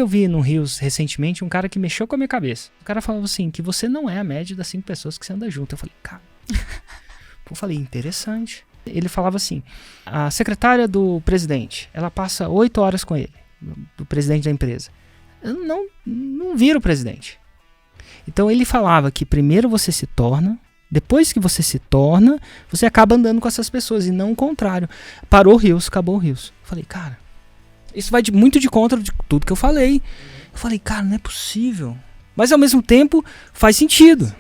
Eu vi no Rios recentemente um cara que mexeu com a minha cabeça. O cara falava assim, que você não é a média das 5 pessoas que você anda junto. Eu falei, cara, interessante. Ele falava assim, a secretária do presidente, ela passa 8 horas com ele, do presidente da empresa. Eu não vira o presidente. Então ele falava que primeiro você se torna, depois que você se torna, você acaba andando com essas pessoas e não o contrário. Parou o Rios, acabou o Rios. Eu falei, cara, isso vai muito de contra de tudo que eu falei. Eu falei, cara, não é possível. Mas ao mesmo tempo faz sentido.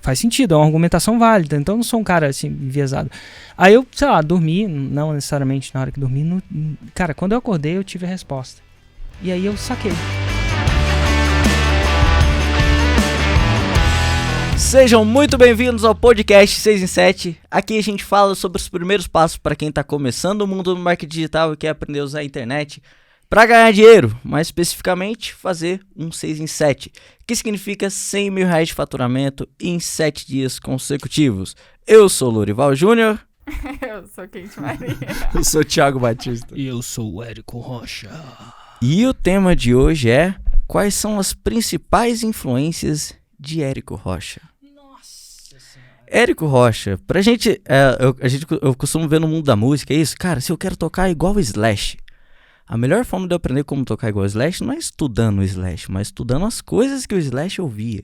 Faz sentido, é uma argumentação válida. Então eu não sou um cara assim, enviesado. Aí eu, sei lá, dormi, não necessariamente na hora que dormi. Cara, quando eu acordei eu tive a resposta. E aí eu saquei. Sejam muito bem-vindos ao podcast 6 em 7. Aqui a gente fala sobre os primeiros passos para quem está começando o mundo do marketing digital e quer aprender a usar a internet para ganhar dinheiro, mais especificamente fazer um 6 em 7, que significa 100 mil reais de faturamento em 7 dias consecutivos. Eu sou o Lorival Júnior. Eu sou Kate Maria. Eu sou o Thiago Batista. E eu sou o Érico Rocha. E o tema de hoje é: quais são as principais influências de Érico Rocha? Nossa Senhora. Érico Rocha, pra gente, eu costumo ver no mundo da música, é isso, cara, se eu quero tocar igual o Slash, a melhor forma de eu aprender como tocar igual o Slash não é estudando o Slash, mas estudando as coisas que o Slash ouvia.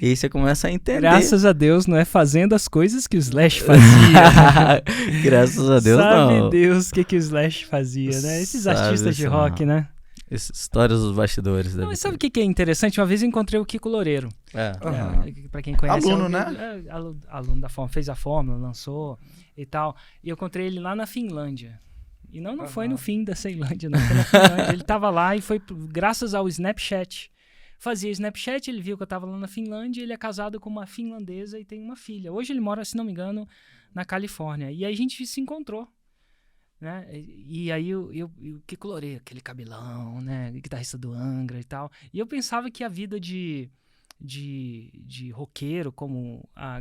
E aí você começa a entender. Graças a Deus não é fazendo as coisas que o Slash fazia. Graças a Deus Sabe não. Deus o que o Slash fazia, né? Esses Sabe artistas de rock, né? Histórias dos bastidores. Não, mas sabe o que é interessante? Uma vez eu encontrei o Kiko Loureiro. Pra quem conhece. Aluno, né? Aluno da Fórmula. Fez a Fórmula, lançou e tal. E eu encontrei ele lá na Finlândia. E não foi no fim da Ceilândia, não. Foi na Finlândia. Ele tava lá e foi graças ao Snapchat. Fazia Snapchat, ele viu que eu tava lá na Finlândia. Ele é casado com uma finlandesa e tem uma filha. Hoje ele mora, se não me engano, na Califórnia. E aí a gente se encontrou. Né? E aí o Kiko Loureiro, aquele cabelão, né? Guitarrista do Angra e tal. E eu pensava que a vida de roqueiro, como a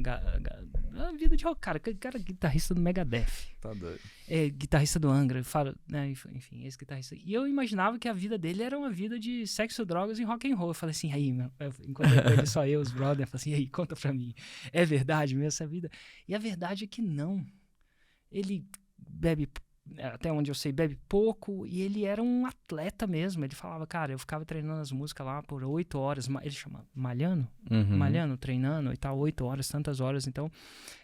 vida de roqueiro, cara guitarrista do Megadeth. Tá doido. É, guitarrista do Angra, né? Enfim, esse guitarrista. E eu imaginava que a vida dele era uma vida de sexo, drogas e rock and roll. Eu falei assim, aí, meu, enquanto ele só eu, os brothers, eu falei assim, aí, conta pra mim, é verdade mesmo essa vida? E a verdade é que não. Ele bebe, até onde eu sei, bebe pouco, e ele era um atleta mesmo. Ele falava, cara, eu ficava treinando as músicas lá por 8 horas, ele chama malhando, treinando e tal, 8 horas, tantas horas. Então,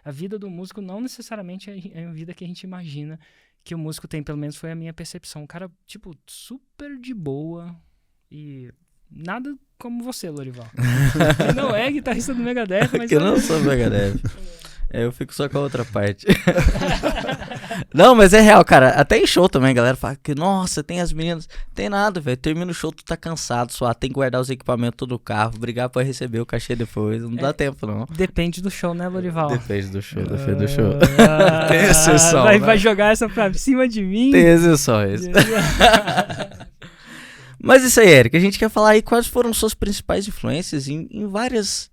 a vida do músico não necessariamente é a vida que a gente imagina que o músico tem, pelo menos foi a minha percepção. Um cara, tipo, super de boa e nada como você, Lorival. Que não é guitarrista do Megadeth, mas... Que eu não sou Megadeth. Eu fico só com a outra parte. Não, mas é real, cara. Até em show também, a galera fala que, nossa, tem as meninas. Tem nada, velho. Termina o show, tu tá cansado, suado, tem que guardar os equipamentos do carro, brigar pra receber o cachê depois. Não dá tempo, não. Depende do show, né, Lorival? Depende do show, depende do show. Tem exceção, vai jogar essa pra cima de mim? Tem exceções. Mas isso aí, Érica, a gente quer falar aí quais foram suas principais influências em várias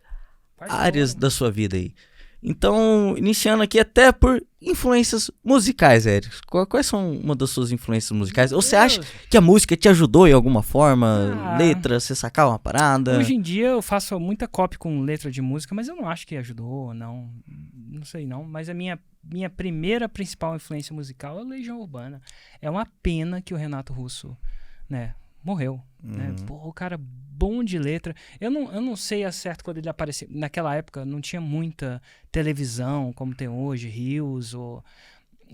áreas da sua vida aí. Então, iniciando aqui até por influências musicais, Érico. Quais são uma das suas influências musicais? Ou você acha que a música te ajudou em alguma forma? Letra, você sacar uma parada? Hoje em dia eu faço muita cópia com letra de música, mas eu não acho que ajudou, não sei não. Mas a minha primeira principal influência musical é a Legião Urbana. É uma pena que o Renato Russo, né, morreu. Né? Pô, o cara bom de letra. Eu não sei a certo quando ele apareceu. Naquela época não tinha muita televisão como tem hoje, Rios ou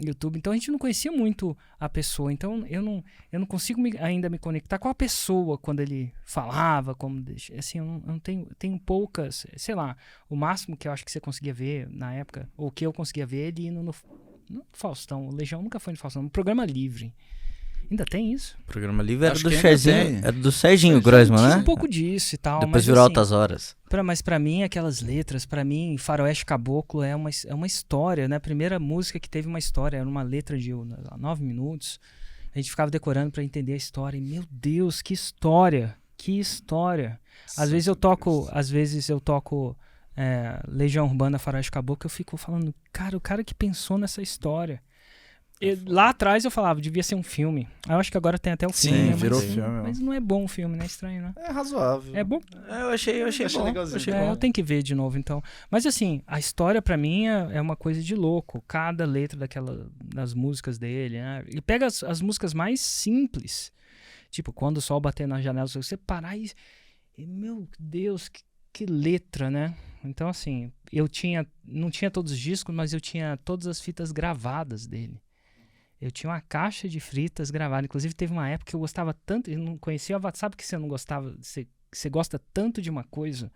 YouTube. Então a gente não conhecia muito a pessoa. Então eu não consigo ainda me conectar com a pessoa quando ele falava. Assim, eu não tenho poucas. Sei lá, o máximo que eu acho que você conseguia ver na época, ou que eu conseguia ver, ele indo no Faustão. O Legião nunca foi no Faustão, no Programa Livre. Ainda tem isso? O Programa Livre era do Serginho Groisman, né? Tinha um pouco disso e tal. Depois virou Altas Horas. Mas pra mim, aquelas letras, pra mim, Faroeste Caboclo é uma história, né? A primeira música que teve uma história, era uma letra de 9 minutos. A gente ficava decorando pra entender a história. E, meu Deus, que história! Que história! Às vezes eu toco Legião Urbana, Faroeste Caboclo, eu fico falando, cara, o cara que pensou nessa história. Lá atrás eu falava, devia ser um filme. Eu acho que agora tem até o filme. Sim, né? virou mas, filme. Mas não é bom o filme, né? Estranho, né? É razoável. É bom? Eu achei bom. legalzinho. Achei É, bom. eu tenho que ver de novo, então. Mas assim, a história pra mim é uma coisa de louco. Cada letra das músicas dele, né? E pega as músicas mais simples. Tipo, quando o sol bater na janela, você parar e meu Deus, que letra, né? Então, assim, não tinha todos os discos, mas eu tinha todas as fitas gravadas dele. Eu tinha uma caixa de fitas gravada. Inclusive, teve uma época que eu gostava tanto, eu não conhecia o Avatar. Sabe que você não gostava, você gosta tanto de uma coisa,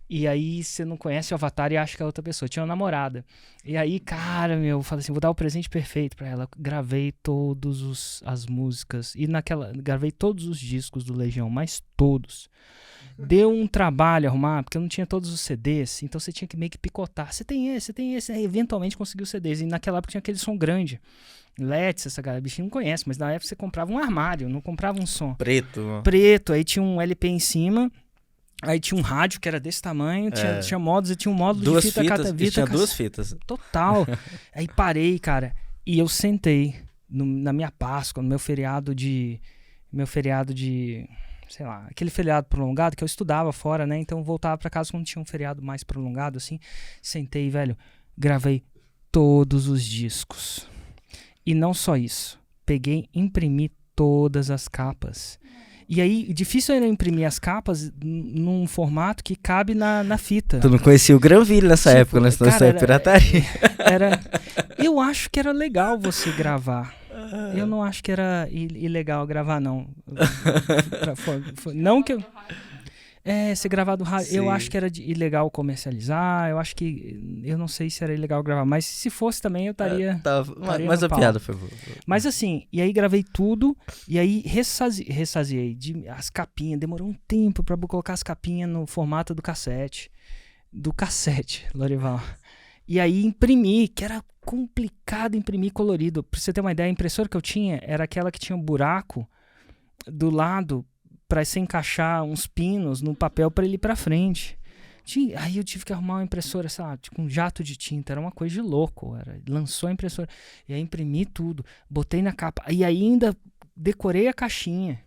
e aí você não conhece o Avatar e acha que é outra pessoa. Eu tinha uma namorada. E aí, cara, eu falei assim, vou dar o presente perfeito pra ela. Gravei todas as músicas. E gravei todos os discos do Legião, mas todos. Deu um trabalho arrumar, porque eu não tinha todos os CDs, então você tinha que meio que picotar. Você tem esse. Aí, eventualmente conseguiu os CDs. E naquela época tinha aquele som grande. Let's, essa galera, bichinho não conhece, mas na época você comprava um armário, não comprava um som. Preto, aí tinha um LP em cima, aí tinha um rádio que era desse tamanho, tinha modos, e tinha um módulo de fita tinha duas fitas. Total. Aí parei, cara, e eu sentei na minha Páscoa, no meu feriado de, sei lá, aquele feriado prolongado que eu estudava fora, né? Então eu voltava pra casa quando tinha um feriado mais prolongado, assim. Sentei, velho, gravei todos os discos. E não só isso. Peguei, imprimi todas as capas. E aí, difícil era imprimir as capas num formato que cabe na fita. Tu não conhecia o Granville nessa época, né? Senão isso é pirataria. Eu acho que era legal você gravar. Eu não acho que era ilegal gravar, não. Não que eu... ser gravado rádio. Eu acho que era ilegal comercializar. Eu não sei se era ilegal gravar, mas se fosse também eu estaria. Mas a piada foi boa. Mas assim, e aí gravei tudo, e aí ressaziei as capinhas. Demorou um tempo pra colocar as capinhas no formato do cassete. Lorival. E aí imprimi, que era complicado imprimir colorido. Pra você ter uma ideia, a impressora que eu tinha era aquela que tinha um buraco do lado para se encaixar uns pinos no papel para ele ir para frente. Aí eu tive que arrumar uma impressora, sabe, com um jato de tinta, era uma coisa de louco. Lançou a impressora, e aí imprimi tudo, botei na capa, e aí ainda decorei a caixinha.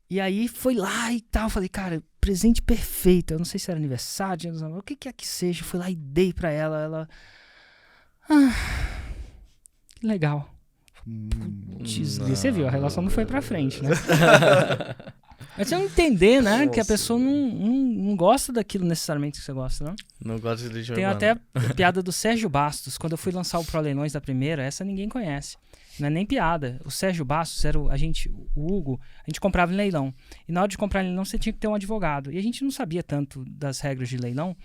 E aí foi lá e tal, falei, cara, presente perfeito. Eu não sei se era aniversário, o que quer que seja. Fui lá e dei pra ela. Que legal. Putz, você viu, a relação não foi pra frente, né? Mas você não entender, né? Que a pessoa não gosta daquilo necessariamente que você gosta, não? Não gosta de Legião Tem Urbana. até a piada do Sérgio Bastos. Quando eu fui lançar o Pro Leilões da primeira, essa ninguém conhece. Não é nem piada. O Sérgio Bastos era o Hugo, a gente comprava em leilão. E na hora de comprar em leilão, você tinha que ter um advogado. E a gente não sabia tanto das regras de leilão.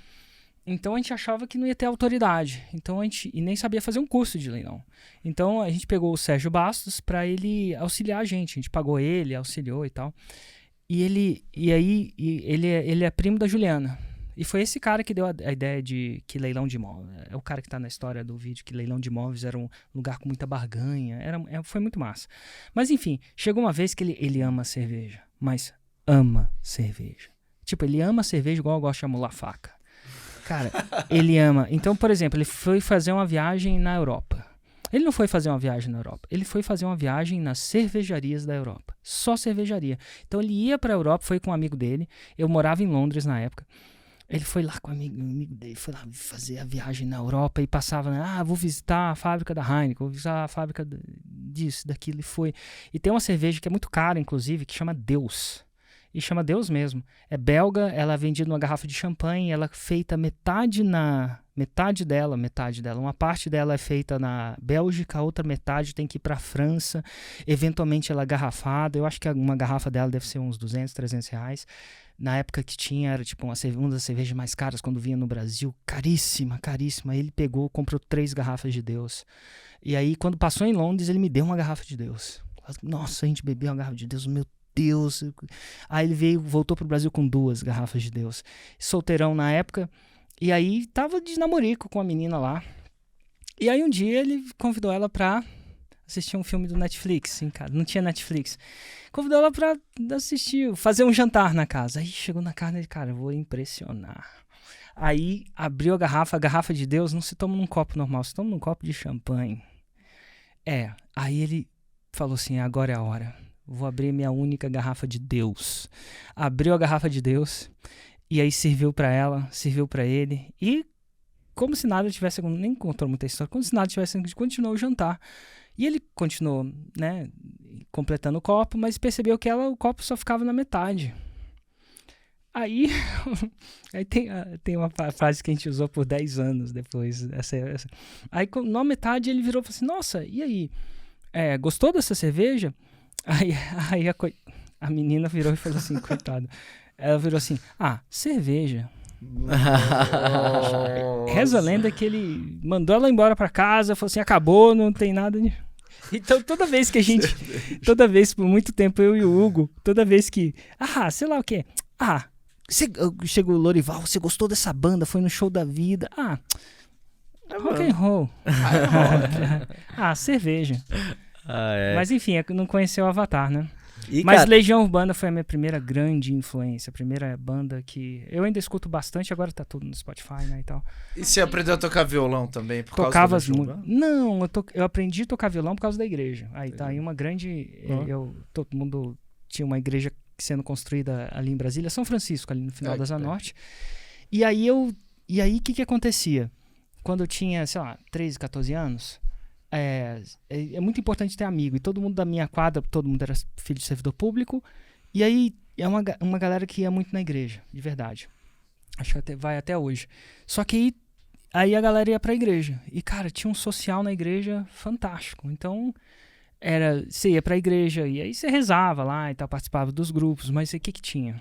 Então a gente achava que não ia ter autoridade. Então e nem sabia fazer um curso de leilão. Então a gente pegou o Sérgio Bastos para ele auxiliar a gente. A gente pagou ele, auxiliou e tal. E ele é primo da Juliana. E foi esse cara que deu a ideia de que leilão de imóveis. É o cara que tá na história do vídeo, que leilão de imóveis era um lugar com muita barganha. Foi muito massa. Mas enfim, chegou uma vez que ele ama cerveja. Mas ama cerveja. Tipo, ele ama cerveja igual eu gosto de amolar faca. Cara, ele ama. Então, por exemplo, ele foi fazer uma viagem na Europa. Ele não foi fazer uma viagem na Europa. Ele foi fazer uma viagem nas cervejarias da Europa. Só cervejaria. Então, ele ia pra Europa, foi com um amigo dele. Eu morava em Londres na época. Ele foi lá com um amigo dele, foi lá fazer a viagem na Europa e passava, vou visitar a fábrica da Heineken, vou visitar a fábrica disso, daquilo, e foi. E tem uma cerveja que é muito cara, inclusive, que chama Deus. E chama Deus mesmo. É belga, ela é vendida numa garrafa de champanhe, ela é feita metade dela. Uma parte dela é feita na Bélgica, a outra metade tem que ir pra França. Eventualmente ela é garrafada. Eu acho que uma garrafa dela deve ser uns 200, 300 reais. Na época que tinha, era tipo uma das cervejas mais caras quando vinha no Brasil. Caríssima. Ele pegou, comprou 3 garrafas de Deus. E aí, quando passou em Londres, ele me deu uma garrafa de Deus. Nossa, a gente bebeu uma garrafa de Deus, meu Deus. Aí ele voltou pro Brasil com 2 garrafas de Deus. Solteirão na época. E aí tava de namorico com a menina lá. E aí um dia ele convidou ela pra assistir um filme do Netflix, em casa. Não tinha Netflix. Convidou ela pra assistir, fazer um jantar na casa. Aí chegou na casa e cara, eu vou impressionar. Aí abriu a garrafa de Deus não se toma num copo normal, se toma num copo de champanhe. Aí ele falou assim, agora é a hora. Vou abrir minha única garrafa de Deus. Abriu a garrafa de Deus e aí serviu pra ela, serviu pra ele. E como se nada tivesse... Nem contou muita história. Como se nada tivesse... Continuou o jantar. E ele continuou, né, completando o copo, mas percebeu que o copo só ficava na metade. Aí tem uma frase que a gente usou por 10 anos depois. Aí na metade ele virou e falou assim, nossa, e aí? Gostou dessa cerveja? Aí a menina virou e falou assim, coitada. Ela virou assim, cerveja. Reza a lenda que ele mandou ela embora pra casa, falou assim, acabou, não tem nada. Então toda vez por muito tempo eu e o Hugo, toda vez que, sei lá o quê, chegou o Lorival, você gostou dessa banda, foi no show da vida, rock and roll, cerveja. Mas enfim, não conheceu o Avatar, né? Mas cara, Legião Urbana foi a minha primeira grande influência, a primeira banda que eu ainda escuto bastante, agora tá tudo no Spotify, né, e tal. E você aprendeu a tocar violão também por causa Tocava da Legião Urbana? Não, eu aprendi a tocar violão por causa da igreja. Aí tá aí uma grande... todo mundo tinha uma igreja sendo construída ali em Brasília, São Francisco, ali no final da Asa Norte. E aí o que acontecia? Quando eu tinha, sei lá, 13, 14 anos... É muito importante ter amigo. E todo mundo da minha quadra, todo mundo era filho de servidor público. E aí é uma galera que ia muito na igreja, de verdade. Acho que vai até hoje. Só que aí a galera ia pra igreja. E, cara, tinha um social na igreja fantástico. Então, você ia pra igreja e aí você rezava lá e tal, participava dos grupos. Mas o que tinha?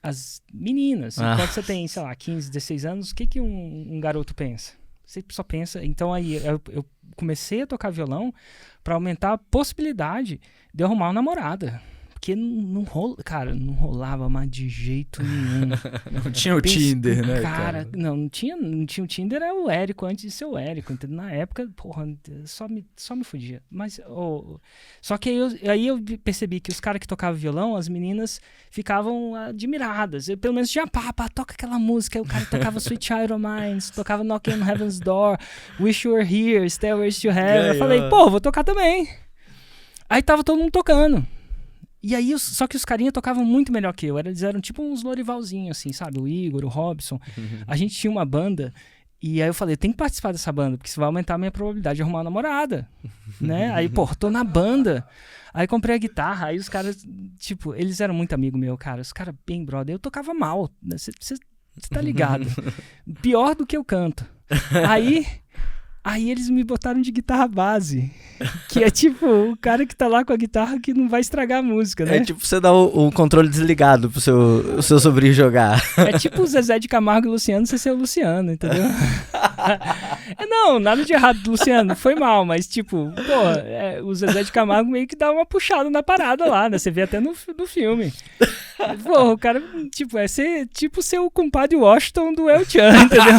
As meninas. Quando você tem, sei lá, 15, 16 anos, o que um garoto pensa? Você só pensa... Então aí eu comecei a tocar violão pra aumentar a possibilidade de eu arrumar uma namorada. Porque não rolava mais de jeito nenhum. Não tinha o Tinder, né, cara? Não tinha o Tinder, era o Érico antes de ser o Érico, entendeu? Na época, porra, só me fudia. Mas, só que aí eu percebi que os caras que tocavam violão, as meninas ficavam admiradas. Eu, pelo menos tinha toca aquela música. Aí o cara tocava Sweet Child of Mine, tocava Knocking on Heaven's Door, Wish You Were Here, Stairways to Heaven. Eu falei, vou tocar também. Aí tava todo mundo tocando. E aí, só que os carinha tocavam muito melhor que eu. Eles eram tipo uns Lorivalzinhos, assim, sabe? O Igor, o Robson. A gente tinha uma banda. E aí eu falei, tem que participar dessa banda, porque isso vai aumentar a minha probabilidade de arrumar uma namorada. Né? Aí, tô na banda. Aí comprei a guitarra. Aí os caras, tipo, eles eram muito amigo meu, cara. Os caras bem brother. Eu tocava mal. Você tá ligado? Pior do que eu canto. Aí eles me botaram de guitarra base, que é tipo o cara que tá lá com a guitarra que não vai estragar a música, né? É tipo você dar o controle desligado pro seu sobrinho jogar. É tipo o Zezé de Camargo e Luciano, você ser o Luciano, entendeu? Não, nada de errado do Luciano, foi mal, mas tipo, o Zezé de Camargo meio que dá uma puxada na parada lá, né? Você vê até no filme. O cara, tipo, ser o compadre Washington do El Chan, entendeu?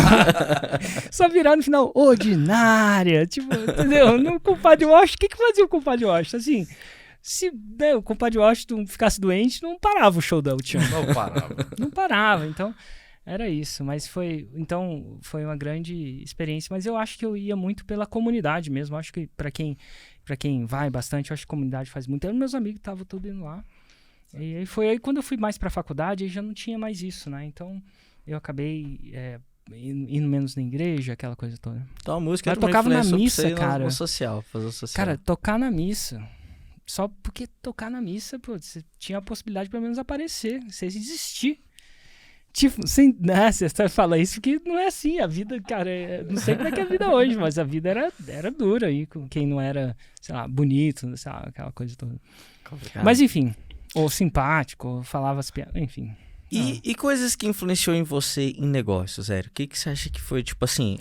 Só virar no final, ordinária, tipo, entendeu? No compadre Washington, o que fazia o compadre Washington? Assim, se o compadre Washington ficasse doente, não parava o show do El Chan. Não parava, então... Era isso, mas foi uma grande experiência, mas eu acho que eu ia muito pela comunidade mesmo, eu acho que pra quem vai bastante, eu acho que a comunidade faz muito. Meus amigos estavam tudo indo lá, e aí foi aí quando eu fui mais pra faculdade, aí já não tinha mais isso, né, então eu acabei indo menos na igreja, aquela coisa toda. Então a música eu tocava na missa, cara. No social, fazer o social. Cara, tocar na missa, só porque tocar na missa, pô, você tinha a possibilidade de pelo menos aparecer, você existir. Tipo, você fala isso porque não é assim, a vida, cara, não sei como é que é a vida hoje, mas a vida era dura aí, com quem não era, sei lá, bonito, sei lá, aquela coisa toda. Complicado. Mas enfim, ou simpático, ou falava as piadas, enfim. E coisas que influenciou em você em negócios, Zé? O que você acha que foi, tipo assim,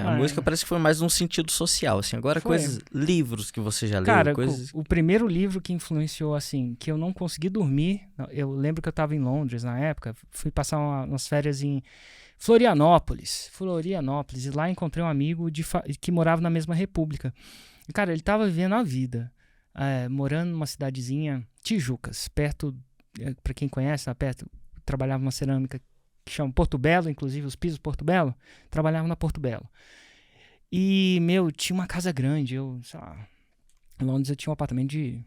a música parece que foi mais num sentido social, assim, agora coisas, livros que você já leu, cara, coisas... o primeiro livro que influenciou, assim, que eu não consegui dormir, eu lembro que eu tava em Londres na época, fui passar umas férias em Florianópolis, e lá encontrei um amigo que morava na mesma república. E, cara, ele tava vivendo a vida, morando numa cidadezinha, Tijucas, perto, pra quem conhece, perto... Trabalhava numa cerâmica que chama Porto Belo, inclusive os pisos Porto Belo, trabalhava na Porto Belo. E, tinha uma casa grande. Sei lá, em Londres eu tinha um apartamento de,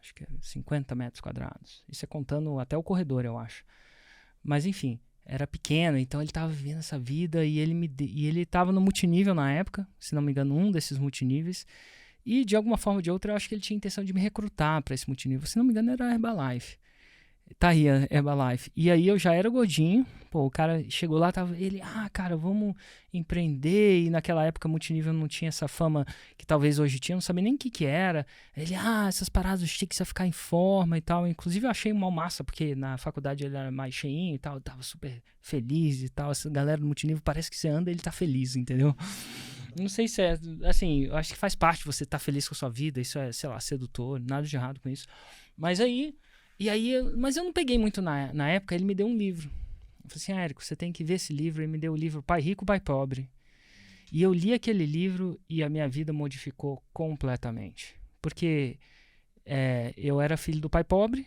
acho que 50 metros quadrados. Isso é contando até o corredor, eu acho. Mas, enfim, era pequeno, então ele tava vivendo essa vida e ele tava no multinível na época, se não me engano, um desses multiníveis. E, de alguma forma ou de outra, eu acho que ele tinha intenção de me recrutar para esse multinível. Se não me engano, era a Herbalife. Tá aí, a Herbalife. E aí eu já era gordinho. Pô, o cara chegou lá, cara, vamos empreender. E naquela época, multinível não tinha essa fama que talvez hoje tinha. Não sabia nem o que era. Ele, essas paradas, os tiques a ficar em forma e tal. Inclusive, eu achei uma massa, porque na faculdade ele era mais cheinho e tal. Eu tava super feliz e tal. Essa galera do multinível, parece que você anda e ele tá feliz, entendeu? Não sei se é, assim, eu acho que faz parte você estar feliz com a sua vida. Isso é, sei lá, sedutor. Nada de errado com isso. Mas mas eu não peguei muito na época, ele me deu um livro. Eu falei assim, Érico, você tem que ver esse livro. Ele me deu o livro Pai Rico, Pai Pobre. E eu li aquele livro e a minha vida modificou completamente. Porque eu era filho do pai pobre,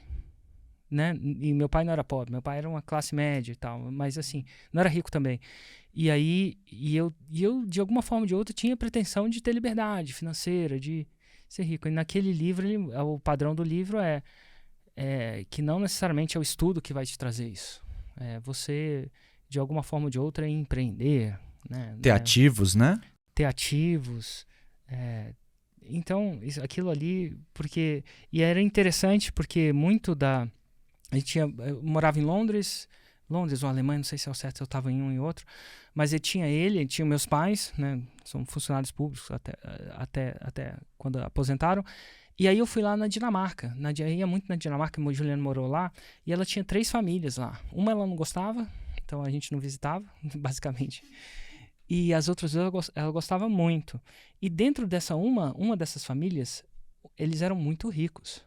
né? E meu pai não era pobre, meu pai era uma classe média e tal, mas assim, não era rico também. E aí, eu de alguma forma ou de outra, tinha pretensão de ter liberdade financeira, de ser rico. E naquele livro, o padrão do livro é que não necessariamente é o estudo que vai te trazer isso. Você, de alguma forma ou de outra, empreender. Né? Ter ativos, né? Ter ativos. Então, aquilo ali... E era interessante porque muito da... Eu morava em Londres ou Alemanha, não sei se é o certo, se eu estava em um e outro. Mas tinha meus pais, né? São funcionários públicos até quando aposentaram. E aí eu fui lá na Dinamarca. Eu ia muito na Dinamarca, a Juliana morou lá. E ela tinha 3 famílias lá. Uma ela não gostava, então a gente não visitava, basicamente. E as outras ela gostava muito. E dentro dessa uma dessas famílias, eles eram muito ricos.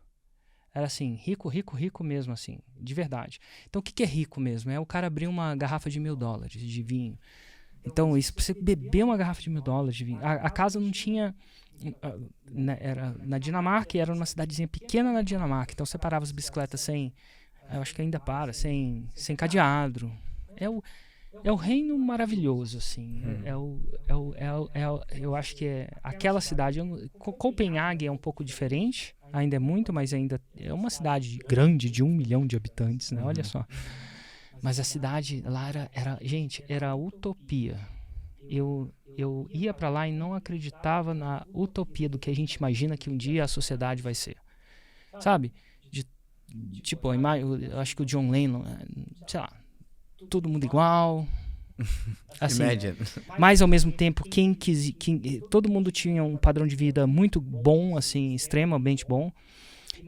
Era assim, rico mesmo, assim, de verdade. Então o que é rico mesmo? É o cara abrir uma garrafa de $1.000 de vinho. Então, isso pra você beber uma garrafa de $1.000 de vinho. A casa não tinha... Era na Dinamarca e era numa cidadezinha pequena na Dinamarca. Então você parava as bicicletas eu acho que ainda sem cadeado. É o reino maravilhoso, assim. Eu acho que aquela cidade. Copenhague é um pouco diferente, ainda é muito, mas ainda é uma cidade grande de 1 milhão de habitantes, né? Olha só. Mas a cidade lá era utopia. Eu ia pra lá e não acreditava na utopia do que a gente imagina que um dia a sociedade vai ser. Sabe? Tipo, eu acho que o John Lennon, sei lá, todo mundo igual. Assim, mas ao mesmo tempo, todo mundo tinha um padrão de vida muito bom, assim, extremamente bom.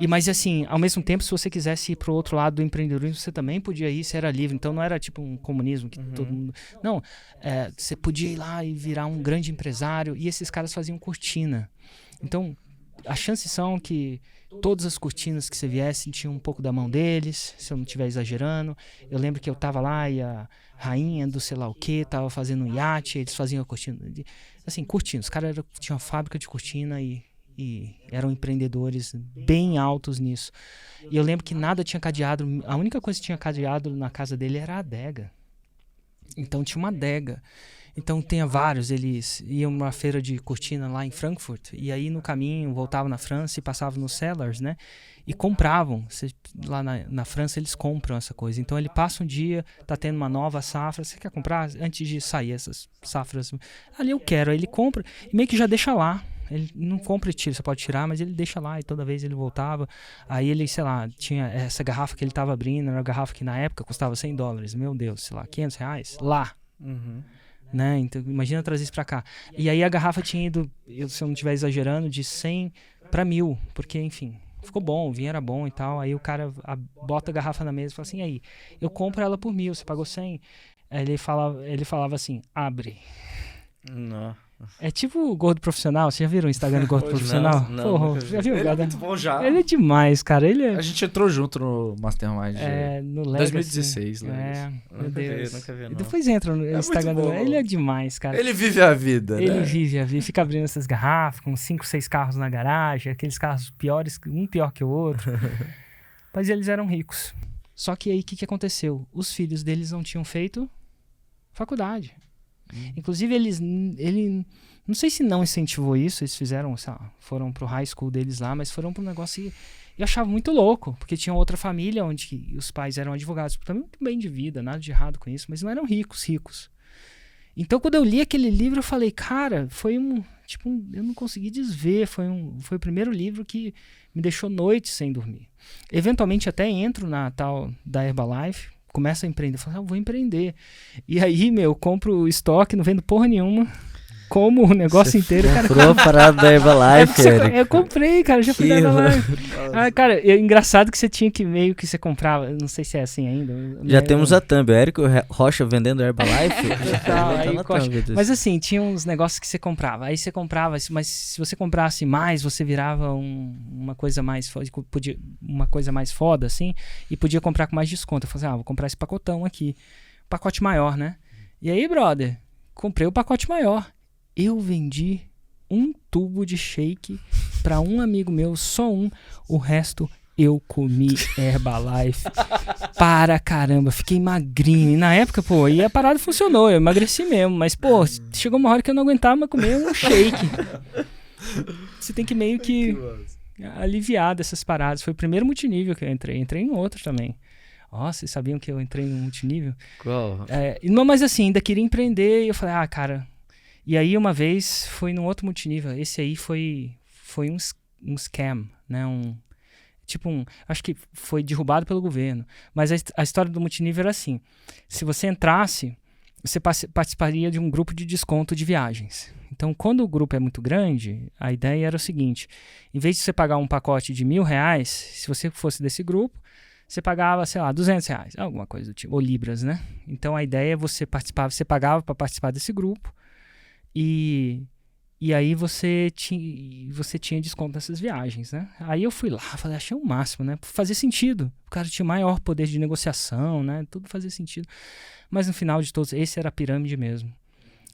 Mas assim, ao mesmo tempo, se você quisesse ir pro outro lado do empreendedorismo, você também podia ir, você era livre. Então não era tipo um comunismo que todo mundo... Não, você podia ir lá e virar um grande empresário. E esses caras faziam cortina. Então, as chances são que todas as cortinas que você viesse tinham um pouco da mão deles, se eu não estiver exagerando. Eu lembro que eu tava lá e a rainha do sei lá o que tava fazendo um iate, eles faziam a cortina. Assim, cortina. Os caras tinham uma fábrica de cortina e eram empreendedores bem altos nisso. E eu lembro que nada tinha cadeado. A única coisa que tinha cadeado na casa dele era a adega. Então tinha uma adega. Então tinha vários. Eles iam numa feira de cortina lá em Frankfurt. E aí no caminho voltavam na França e passavam nos sellers, né? E compravam. Lá na França eles compram essa coisa. Então ele passa um dia, tá tendo uma nova safra. Você quer comprar? Antes de sair essas safras. Ali eu quero. Aí ele compra e meio que já deixa lá. Ele não compra e tira, você pode tirar, mas ele deixa lá e toda vez ele voltava. Aí ele, sei lá, tinha essa garrafa que ele tava abrindo, era uma garrafa que na época custava $100. Meu Deus, sei lá, R$500 lá. Né? Então imagina trazer isso pra cá. E aí a garrafa tinha ido, se eu não estiver exagerando, de 100 para 1.000, porque enfim, ficou bom, o vinho era bom e tal. Aí o cara bota a garrafa na mesa e fala assim, aí, eu compro ela por 1.000, você pagou 100? Aí ele falava assim, abre. Não. É tipo o gordo profissional. Você já viram o Instagram do gordo profissional? Não, Porra, já viu? Ele é muito bom já. Ele é demais, cara. A gente entrou junto no Mastermind no Legacy. 2016. Meu Deus. Nunca vi, não. E depois entra no Instagram dele. Ele é demais, cara. Ele vive a vida, Ele né? vive a vida. Fica abrindo essas garrafas com 5, 6 carros na garagem. Aqueles carros piores, um pior que o outro. Mas eles eram ricos. Só que aí, o que aconteceu? Os filhos deles não tinham feito faculdade. Inclusive, ele não sei se não incentivou isso, eles fizeram, sei lá, foram pro high school deles lá, mas foram pro negócio e eu achava muito louco, porque tinha outra família onde os pais eram advogados, também muito bem de vida, nada de errado com isso, mas não eram ricos. Então, quando eu li aquele livro, eu falei, cara, foi eu não consegui desver, foi o primeiro livro que me deixou noites sem dormir. Eventualmente, até entro na tal da Herbalife, começo a empreender, falo, vou empreender. E aí, eu compro o estoque, não vendo porra nenhuma, como o negócio inteiro, cara. Comprou a parada da Herbalife, Eric. Eu comprei, cara, já fui da Herbalife. Cara, é engraçado que você tinha que meio que você comprava, não sei se é assim ainda. Já temos a thumb, o Eric Rocha vendendo Herbalife. Mas assim, tinha uns negócios que você comprava. Aí você comprava, mas se você comprasse mais, você virava uma coisa mais foda, assim, e podia comprar com mais desconto. Eu falei assim, vou comprar esse pacotão aqui. Pacote maior, né? E aí, brother, comprei o pacote maior. Eu vendi um tubo de shake pra um amigo meu, só um. O resto eu comi Herbalife para caramba. Fiquei magrinho. E na época, aí a parada funcionou. Eu emagreci mesmo. Mas, chegou uma hora que eu não aguentava mais comer um shake. Você tem que meio que aliviar dessas paradas. Foi o primeiro multinível que eu entrei. Entrei em outro também. Vocês sabiam que eu entrei no multinível? Qual? Não, mas assim, ainda queria empreender. E eu falei, cara... E aí, uma vez, foi num outro multinível. Esse aí foi um scam, né? Acho que foi derrubado pelo governo. Mas a história do multinível era assim. Se você entrasse, você participaria de um grupo de desconto de viagens. Então, quando o grupo é muito grande, a ideia era o seguinte. Em vez de você pagar um pacote de R$1.000, se você fosse desse grupo, você pagava, sei lá, R$200. Alguma coisa do tipo. Ou libras, né? Então, a ideia é você pagava para participar desse grupo. E aí você tinha desconto nessas viagens, né? Aí eu fui lá, achei o máximo, né? Fazia sentido. O cara tinha maior poder de negociação, né? Tudo fazia sentido. Mas no final de todos, esse era a pirâmide mesmo.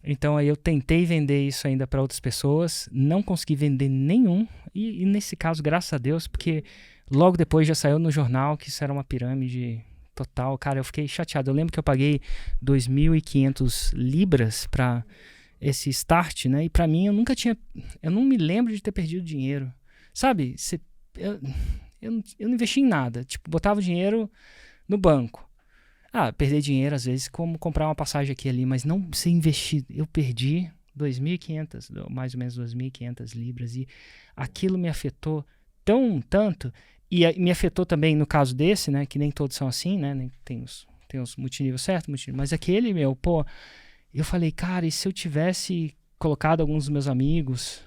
Então aí eu tentei vender isso ainda para outras pessoas, não consegui vender nenhum. E nesse caso, graças a Deus, porque logo depois já saiu no jornal que isso era uma pirâmide total. Cara, eu fiquei chateado. Eu lembro que eu paguei 2.500 libras para esse start, né? E pra mim eu não me lembro de ter perdido dinheiro. Sabe? Eu não investi em nada. Tipo, botava o dinheiro no banco. Perder dinheiro às vezes como comprar uma passagem aqui e ali, mas não ser investido. Eu perdi 2.500, mais ou menos 2.500 libras e aquilo me afetou tanto e me afetou também no caso desse, né? Que nem todos são assim, né? Tem os multinível certo, mas aquele, eu falei, cara, e se eu tivesse colocado alguns dos meus amigos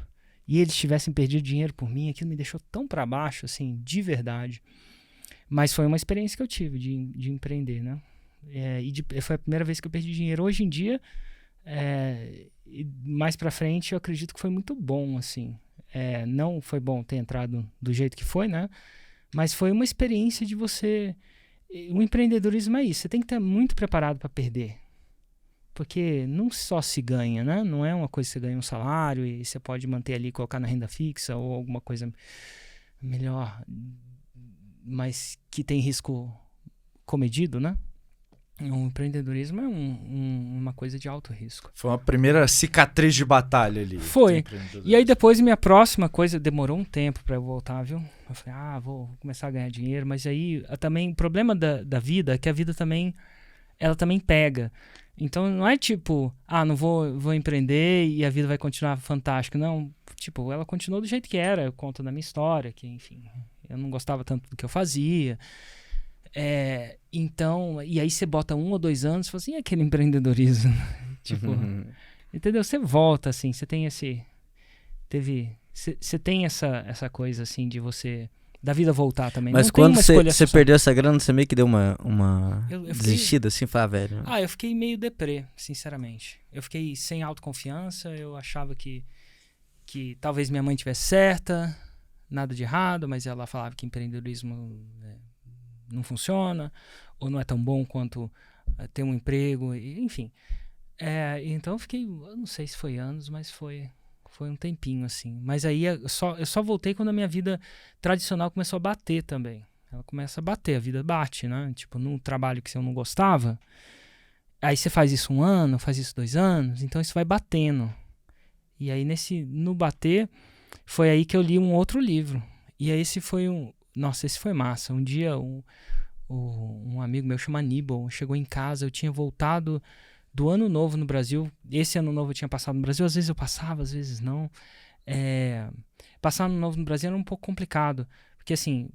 e eles tivessem perdido dinheiro por mim, aquilo me deixou tão pra baixo, assim, de verdade. Mas foi uma experiência que eu tive de empreender, né? Foi a primeira vez que eu perdi dinheiro. Hoje em dia, e mais pra frente, eu acredito que foi muito bom, assim. Não foi bom ter entrado do jeito que foi, né? Mas foi uma experiência de você... O empreendedorismo é isso, você tem que estar muito preparado para perder. Porque não só se ganha, né? Não é uma coisa que você ganha um salário e você pode manter ali, colocar na renda fixa ou alguma coisa melhor, mas que tem risco comedido, né? O empreendedorismo é uma coisa de alto risco. Foi uma primeira cicatriz de batalha ali. Foi. E aí depois minha próxima coisa, demorou um tempo para eu voltar, viu? Eu falei, vou começar a ganhar dinheiro, mas aí também o problema da vida é que a vida também, ela também pega. Então não é tipo, não vou empreender e a vida vai continuar fantástica. Não, tipo, ela continuou do jeito que era. Eu conto da minha história, que enfim, eu não gostava tanto do que eu fazia. Então, e aí você bota 1 ou 2 anos e fala assim, e aquele empreendedorismo? Tipo, entendeu? Você volta assim, você tem você tem essa coisa assim de você... Da vida voltar também. Mas não quando você perdeu essa grana, você meio que deu uma desistida, assim, velho. Eu fiquei meio deprê, sinceramente. Eu fiquei sem autoconfiança, eu achava que talvez minha mãe tivesse certa, nada de errado, mas ela falava que empreendedorismo não funciona, ou não é tão bom quanto ter um emprego, enfim. Então eu fiquei, eu não sei se foi anos, mas foi um tempinho, assim. Mas aí eu só voltei quando a minha vida tradicional começou a bater também. Ela começa a bater, a vida bate, né? Tipo, num trabalho que eu não gostava, Aí você faz isso 1 ano, faz isso 2 anos, então isso vai batendo. E aí no bater, foi aí que eu li um outro livro. E aí esse foi nossa, esse foi massa. Um dia um amigo meu, chama Aníbal, chegou em casa, eu tinha voltado do Ano Novo no Brasil. Esse Ano Novo eu tinha passado no Brasil, às vezes eu passava, às vezes não. Passar Ano Novo no Brasil era um pouco complicado, porque assim,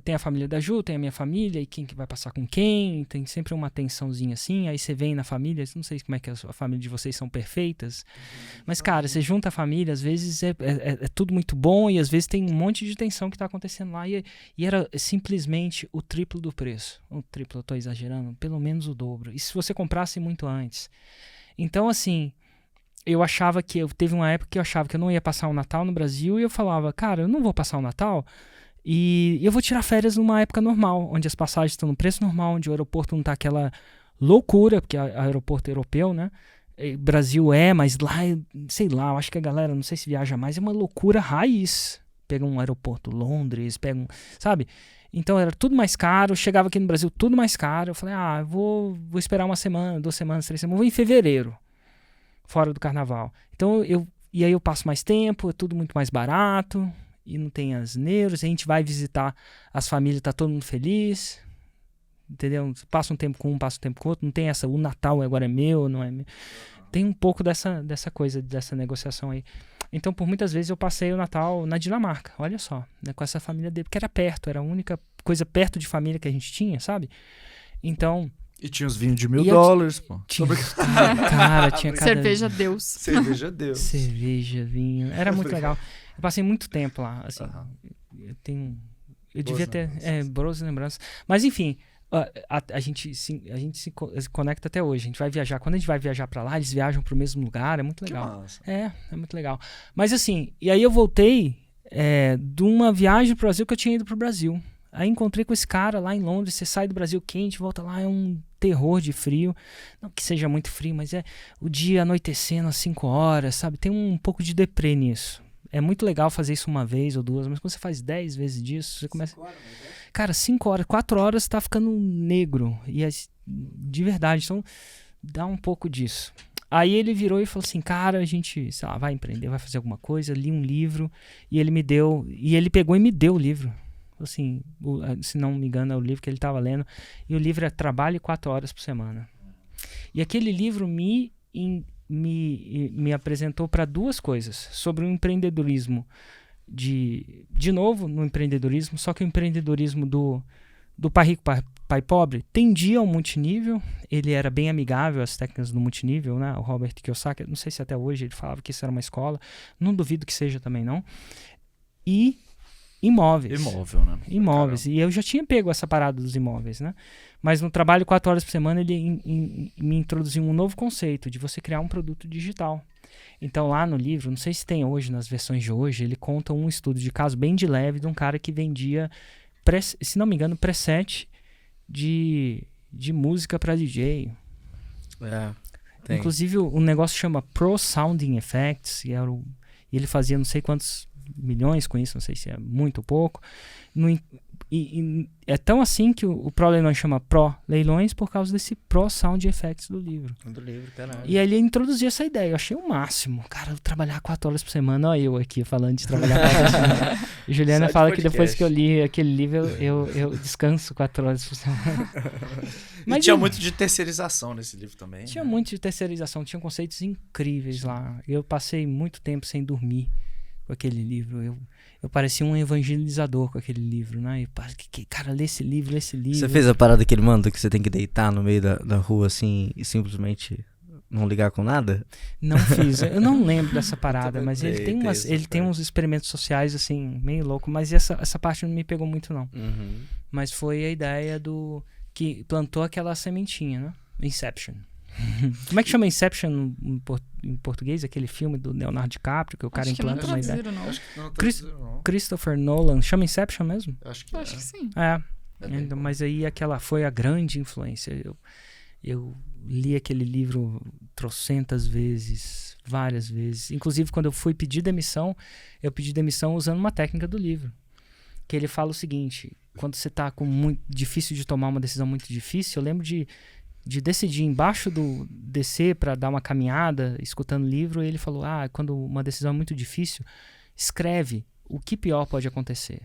tem a família da Ju, tem a minha família, e quem que vai passar com quem, tem sempre uma tensãozinha assim, aí você vem na família, não sei como é que a família de vocês são perfeitas, mas cara, você junta a família, às vezes é tudo muito bom, e às vezes tem um monte de tensão que tá acontecendo lá, e era simplesmente o triplo do preço. O triplo, eu tô exagerando, pelo menos o dobro, e se você comprasse muito antes. Então assim, teve uma época que eu achava que eu não ia passar o Natal no Brasil, e eu falava, cara, eu não vou passar o Natal, e eu vou tirar férias numa época normal, onde as passagens estão no preço normal, onde o aeroporto não tá aquela loucura, porque é aeroporto europeu, né? Brasil mas lá, sei lá, eu acho que a galera, não sei se viaja mais, é uma loucura raiz. Pega um aeroporto Londres, sabe? Então era tudo mais caro, chegava aqui no Brasil tudo mais caro. Eu falei, vou esperar 1 semana, 2 semanas, 3 semanas, vou em fevereiro, fora do carnaval. Então e aí eu passo mais tempo, é tudo muito mais barato. E não tem as neuras, a gente vai visitar as famílias, tá todo mundo feliz, entendeu? Passa um tempo com um, passa um tempo com o outro, não tem o Natal agora é meu, não é meu. Tem um pouco dessa coisa, dessa negociação aí. Então, por muitas vezes eu passei o Natal na Dinamarca, olha só, né, com essa família dele, porque era perto, era a única coisa perto de família que a gente tinha, sabe? Então... E tinha os vinhos de $1.000, pô. Cara, tinha cada... Cerveja Deus. Cerveja Deus. Cerveja, vinho, era muito legal. Eu passei muito tempo lá, assim. Eu devia ter boas lembranças. Mas enfim, a gente se conecta até hoje. A gente vai viajar. Quando a gente vai viajar pra lá, eles viajam pro mesmo lugar. É muito legal. Massa. É muito legal. Mas assim, e aí eu voltei de uma viagem pro Brasil que eu tinha ido pro Brasil. Aí encontrei com esse cara lá em Londres. Você sai do Brasil quente, volta lá, é um terror de frio. Não que seja muito frio, mas é o dia anoitecendo às 5 horas, sabe? Tem um pouco de deprê nisso. É muito legal fazer isso 1 vez ou 2, mas quando você faz 10 vezes disso, você começa... 5 horas, cara, 5 horas, 4 horas tá ficando negro. E de verdade, então dá um pouco disso. Aí ele virou e falou assim, cara, a gente, sei lá, vai empreender, vai fazer alguma coisa. Li um livro e ele pegou e me deu o livro. Assim, se não me engano é o livro que ele estava lendo. E o livro é Trabalhe 4 horas por semana. E aquele livro me apresentou para 2 coisas. Sobre o empreendedorismo, de novo no empreendedorismo, só que o empreendedorismo do pai rico, pai pobre, tendia ao multinível. Ele era bem amigável às técnicas do multinível, né? O Robert Kiyosaki, não sei se até hoje ele falava que isso era uma escola, não duvido que seja também não. E imóveis. Imóvel, né? Imóveis. Caramba. E eu já tinha pego essa parada dos imóveis, né? Mas no trabalho 4 horas por semana ele me introduziu um novo conceito de você criar um produto digital. Então lá no livro, não sei se tem hoje, nas versões de hoje, ele conta um estudo de caso bem de leve de um cara que vendia, se não me engano, preset de música para DJ. Tem. Inclusive um negócio chama Pro Sounding Effects, e ele fazia não sei quantos milhões com isso, não sei se é muito ou pouco. E é tão assim que o Pro Leilões chama Pro Leilões por causa desse Pro Sound Effects do livro. Caralho. E aí ele introduziu essa ideia, eu achei o máximo. Cara, eu trabalhar 4 horas por semana, olha eu aqui falando de trabalhar 4 horas por semana. Juliana fala que depois que eu li aquele livro, eu descanso 4 horas por semana. Mas tinha muito de terceirização nesse livro também. Tinha muito de terceirização, tinha conceitos incríveis lá. Eu passei muito tempo sem dormir com aquele livro. Eu parecia um evangelizador com aquele livro, né? E, cara, lê esse livro. Você fez a parada que ele manda, que você tem que deitar no meio da rua, assim, e não ligar com nada? Não fiz. Eu não lembro dessa parada, mas ele tem uns experimentos sociais, assim, meio louco. Mas essa parte não me pegou muito, não. Uhum. Mas foi a ideia que plantou aquela sementinha, né? Inception. Como é que chama Inception em português? Aquele filme do Leonardo DiCaprio, que o cara implanta uma ideia. Não. Acho que não traduziram, não. Christopher Nolan. Chama Inception mesmo? Acho que sim. Então, mas aí aquela foi a grande influência. Eu li aquele livro trocentas vezes, várias vezes. Inclusive, quando eu fui pedir demissão, eu pedi demissão usando uma técnica do livro. Que ele fala o seguinte: quando você tá com muito difícil de tomar uma decisão muito difícil, eu lembro de de decidir embaixo do descer para dar uma caminhada, escutando livro, ele falou: quando uma decisão é muito difícil, escreve o que pior pode acontecer.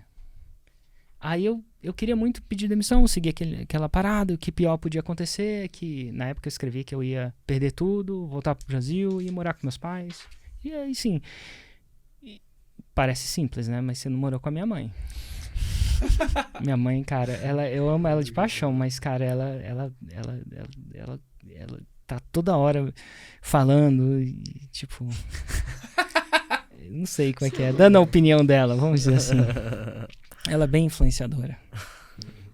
Aí eu queria muito pedir demissão, seguir aquela parada, o que pior podia acontecer, que na época eu escrevi que eu ia perder tudo, voltar pro Brasil e morar com meus pais. E aí sim, parece simples, né? Mas você não morou com a minha mãe. Minha mãe, cara, eu amo ela de paixão, mas, cara, ela tá toda hora falando e, tipo... não sei como é que é, dando a opinião dela, vamos dizer assim. Ela é bem influenciadora.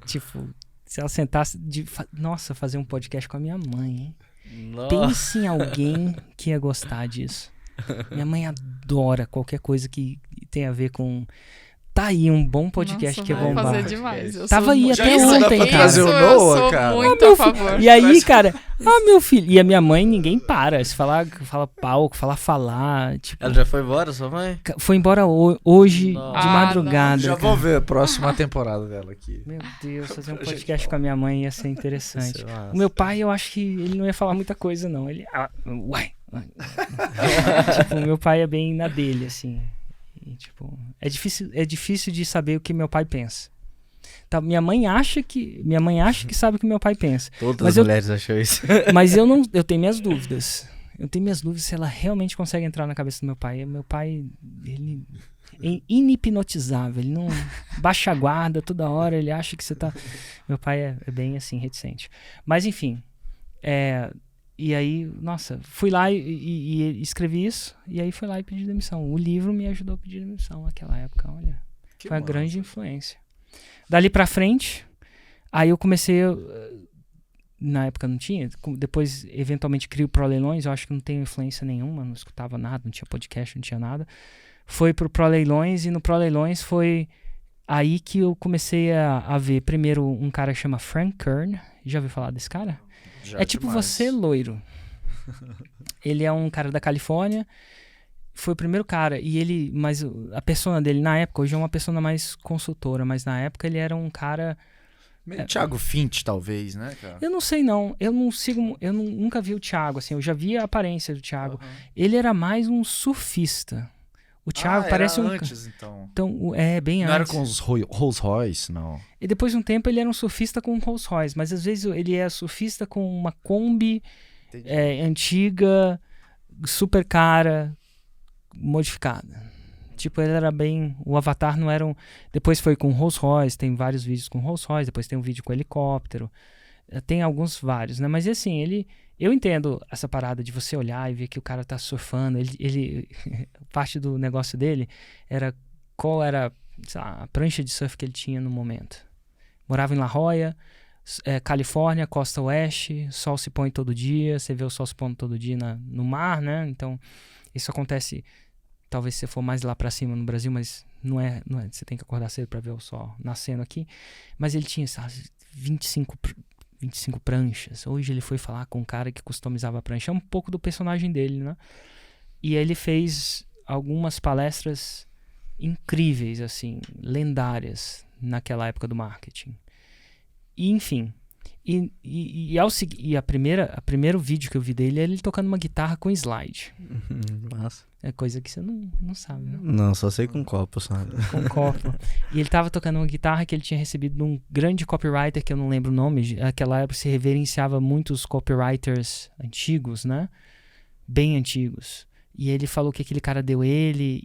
Tipo, se ela sentasse nossa, fazer um podcast com a minha mãe, hein? Pense em alguém que ia gostar disso. Minha mãe adora qualquer coisa que tem a ver com... Tá aí um bom podcast que ia bombar. Fazer demais. Tava aí até isso dá ontem, pra cara. trazer o Noah, eu cara. sou muito a favor. E aí, cara, meu filho. E a minha mãe, ninguém para. Se fala palco, falar. Tipo, Ela já foi embora, sua mãe? foi embora hoje, Nossa. de madrugada. Já cara. vou ver a próxima temporada dela aqui. Meu Deus, fazer um podcast com a minha mãe ia ser interessante. Isso é massa. O meu pai, eu acho que ele não ia falar muita coisa, não. Ele. Uai. Tipo, o meu pai é bem na dele, assim. E, tipo, é difícil de saber o que meu pai pensa. Tá, minha mãe acha que sabe o que meu pai pensa. Todas Mas as mulheres acham isso. Mas eu tenho minhas dúvidas. Eu tenho minhas dúvidas se ela realmente consegue entrar na cabeça do meu pai. Meu pai, ele é inipnotizável. Ele não baixa a guarda toda hora. Ele acha que você tá... Meu pai é bem, assim, reticente. Mas, enfim. E aí, nossa, fui lá e escrevi isso. E aí fui lá e pedi demissão. O livro me ajudou a pedir demissão naquela época, olha. Que Foi uma massa. grande influência. Dali pra frente, aí eu comecei... Na época não tinha. Depois, eventualmente, crio o ProLeilões. Eu acho que não tenho influência nenhuma. Não escutava nada, não tinha podcast, não tinha nada. Foi pro ProLeilões. E no ProLeilões foi aí que eu comecei a ver primeiro um cara que chama Frank Kern. Já ouviu falar desse cara? Já É tipo demais. você, loiro. Ele é um cara da Califórnia. Foi o primeiro cara. Mas a persona dele na época, hoje é uma persona mais consultora, mas na época ele era um cara... Meio Thiago Finch, talvez, né, cara? Eu não sei não. Eu nunca vi o Thiago, assim. Eu já vi a aparência do Thiago. Aham. Ele era mais um surfista. O Thiago parece era um... antes, então. Então, bem Não era antes. com os Rolls Royce, não. E depois de um tempo ele era um surfista com um Rolls Royce, mas às vezes ele é surfista com uma Kombi Entendi. antiga, super cara, modificada. Tipo, ele era bem... O Avatar não era um... Depois foi com Rolls Royce, tem vários vídeos com Rolls Royce, depois tem um vídeo com helicóptero. Tem vários, né? Mas assim, eu entendo essa parada de você olhar e ver que o cara tá surfando. Parte do negócio dele era qual era, sei lá, a prancha de surf que ele tinha no momento. Morava em La Jolla, Califórnia, costa oeste, sol se põe todo dia, você vê o sol se pondo todo dia no mar, né? Então, isso acontece, talvez se você for mais lá pra cima no Brasil, mas não é você tem que acordar cedo pra ver o sol nascendo aqui. Mas ele tinha, sabe, 25 pranchas. Hoje ele foi falar com um cara que customizava a prancha. É um pouco do personagem dele, né? E ele fez algumas palestras incríveis, assim, lendárias naquela época do marketing. E, enfim. E a primeiro vídeo que eu vi dele é ele tocando uma guitarra com slide. Massa. É coisa que você não sabe, né? Não, só sei com copo, sabe? Com copo. E ele tava tocando uma guitarra que ele tinha recebido de um grande copywriter, que eu não lembro o nome. Naquela época se reverenciava muitos copywriters antigos, né? Bem antigos. E ele falou que aquele cara deu ele.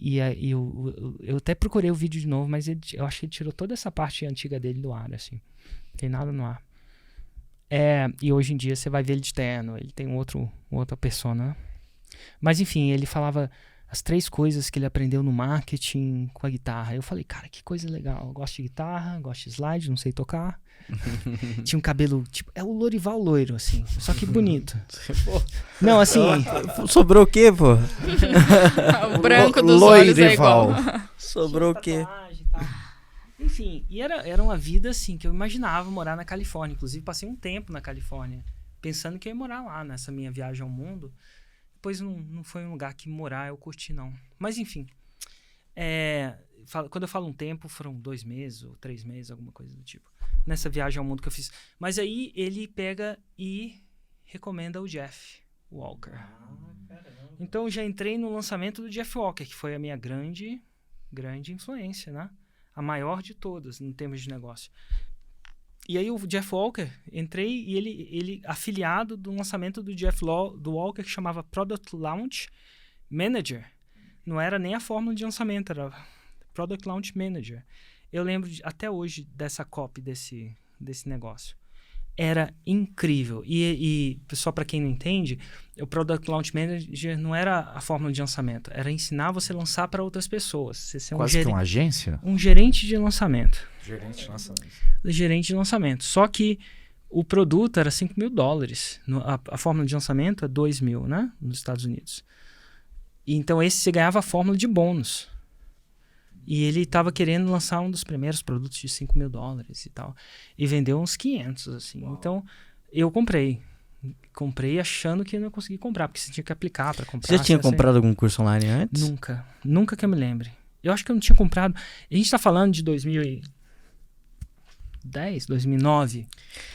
Eu até procurei o vídeo de novo, mas eu acho que ele tirou toda essa parte antiga dele do ar, assim. Não tem nada no ar. E hoje em dia você vai ver ele de terno. Ele tem outra persona, né? Mas enfim, ele falava as 3 coisas que ele aprendeu no marketing com a guitarra. Eu falei, cara, que coisa legal. Eu gosto de guitarra, gosto de slide, não sei tocar. Tinha um cabelo, tipo, é o Lorival loiro, assim. Só que bonito. Não, assim... Sobrou o quê, pô? O branco dos olhos é igual. Sobrou o quê? tatuagem e tal. Enfim, e era uma vida, assim, que eu imaginava morar na Califórnia. Inclusive, passei um tempo na Califórnia, pensando que eu ia morar lá, nessa minha viagem ao mundo. Depois não foi um lugar que morar eu curti, não. Mas, enfim. Quando eu falo um tempo, foram 2 meses ou 3 meses, alguma coisa do tipo. Nessa viagem ao mundo que eu fiz. Mas aí ele pega e recomenda o Jeff Walker. Então eu já entrei no lançamento do Jeff Walker, que foi a minha grande influência, né? A maior de todas, em termos de negócio. E aí o Jeff Walker, entrei e ele afiliado do lançamento do do Walker, que chamava Product Launch Manager. Não era nem a fórmula de lançamento, era Product Launch Manager. Eu lembro até hoje dessa copy desse negócio. Era incrível. E só para quem não entende, o Product Launch Manager não era a fórmula de lançamento, era ensinar você a lançar para outras pessoas. Você ser Quase que uma agência? Um gerente de lançamento. Gerente de lançamento. Gerente de lançamento. Só que o produto era $5.000. A fórmula de lançamento é 2.000, né? Nos Estados Unidos. E então esse você ganhava a fórmula de bônus. E ele estava querendo lançar um dos primeiros produtos de $5.000 e tal. E vendeu uns 500, assim. Uau. Então, eu comprei. Comprei achando que eu não ia conseguir comprar, porque você tinha que aplicar para comprar. Você já tinha comprado algum curso online antes? Nunca. Nunca que eu me lembre. Eu acho que eu não tinha comprado. A gente está falando de 2010, 2009.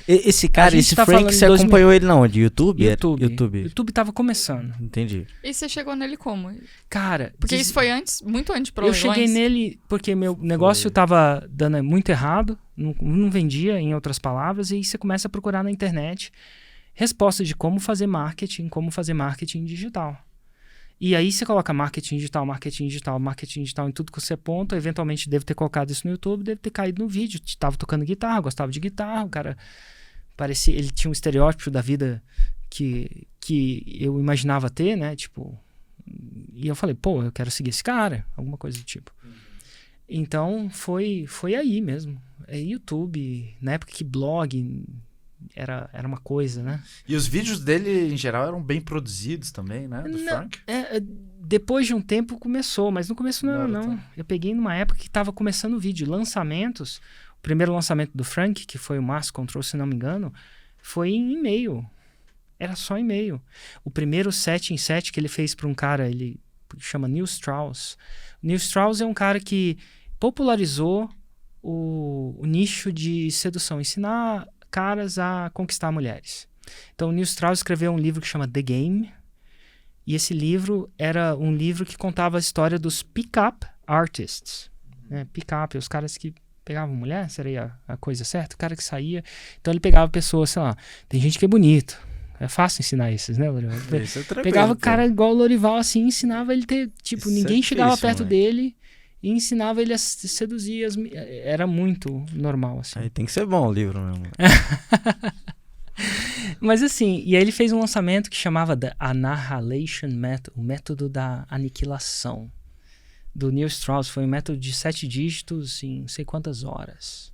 Esse cara, esse Frank, você acompanhou ele na onde? YouTube? YouTube tava começando. Entendi. E você chegou nele como? Cara... Porque isso foi muito antes de Eu cheguei nele porque meu negócio tava dando muito errado, não vendia, em outras palavras, e aí você começa a procurar na internet respostas de como fazer marketing digital. E aí você coloca marketing digital em tudo que você aponta. Eventualmente deve ter colocado isso no YouTube, deve ter caído no vídeo. Tava tocando guitarra, gostava de guitarra. O cara parecia, ele tinha um estereótipo da vida que eu imaginava ter, né? Tipo, e eu falei, pô, eu quero seguir esse cara, alguma coisa do tipo. Então foi aí mesmo. É YouTube, na época que blog era uma coisa, né? E os vídeos dele, em geral, eram bem produzidos também, né? Do Frank? Depois de um tempo começou, mas no começo não. Eu peguei numa época que estava começando o vídeo. Lançamentos, o primeiro lançamento do Frank, que foi o Mass Control, se não me engano, foi em e-mail. Era só e-mail. O primeiro 7 em 7 que ele fez para um cara, ele chama Neil Strauss. O Neil Strauss é um cara que popularizou o nicho de sedução, ensinar caras a conquistar mulheres. Então, o Neil Strauss escreveu um livro que chama The Game, e esse livro era um livro que contava a história dos pick-up artists. Né? Pick-up, os caras que pegavam mulher, seria a coisa certa? O cara que saía. Então, ele pegava pessoas, sei lá, tem gente que é bonito. É fácil ensinar esses, né, Lorival? Pegava o cara igual o Lorival, assim, ensinava ele ter, tipo, isso ninguém chegava perto dele e ensinava ele a seduzir era muito normal, assim. Aí tem que ser bom o livro mesmo. Mas assim, e aí ele fez um lançamento que chamava The Annihilation Method, o método da aniquilação, do Neil Strauss. Foi um método de 7 dígitos em não sei quantas horas.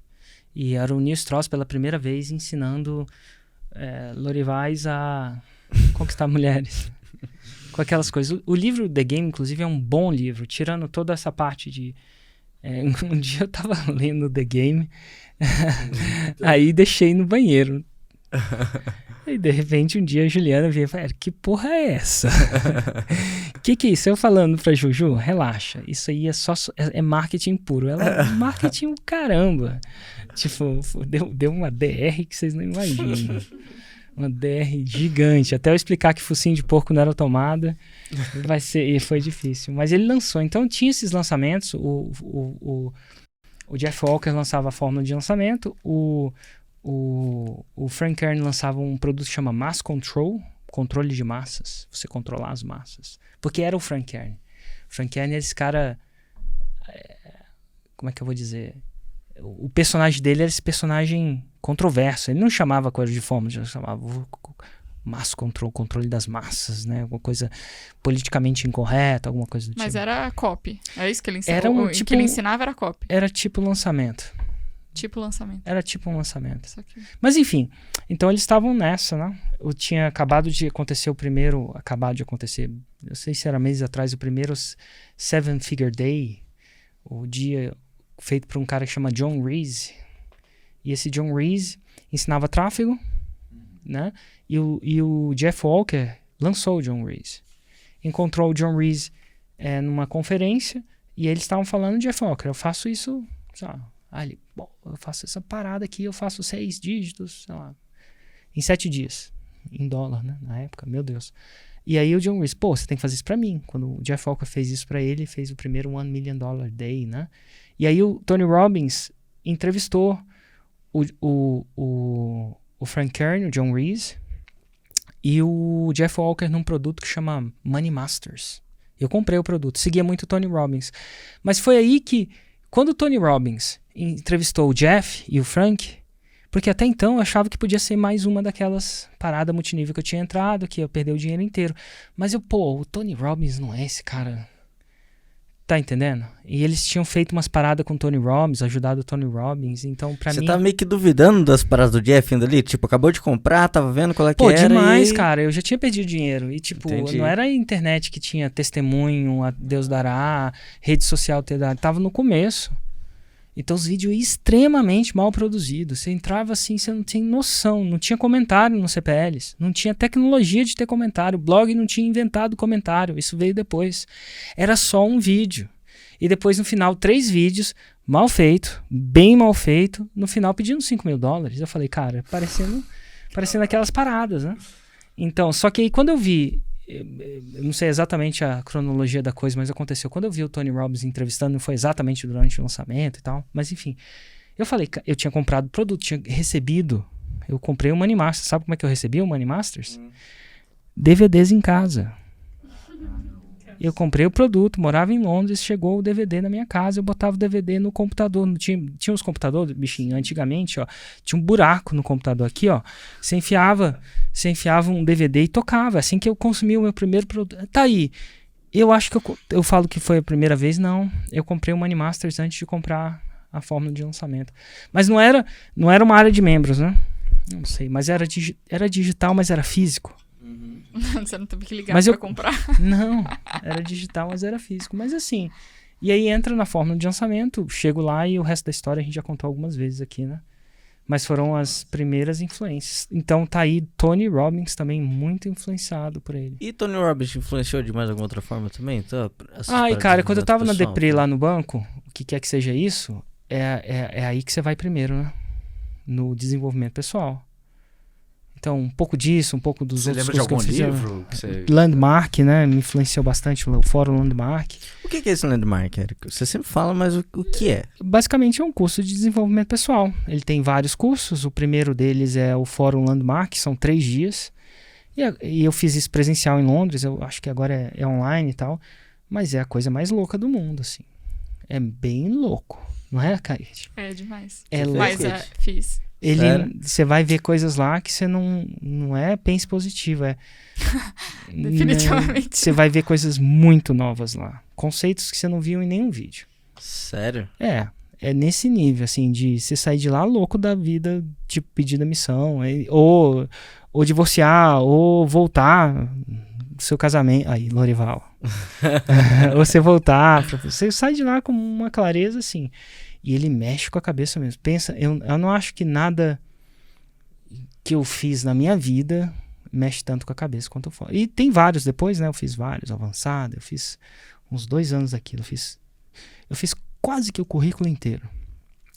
E era o Neil Strauss pela primeira vez ensinando Lorivais a conquistar mulheres. Com aquelas coisas. O livro The Game, inclusive, é um bom livro, tirando toda essa parte de... um dia eu tava lendo The Game, aí deixei no banheiro. E de repente um dia a Juliana veio e falou, que porra é essa? Que é isso? Eu falando pra Juju, relaxa, isso aí é marketing puro. Ela, marketing caramba. Tipo, deu uma DR que vocês não imaginam. Uma DR gigante. Até eu explicar que focinho de porco não era tomada, foi difícil. Mas ele lançou. Então tinha esses lançamentos. O Jeff Walker lançava a fórmula de lançamento. O Frank Kern lançava um produto que chama Mass Control, controle de massas. Você controlar as massas. Porque era o Frank Kern. O Frank Kern é esse cara... como é que eu vou dizer? O personagem dele era esse personagem controverso. Ele não chamava coisa de fórmula, ele chamava mass control, controle das massas, né? Alguma coisa politicamente incorreta, alguma coisa do tipo. Mas era copy. É isso que ele ensinava? Era o que ele ensinava era copy. Era tipo lançamento. Tipo lançamento. Era tipo um lançamento. Isso aqui. Mas enfim, então eles estavam nessa, né? Eu tinha acabado de acontecer eu não sei se era meses atrás, o primeiro 7-figure day, o dia feito por um cara que chama John Reese. E esse John Reese ensinava tráfego, né? E o Jeff Walker lançou o John Reese. Encontrou o John Reese numa conferência e eles estavam falando, Jeff Walker, eu faço isso, sei lá. Aí ele, bom, eu faço essa parada aqui, eu faço 6 dígitos, sei lá, em 7 dias. em dólar, né? Na época, meu Deus. E aí o John Reese, pô, você tem que fazer isso pra mim. Quando o Jeff Walker fez isso pra ele fez o primeiro $1 Million Day, né? E aí o Tony Robbins entrevistou o Frank Kern, o John Reese, e o Jeff Walker num produto que chama Money Masters. Eu comprei o produto, seguia muito o Tony Robbins. Mas foi aí que, quando o Tony Robbins entrevistou o Jeff e o Frank, porque até então eu achava que podia ser mais uma daquelas paradas multinível que eu tinha entrado, que eu perdi o dinheiro inteiro. Mas o Tony Robbins não é esse cara. Tá entendendo? E eles tinham feito umas paradas com o Tony Robbins, ajudado o Tony Robbins, então pra mim... Você tá meio que duvidando das paradas do Jeff ainda ali? Tipo, acabou de comprar, tava vendo qual é que Pô, era demais, cara. Eu já tinha perdido dinheiro. E, tipo, Entendi. não era a internet que tinha testemunho, a Deus dará, rede social ter dado. Tava no começo. Então, os vídeos extremamente mal produzidos. Você entrava assim, você não tinha noção. Não tinha comentário no CPLs. Não tinha tecnologia de ter comentário. O blog não tinha inventado comentário. Isso veio depois. Era só um vídeo. E depois, no final, 3 vídeos, mal feito, bem mal feito. No final, pedindo $5 mil. Eu falei, cara, parecendo aquelas paradas, né? Então, só que aí quando eu vi, eu não sei exatamente a cronologia da coisa, mas aconteceu. Quando eu vi o Tony Robbins entrevistando, não foi exatamente durante o lançamento e tal, mas enfim. Eu falei, eu tinha comprado o produto, tinha recebido, eu comprei o Money Masters. Sabe como é que eu recebi o Money Masters? DVDs em casa. Eu comprei o produto, morava em Londres, chegou o DVD na minha casa, eu botava o DVD no computador. Tinha uns computadores, bichinho, antigamente, ó, tinha um buraco no computador aqui, ó. Você enfiava um DVD e tocava. Assim que eu consumi o meu primeiro produto. Tá aí. Eu acho que eu falo que foi a primeira vez, não. Eu comprei o Money Masters antes de comprar a fórmula de lançamento. Mas não era uma área de membros, né? Não sei, mas era digital, mas era físico. Você não teve que ligar Mas pra comprar. Não, era digital, mas era físico. Mas assim, e aí entra na fórmula de lançamento, chego lá e o resto da história a gente já contou algumas vezes aqui, né? Mas foram as primeiras influências. Então tá aí Tony Robbins também muito influenciado por ele. E Tony Robbins influenciou de mais alguma outra forma também? Então, Ai, cara, quando eu tava na pessoal, Deprê lá no banco, o que quer que seja isso, é aí que você vai primeiro, né? No desenvolvimento pessoal. Então, um pouco disso, um pouco dos Você outros lembra de cursos que eu algum fiz. livro? Que você... Landmark, né? Me influenciou bastante o Fórum Landmark. O que é esse Landmark, Érico? Você sempre fala, mas o que é? Basicamente é um curso de desenvolvimento pessoal. Ele tem vários cursos. O primeiro deles é o Fórum Landmark, são 3 dias. E eu fiz isso presencial em Londres, eu acho que agora é online e tal. Mas é a coisa mais louca do mundo, assim. É bem louco, não é, Kate? É demais. É louco. Mas fiz. Você vai ver coisas lá que você não é pense positivo, Definitivamente. Você vai ver coisas muito novas lá. Conceitos que você não viu em nenhum vídeo. Sério? É nesse nível, assim, de você sair de lá louco da vida, tipo, pedir demissão, ou divorciar, ou voltar do seu casamento. Aí, Lorival. Ou você voltar. Você sai de lá com uma clareza, assim. E ele mexe com a cabeça mesmo. Pensa, eu não acho que nada que eu fiz na minha vida mexe tanto com a cabeça quanto eu falo. E tem vários depois, né? Eu fiz vários, avançado. Eu fiz uns 2 anos daquilo. Eu fiz quase que o currículo inteiro.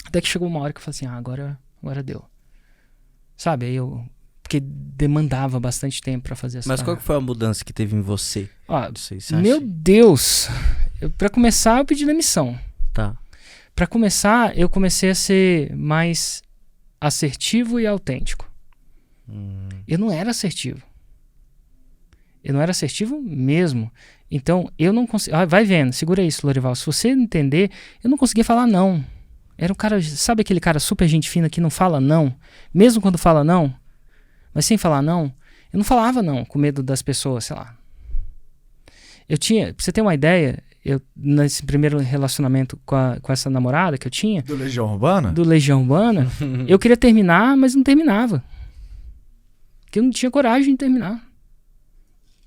Até que chegou uma hora que eu falei assim, agora deu. Sabe? Aí porque demandava bastante tempo pra fazer essa Mas qual que foi a mudança que teve em você? Não sei, você meu acha? Deus! Pra começar, eu pedi demissão. Tá. Pra começar, eu comecei a ser mais assertivo e autêntico. Eu não era assertivo. Eu não era assertivo mesmo. Então, eu não conseguia... vai vendo, segura isso, Lorival. Se você entender, eu não conseguia falar não. Era um cara... Sabe aquele cara super gente fina que não fala não? Mesmo quando fala não, mas sem falar não. Eu não falava não, com medo das pessoas, sei lá. Eu tinha... Pra você ter uma ideia... nesse primeiro relacionamento com essa namorada que eu tinha... Do Legião Urbana? Do Legião Urbana. Eu queria terminar, mas não terminava. Porque eu não tinha coragem de terminar.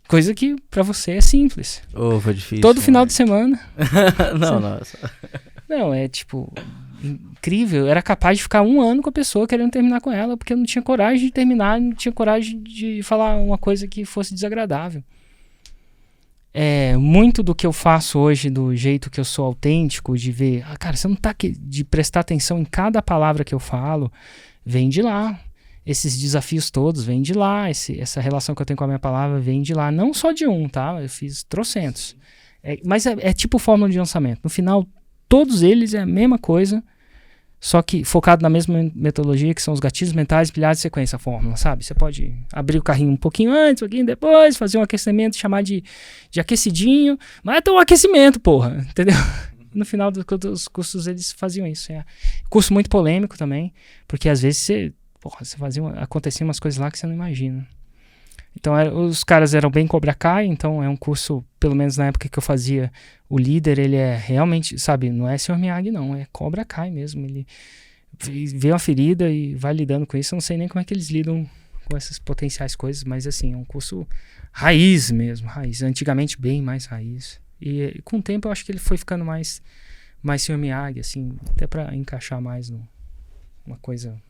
Coisa que pra você é simples. Foi difícil. Todo final de semana. Nossa. Não, é tipo... incrível. Eu era capaz de ficar 1 ano com a pessoa querendo terminar com ela, porque eu não tinha coragem de terminar, não tinha coragem de falar uma coisa que fosse desagradável. Muito do que eu faço hoje, do jeito que eu sou autêntico, de ver, cara, você não tá aqui, de prestar atenção em cada palavra que eu falo, vem de lá. esses desafios todos vêm de lá, essa relação que eu tenho com a minha palavra vem de lá. Não só de um, tá? Eu fiz trocentos. Mas é tipo fórmula de lançamento. No final, todos eles é a mesma coisa, só que focado na mesma metodologia, que são os gatilhos mentais, pilhares de sequência, a fórmula, sabe? Você pode abrir o carrinho um pouquinho antes, um pouquinho depois, fazer um aquecimento, chamar de aquecidinho, mas é um aquecimento, porra, entendeu? No final dos cursos eles faziam isso. Curso muito polêmico também, porque às vezes acontecia umas coisas lá que você não imagina. Então os caras eram bem Cobra Kai, então é um curso, pelo menos na época que eu fazia, o líder, ele é realmente, sabe, não é Sr. Miyagi não, é Cobra Kai mesmo, ele vê uma ferida e vai lidando com isso. Eu não sei nem como é que eles lidam com essas potenciais coisas, mas assim, é um curso raiz mesmo, raiz, antigamente bem mais raiz. E com o tempo eu acho que ele foi ficando mais Sr. Miyagi, assim, até pra encaixar mais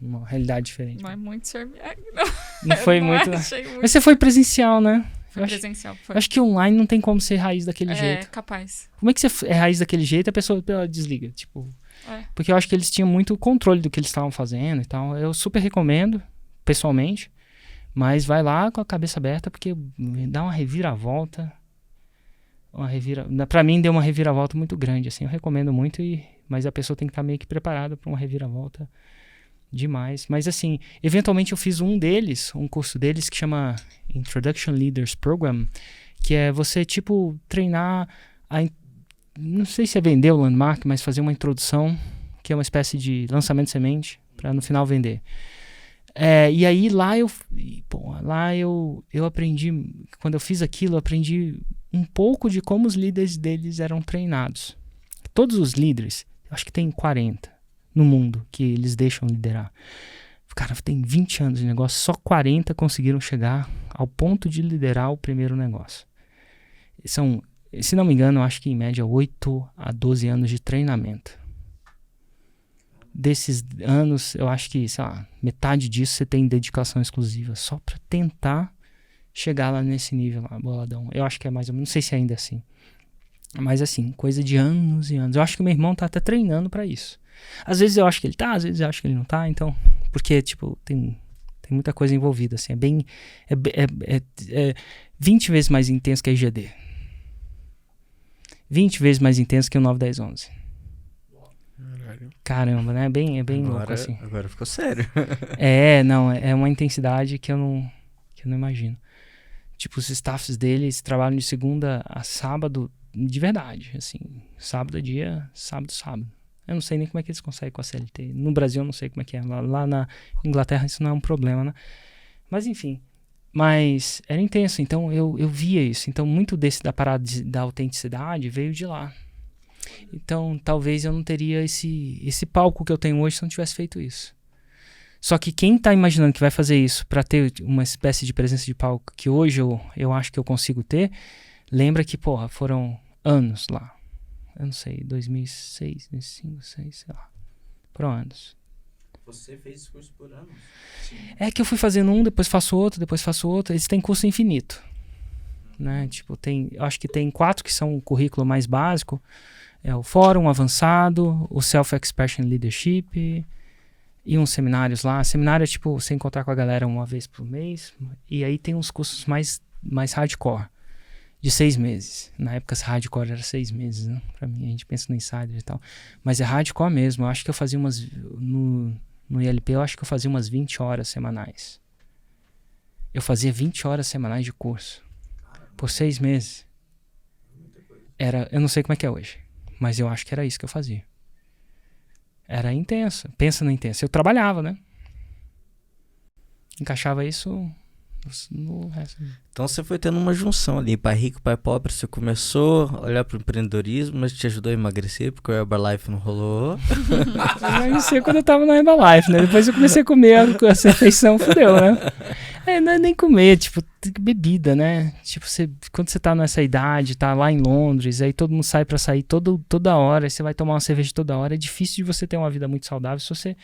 numa realidade diferente. Não é muito Sr. Miyagi, não. Não foi muito. muito. Mas você foi presencial, né? Foi presencial, foi. Eu acho que online não tem como ser raiz daquele jeito. É, capaz. Como é que você é raiz daquele jeito e a pessoa desliga? Tipo, porque eu acho que eles tinham muito controle do que eles estavam fazendo e tal. Eu super recomendo, pessoalmente, mas vai lá com a cabeça aberta, porque dá uma reviravolta. Pra mim deu uma reviravolta muito grande, assim. Eu recomendo muito, mas a pessoa tem que estar meio que preparada para uma reviravolta demais. Mas assim, eventualmente eu fiz um curso deles que chama Introduction Leaders Program, que é você, tipo, treinar não sei se é vender o Landmark, mas fazer uma introdução, que é uma espécie de lançamento de semente, para no final vender. E aí lá eu aprendi, quando eu fiz aquilo, eu aprendi um pouco de como os líderes deles eram treinados. Todos os líderes, eu acho que tem 40 no mundo que eles deixam liderar. Cara, tem 20 anos de negócio, só 40 conseguiram chegar ao ponto de liderar o primeiro negócio. São, se não me engano, eu acho que em média 8 a 12 anos de treinamento. Desses anos, eu acho que, sei lá, metade disso você tem dedicação exclusiva, só para tentar chegar lá nesse nível lá, boladão. Eu acho que é mais ou menos, não sei se ainda é assim. Mas assim, coisa de anos e anos. Eu acho que meu irmão tá até treinando para isso. Às vezes eu acho que ele tá, às vezes eu acho que ele não tá, então, porque, tipo, tem muita coisa envolvida, assim, é 20 vezes mais intenso que a IGD. 20 vezes mais intenso que o 9, 10, 11. Caramba, né? É bem louco, assim. Agora ficou sério. Não, é uma intensidade que eu não imagino. Tipo, os staffs deles trabalham de segunda a sábado, de verdade, assim, sábado. Eu não sei nem como é que eles conseguem com a CLT. No Brasil eu não sei como é que é. Lá na Inglaterra isso não é um problema, né? Mas enfim. Mas era intenso. Então eu via isso. Então muito da parada da autenticidade veio de lá. Então talvez eu não teria esse palco que eu tenho hoje se eu não tivesse feito isso. Só que quem tá imaginando que vai fazer isso para ter uma espécie de presença de palco que hoje eu acho que eu consigo ter, lembra que, porra, foram anos lá. Eu não sei, 2006, 2005, 2006, sei lá. Foram anos. Você fez esse curso por anos? É que eu fui fazendo um, depois faço outro. Eles têm curso infinito. Né? Tipo, acho que tem 4 que são o currículo mais básico. É o Fórum Avançado, o Self-Expression Leadership e uns seminários lá. Seminário é tipo, você encontrar com a galera uma vez por mês. E aí tem uns cursos mais hardcore. De 6 meses. Na época, hardcore era 6 meses, né? Pra mim, a gente pensa no Insider e tal. Mas é hardcore mesmo. Eu acho que eu fazia no ILP, eu acho que eu fazia umas 20 horas semanais. Eu fazia 20 horas semanais de curso. Por 6 meses. Eu não sei como é que é hoje. Mas eu acho que era isso que eu fazia. Era intenso. Pensa no intenso. Eu trabalhava, né? Encaixava isso no resto. Então você foi tendo uma junção ali, pai rico, pai pobre. Você começou a olhar pro empreendedorismo, mas te ajudou a emagrecer, porque o Herbalife não rolou. Eu emagreci quando eu tava no Herbalife, né? Depois eu comecei a comer essa refeição, fudeu, né? Não é nem comer, tipo, bebida, né? Tipo, quando você tá nessa idade, tá lá em Londres, aí todo mundo sai pra sair toda hora, aí você vai tomar uma cerveja toda hora, é difícil de você ter uma vida muito saudável se você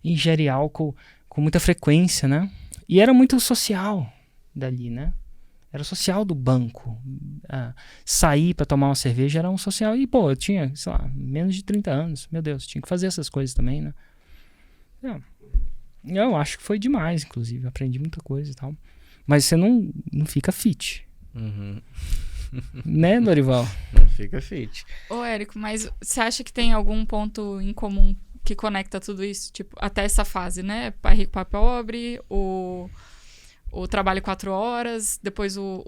ingere álcool com muita frequência, né? E era muito social dali, né? Era social do banco. Sair pra tomar uma cerveja era um social. E, pô, eu tinha, sei lá, menos de 30 anos. Meu Deus, tinha que fazer essas coisas também, né? Eu acho que foi demais, inclusive. Aprendi muita coisa e tal. Mas você não fica fit. Uhum. Né, Dorival? Não fica fit. Ô, Érico, mas você acha que tem algum ponto em comum que conecta tudo isso? Tipo, até essa fase, né? Pai rico, pai pobre, o trabalho 4 horas, depois o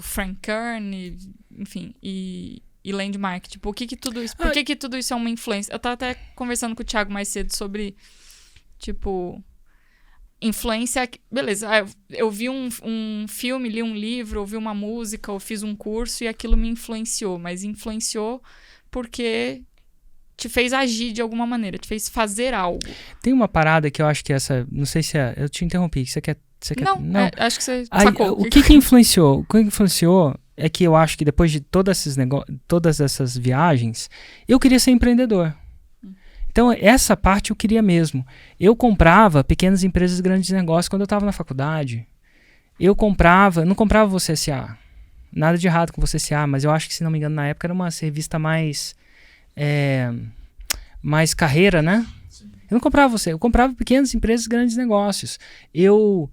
Frank Kern, enfim, e Landmark. Tipo, por que tudo isso é uma influência? Eu tava até conversando com o Thiago mais cedo sobre, tipo, influência. Beleza, eu vi um filme, li um livro, ouvi uma música, ou fiz um curso e aquilo me influenciou. Mas influenciou porque te fez agir de alguma maneira, te fez fazer algo. Tem uma parada que eu acho que essa... Não sei se é... Eu te interrompi. Você quer... Não. Acho que você Aí, sacou. O que influenciou? O que influenciou é que eu acho que depois de todas essas viagens, eu queria ser empreendedor. Então, essa parte eu queria mesmo. Eu comprava pequenas empresas e grandes negócios quando eu estava na faculdade. Não comprava Você S.A. Nada de errado com Você S.A., mas eu acho que, se não me engano, na época era uma revista mais carreira, né? Eu não comprava eu comprava pequenas empresas e grandes negócios. Eu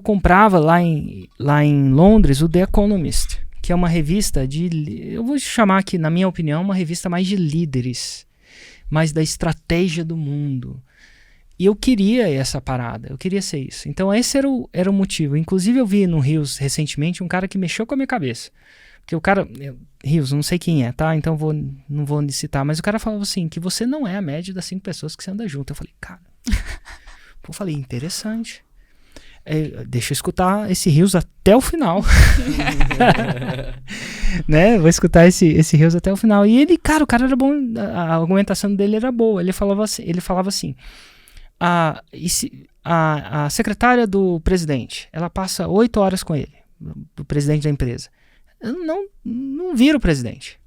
comprava lá em Londres o The Economist, que é uma revista eu vou chamar aqui, na minha opinião, uma revista mais de líderes, mais da estratégia do mundo. E eu queria essa parada, eu queria ser isso. Então esse era o motivo. Inclusive eu vi no Rios recentemente um cara que mexeu com a minha cabeça. Porque o cara, Rios, não sei quem é, tá? Então não vou citar, mas o cara falava assim, que você não é a média das 5 pessoas que você anda junto. Eu falei, cara, interessante. Deixa eu escutar esse Rios até o final. Né? Vou escutar esse Rios até o final. E ele, cara, o cara era bom, a argumentação dele era boa. Ele falava assim, a secretária do presidente, ela passa 8 horas com ele, do presidente da empresa. Não vira o presidente.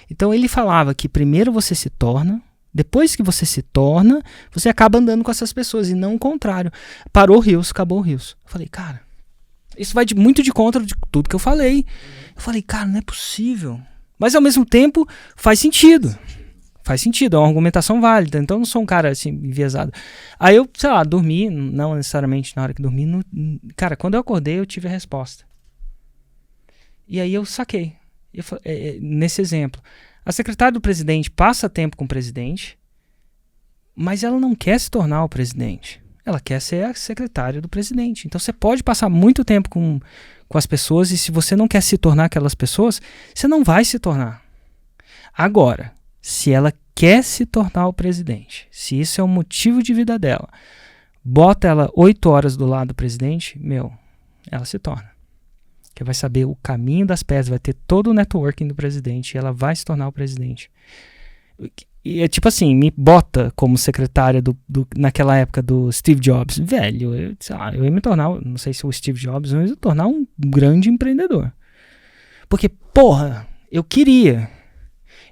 Então ele falava que primeiro você se torna, depois que você se torna, você acaba andando com essas pessoas, e não o contrário. Parou o Rios, acabou o Rios. Eu falei, cara, isso vai muito de contra de tudo que eu falei. Eu falei, cara, não é possível. Mas ao mesmo tempo faz sentido. Faz sentido, é uma argumentação válida. Então eu não sou um cara assim, enviesado. Aí eu, sei lá, dormi, não necessariamente na hora que dormi. Cara, quando eu acordei eu tive a resposta. E aí eu saquei. Nesse exemplo, a secretária do presidente passa tempo com o presidente, mas ela não quer se tornar o presidente. Ela quer ser a secretária do presidente. Então você pode passar muito tempo com as pessoas, e se você não quer se tornar aquelas pessoas, você não vai se tornar. Agora, se ela quer se tornar o presidente, se isso é o motivo de vida dela, bota ela 8 horas do lado do presidente, ela se torna. Que vai saber o caminho das pedras, vai ter todo o networking do presidente, e ela vai se tornar o presidente. E é tipo assim, me bota como secretária naquela época do Steve Jobs. Velho, eu ia me tornar, não sei se o Steve Jobs, eu ia me tornar um grande empreendedor. Porque, porra, eu queria.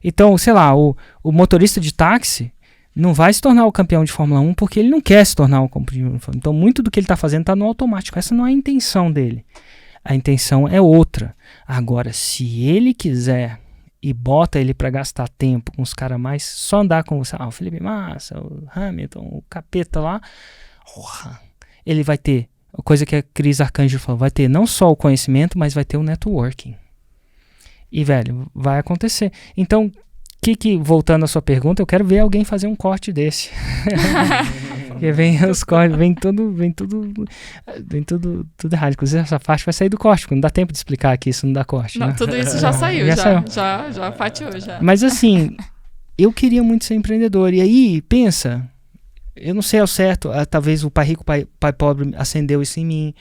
Então, sei lá, o motorista de táxi não vai se tornar o campeão de Fórmula 1 porque ele não quer se tornar o campeão de Fórmula 1. Então, muito do que ele está fazendo está no automático. Essa não é a intenção dele. A intenção é outra. Agora, se ele quiser e bota ele para gastar tempo com os caras mais, só andar com o Felipe Massa, o Hamilton, o capeta lá, ele vai ter, a coisa que a Cris Arcângelo falou, vai ter não só o conhecimento, mas vai ter o networking. E, velho, vai acontecer. Então, voltando à sua pergunta, eu quero ver alguém fazer um corte desse. Porque vem os cortes, vem tudo errado. Inclusive, essa parte vai sair do corte, porque não dá tempo de explicar que isso não dá corte. Não, né? tudo isso já saiu, já fatiou, já. Mas assim, eu queria muito ser empreendedor. E aí, pensa, eu não sei ao certo, talvez o Pai Rico, Pai Pobre acendeu isso em mim.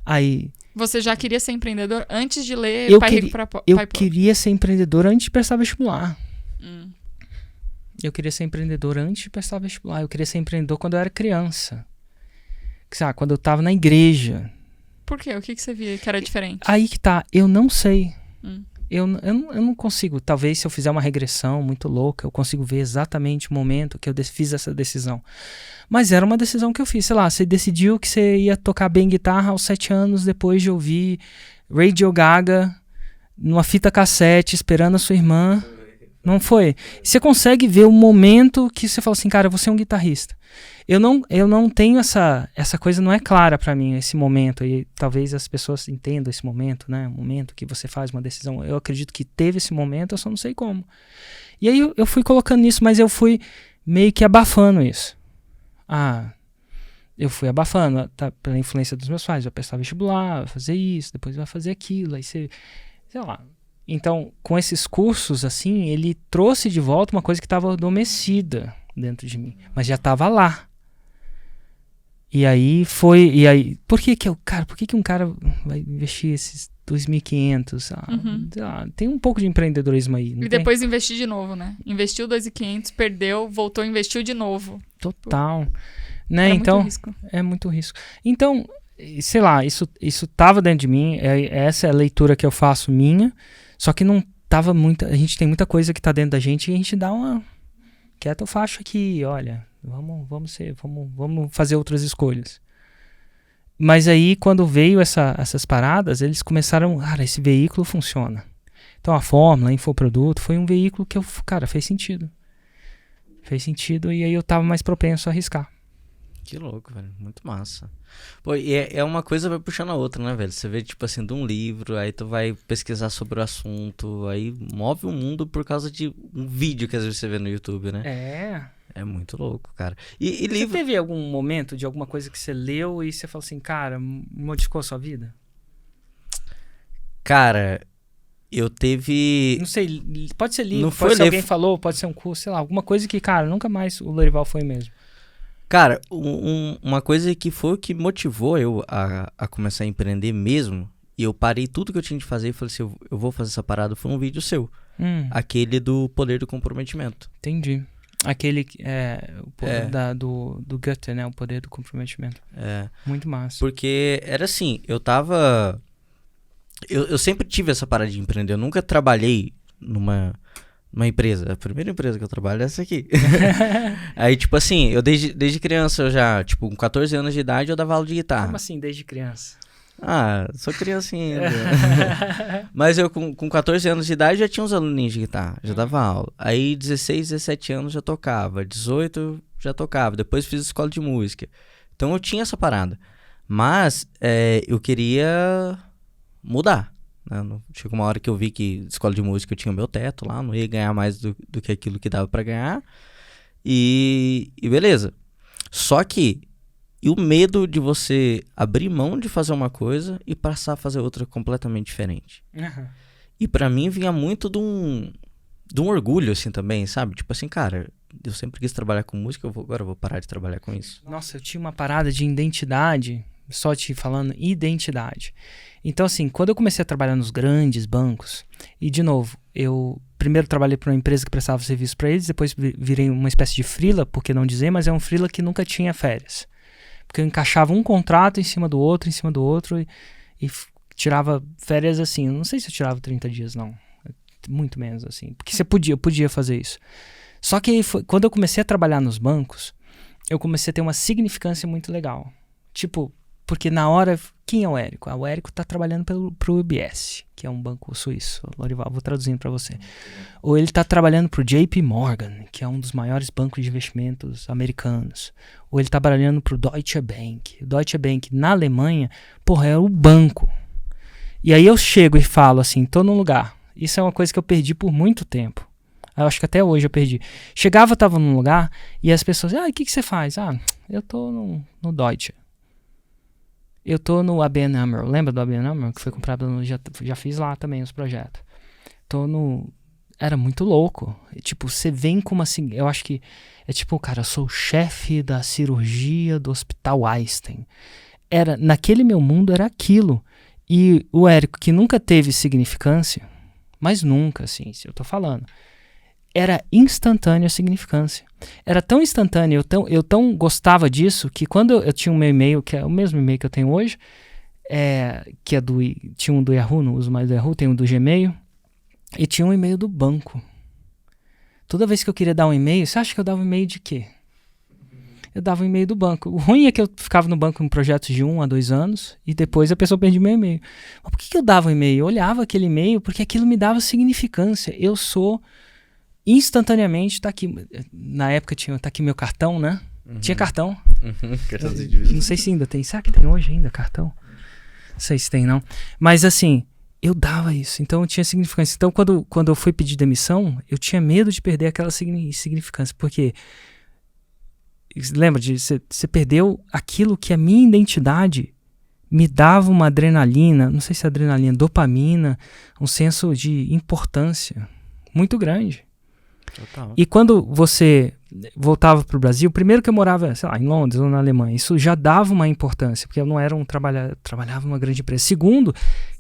Aí... Você já queria ser empreendedor antes de ler Pai Rico, Pai Pobre? Eu queria ser empreendedor antes de prestar vestibular. Eu queria ser empreendedor antes de prestar vestibular. Eu queria ser empreendedor quando eu era criança. Quando eu tava na igreja. Por quê? O que você via que era diferente? Aí que tá. Eu não sei. Eu não consigo. Talvez se eu fizer uma regressão muito louca, eu consigo ver exatamente o momento que eu fiz essa decisão. Mas era uma decisão que eu fiz. Sei lá, você decidiu que você ia tocar bem guitarra aos 7 anos depois de ouvir Radio Gaga numa fita cassete esperando a sua irmã. Não foi? Você consegue ver o momento que você fala assim, cara, eu vou ser um guitarrista. eu não tenho essa coisa, não é clara pra mim, esse momento. E talvez as pessoas entendam esse momento, né? O momento que você faz uma decisão. Eu acredito que teve esse momento, eu só não sei como. E aí eu fui colocando nisso, mas eu fui meio que abafando isso. Eu fui abafando, tá, pela influência dos meus pais. Vai prestar vestibular, vai fazer isso, depois vai fazer aquilo. Aí você, sei lá. Então, com esses cursos, assim, ele trouxe de volta uma coisa que estava adormecida dentro de mim, mas já estava lá. E aí por que um cara vai investir esses 2.500? Tem um pouco de empreendedorismo aí, não E tem? depois investir de novo, né? Investiu 2.500, perdeu, voltou, investiu de novo. Total. Né? Era Então, muito risco. é muito risco. Então, sei lá, isso tava dentro de mim, essa é a leitura que eu faço minha, só que não tava a gente tem muita coisa que tá dentro da gente e a gente dá uma quieta o facho aqui, olha, vamos fazer outras escolhas. Mas aí, quando veio essas paradas, eles começaram, cara, esse veículo funciona. Então, a Fórmula, Infoproduto, foi um veículo que fez sentido. Fez sentido e aí eu tava mais propenso a arriscar. Que louco, velho. Muito massa. Pô, e é uma coisa vai puxando a outra, né, velho? Você vê, tipo assim, de um livro, aí tu vai pesquisar sobre o assunto, aí move o mundo por causa de um vídeo que às vezes você vê no YouTube, né? É muito louco, cara. E livro... Você teve algum momento de alguma coisa que você leu e você falou assim, cara, modificou a sua vida? Cara, eu teve... Não sei, pode ser livro, Não foi pode ser ler- alguém falou, pode ser um curso, sei lá, alguma coisa que, cara, nunca mais o Lorival foi mesmo. Cara, uma coisa que foi o que motivou eu a começar a empreender mesmo, e eu parei tudo que eu tinha de fazer e falei assim, eu vou fazer essa parada, foi um vídeo seu. Aquele do poder do comprometimento. Entendi. Aquele, o poder do Goethe, né, o poder do comprometimento. Muito massa. Porque era assim, eu sempre tive essa parada de empreender, eu nunca trabalhei numa empresa. A primeira empresa que eu trabalho é essa aqui. Aí, tipo assim, eu desde criança, eu já, tipo, com 14 anos de idade, eu dava aula de guitarra. Como assim, desde criança? Sou criancinha ainda. Mas eu, com 14 anos de idade, já tinha uns aluninhos de guitarra, já dava aula. Aí, 16, 17 anos, já tocava. 18, já tocava. Depois fiz escola de música. Então, eu tinha essa parada. Mas, eu queria mudar. Chegou uma hora que eu vi que escola de música eu tinha o meu teto lá, não ia ganhar mais do que aquilo que dava pra ganhar. E beleza. Só que e o medo de você abrir mão de fazer uma coisa e passar a fazer outra completamente diferente. E pra mim vinha muito de um orgulho assim também, sabe? Tipo assim, cara, eu sempre quis trabalhar com música, agora eu vou parar de trabalhar com isso. Nossa, eu tinha uma parada de identidade, só te falando identidade. Então, assim, quando eu comecei a trabalhar nos grandes bancos, e de novo, eu primeiro trabalhei para uma empresa que prestava serviço para eles, depois virei uma espécie de freela, por que não dizer, mas é um freela que nunca tinha férias. Porque eu encaixava um contrato em cima do outro, e tirava férias assim. Eu não sei se eu tirava 30 dias, não. Muito menos, assim. Porque eu podia fazer isso. Só que quando eu comecei a trabalhar nos bancos, eu comecei a ter uma significância muito legal. Tipo, porque na hora... Quem é o Érico? O Érico está trabalhando pro UBS, que é um banco suíço. Lorival, vou traduzindo para você. Ou ele está trabalhando pro JP Morgan, que é um dos maiores bancos de investimentos americanos. Ou ele está trabalhando pro Deutsche Bank. O Deutsche Bank, na Alemanha, é o banco. E aí eu chego e falo assim, tô num lugar. Isso é uma coisa que eu perdi por muito tempo. Eu acho que até hoje eu perdi. Chegava, tava num lugar, e as pessoas, o que você faz? Eu tô no Deutsche. Eu tô no ABN AMRO. Lembra do ABN AMRO? Que foi comprado, já fiz lá também os projetos. Era muito louco. Tipo, você vem com uma... Eu acho que é tipo, cara, eu sou o chefe da cirurgia do Hospital Einstein. Naquele meu mundo era aquilo. E o Érico, que nunca teve significância, mas nunca, assim, se eu tô falando, era instantânea a significância. Era tão instantâneo, eu tão gostava disso, que quando eu tinha um meu e-mail, que é o mesmo e-mail que eu tenho hoje, que tinha um do Yahoo, não uso mais do Yahoo, tem um do Gmail, e tinha um e-mail do banco. Toda vez que eu queria dar um e-mail, você acha que eu dava um e-mail de quê? Eu dava um e-mail do banco. O ruim é que eu ficava no banco em projetos de 1 a 2 anos, e depois a pessoa perdia meu e-mail. Mas por que eu dava um e-mail? Eu olhava aquele e-mail porque aquilo me dava significância. Eu sou... Instantaneamente, tá aqui, na época tá aqui meu cartão, né? Tinha cartão. Cartãozinho de visita. Não sei se ainda tem. Será que tem hoje ainda cartão? Não sei se tem, não. Mas assim, eu dava isso. Então tinha significância. Então quando eu fui pedir demissão, eu tinha medo de perder aquela significância. Porque, lembra, você perdeu aquilo que a minha identidade me dava uma adrenalina, não sei se é adrenalina, dopamina, um senso de importância muito grande. Total. E quando você voltava para o Brasil, primeiro que eu morava, sei lá, em Londres ou na Alemanha, isso já dava uma importância, porque eu não era trabalhava numa grande empresa. Segundo,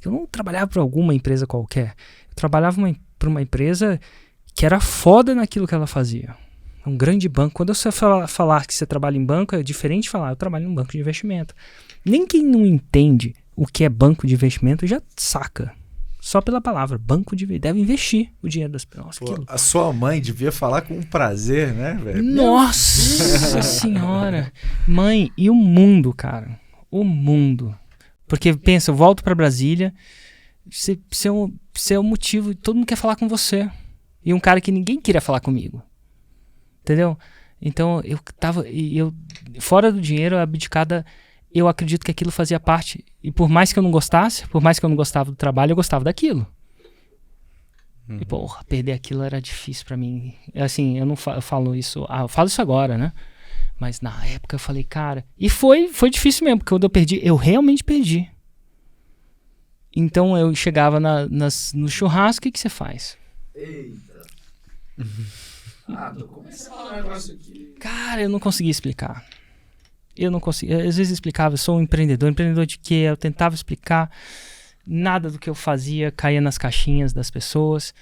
eu não trabalhava para alguma empresa qualquer. Eu trabalhava para uma empresa que era foda naquilo que ela fazia. Um grande banco. Quando você falar que você trabalha em banco, é diferente de falar, eu trabalho em um banco de investimento. Nem quem não entende o que é banco de investimento já saca. Só pela palavra, banco de deve investir o dinheiro das pessoas. Pô, a sua mãe devia falar com prazer, né, velho? Nossa senhora! Mãe, e o mundo, cara? O mundo. Porque, pensa, eu volto pra Brasília, você é o motivo, todo mundo quer falar com você. E um cara que ninguém queria falar comigo. Entendeu? Então, fora do dinheiro, abdicada, eu acredito que aquilo fazia parte. E por mais que eu não gostasse, por mais que eu não gostava do trabalho, eu gostava daquilo. E, porra, perder aquilo era difícil pra mim. Assim, eu não falo isso... eu falo isso agora, né? Mas na época eu falei, cara... E foi difícil mesmo, porque quando eu perdi, eu realmente perdi. Então eu chegava no churrasco, o que você faz? Eita. Tô começando a falar um negócio aqui. Cara, eu não conseguia explicar. Eu não conseguia. Às vezes eu explicava, eu sou um empreendedor. Empreendedor de quê? Eu tentava explicar. Nada do que eu fazia caía nas caixinhas das pessoas.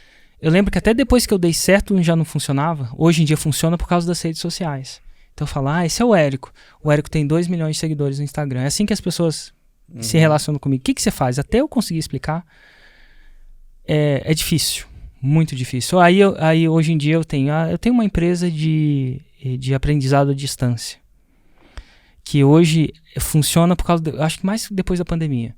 Eu lembro que até depois que eu dei certo já não funcionava. Hoje em dia funciona por causa das redes sociais. Então eu falo, esse é o Érico. O Érico tem 2 milhões de seguidores no Instagram. É assim que as pessoas se relacionam comigo. O que você faz? Até eu conseguir explicar, é difícil. Muito difícil. Aí hoje em dia eu tenho uma empresa de aprendizado à distância. Que hoje funciona por causa, acho que mais depois da pandemia.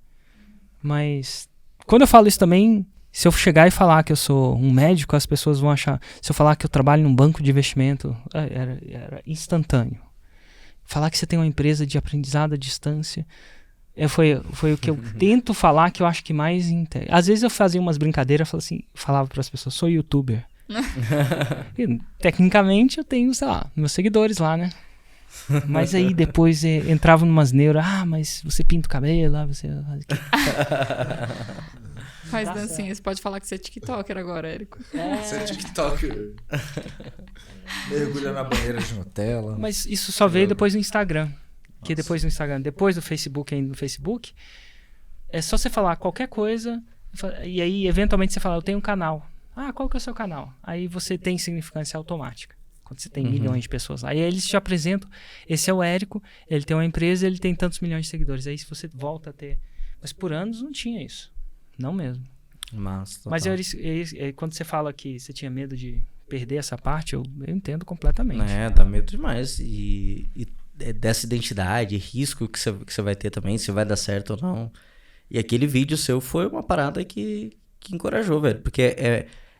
Mas quando eu falo isso também, se eu chegar e falar que eu sou um médico, as pessoas vão achar. Se eu falar que eu trabalho num banco de investimento, era instantâneo. Falar que você tem uma empresa de aprendizado à distância, foi o que eu tento falar, que eu acho que mais... Às vezes eu fazia umas brincadeiras, falava para as pessoas, sou youtuber. E, tecnicamente eu tenho, sei lá, meus seguidores lá, né? Mas aí depois entrava numas neuras, mas você pinta o cabelo, você faz dancinha, você pode falar que você é tiktoker agora, Érico. Você é tiktoker. Mergulha na banheira de Nutella. Mas isso só veio depois do Instagram. Que depois do Instagram, depois do Facebook, ainda no Facebook, é só você falar qualquer coisa, e aí eventualmente você fala, eu tenho um canal. Qual que é o seu canal? Aí você tem significância automática. Quando você tem milhões de pessoas lá. Aí eles te apresentam, esse é o Érico, ele tem uma empresa, ele tem tantos milhões de seguidores. Aí se você volta a ter... Mas por anos não tinha isso. Não mesmo. Mas quando você fala que você tinha medo de perder essa parte, eu entendo completamente. Dá medo demais. E dessa identidade, risco que você vai ter também, se vai dar certo ou não. E aquele vídeo seu foi uma parada que encorajou, velho. Porque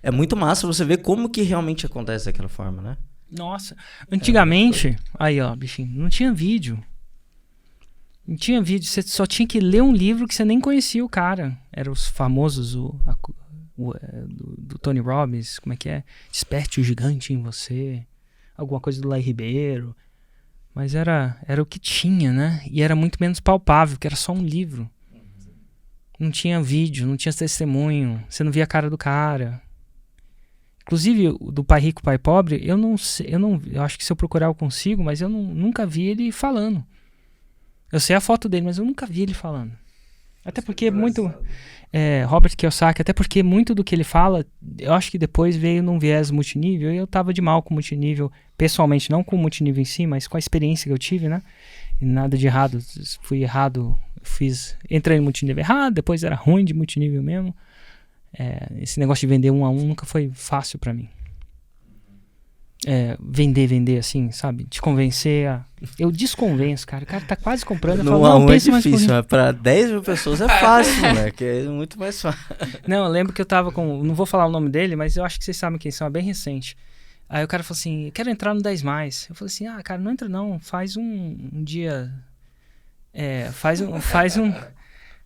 é muito massa você ver como que realmente acontece daquela forma, né? Nossa, antigamente, aí ó, bichinho, não tinha vídeo. Não tinha vídeo, você só tinha que ler um livro que você nem conhecia o cara. Eram os famosos, do Tony Robbins, como é que é? Desperte o gigante em você. Alguma coisa do Lai Ribeiro. Mas era o que tinha, né? E era muito menos palpável, que era só um livro. Não tinha vídeo, não tinha testemunho, você não via a cara do cara. Inclusive, do Pai Rico, Pai Pobre, eu acho que se eu procurar eu consigo, mas eu nunca vi ele falando. Eu sei a foto dele, mas eu nunca vi ele falando. Até porque Robert Kiyosaki, até porque muito do que ele fala, eu acho que depois veio num viés multinível, e eu tava de mal com multinível, pessoalmente, não com o multinível em si, mas com a experiência que eu tive, né? E nada de errado, fui errado, entrei no multinível errado, depois era ruim de multinível mesmo. Esse negócio de vender 1 a 1 nunca foi fácil pra mim. Vender assim, sabe? Te convencer eu desconvenço, cara. O cara tá quase comprando. Eu falo, não, é difícil, mas pra 10 mil pessoas é fácil, moleque. É muito mais fácil. Não, eu lembro que eu tava com... Não vou falar o nome dele, mas eu acho que vocês sabem quem são. É bem recente. Aí o cara falou assim, quero entrar no 10 mais. Eu falei assim, cara, não entra não, faz um dia...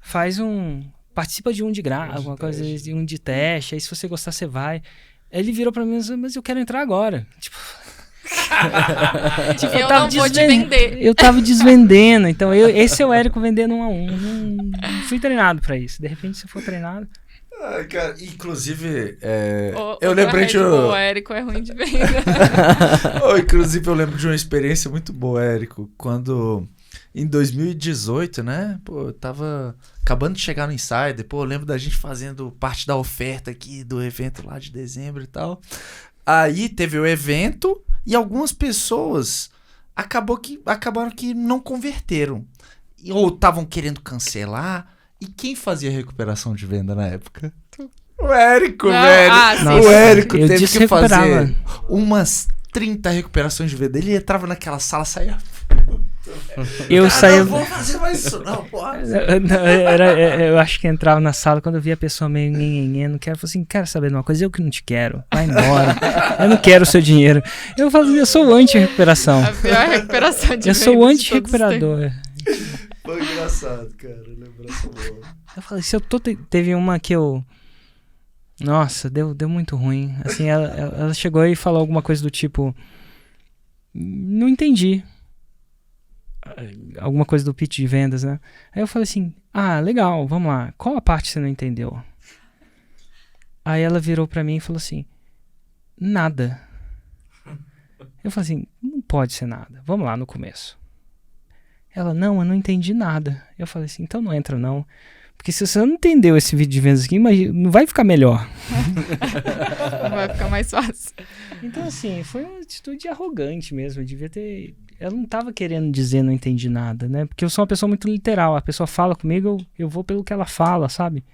faz um... Participa de um de graça, alguma coisa, de um de teste, aí se você gostar, você vai. Aí ele virou pra mim, mas eu quero entrar agora. Tipo... eu não vou te vender. Eu tava desvendendo, então esse é o Érico vendendo 1 a 1. Não fui treinado pra isso. De repente, se eu for treinado... Cara, inclusive, O eu lembrei de... O Érico é ruim de venda. Inclusive, eu lembro de uma experiência muito boa, Érico, quando... Em 2018, né? Pô, eu tava acabando de chegar no Insider. Pô, eu lembro da gente fazendo parte da oferta aqui do evento lá de dezembro e tal. Aí teve o evento e algumas pessoas acabaram que não converteram. Ou estavam querendo cancelar. E quem fazia recuperação de venda na época? O Érico, velho. Nossa, o Érico eu teve que fazer desrecuperava. umas 30 recuperações de venda. Ele entrava naquela sala, saía... Eu saía... Não vou fazer mais isso, não, porra. Eu acho que entrava na sala quando eu via a pessoa meio nhenhenhen, não quero. Eu falei assim, quero saber de uma coisa, eu que não te quero, vai embora. Eu não quero o seu dinheiro. Eu falo assim, eu sou anti-recuperação. A pior recuperação de Eu sou venda de anti-recuperador. Foi engraçado, cara. Lembrança boa. Eu falei, se eu tô... Teve uma que eu... Nossa, deu muito ruim. Assim, ela chegou e falou alguma coisa do tipo... Não entendi. Alguma coisa do pitch de vendas, né? Aí eu falei assim, legal, vamos lá. Qual a parte você não entendeu? Aí ela virou pra mim e falou assim, nada. Eu falei assim, não pode ser nada. Vamos lá no começo. Ela, não, eu não entendi nada. Eu falei assim, então não entra não. Porque se você não entendeu esse vídeo de vendas aqui, imagina, não vai ficar melhor. Vai ficar mais fácil. Então assim, foi uma atitude arrogante mesmo. Eu devia ter... Ela não tava querendo dizer não entendi nada, né? Porque eu sou uma pessoa muito literal. A pessoa fala comigo, eu vou pelo que ela fala, sabe?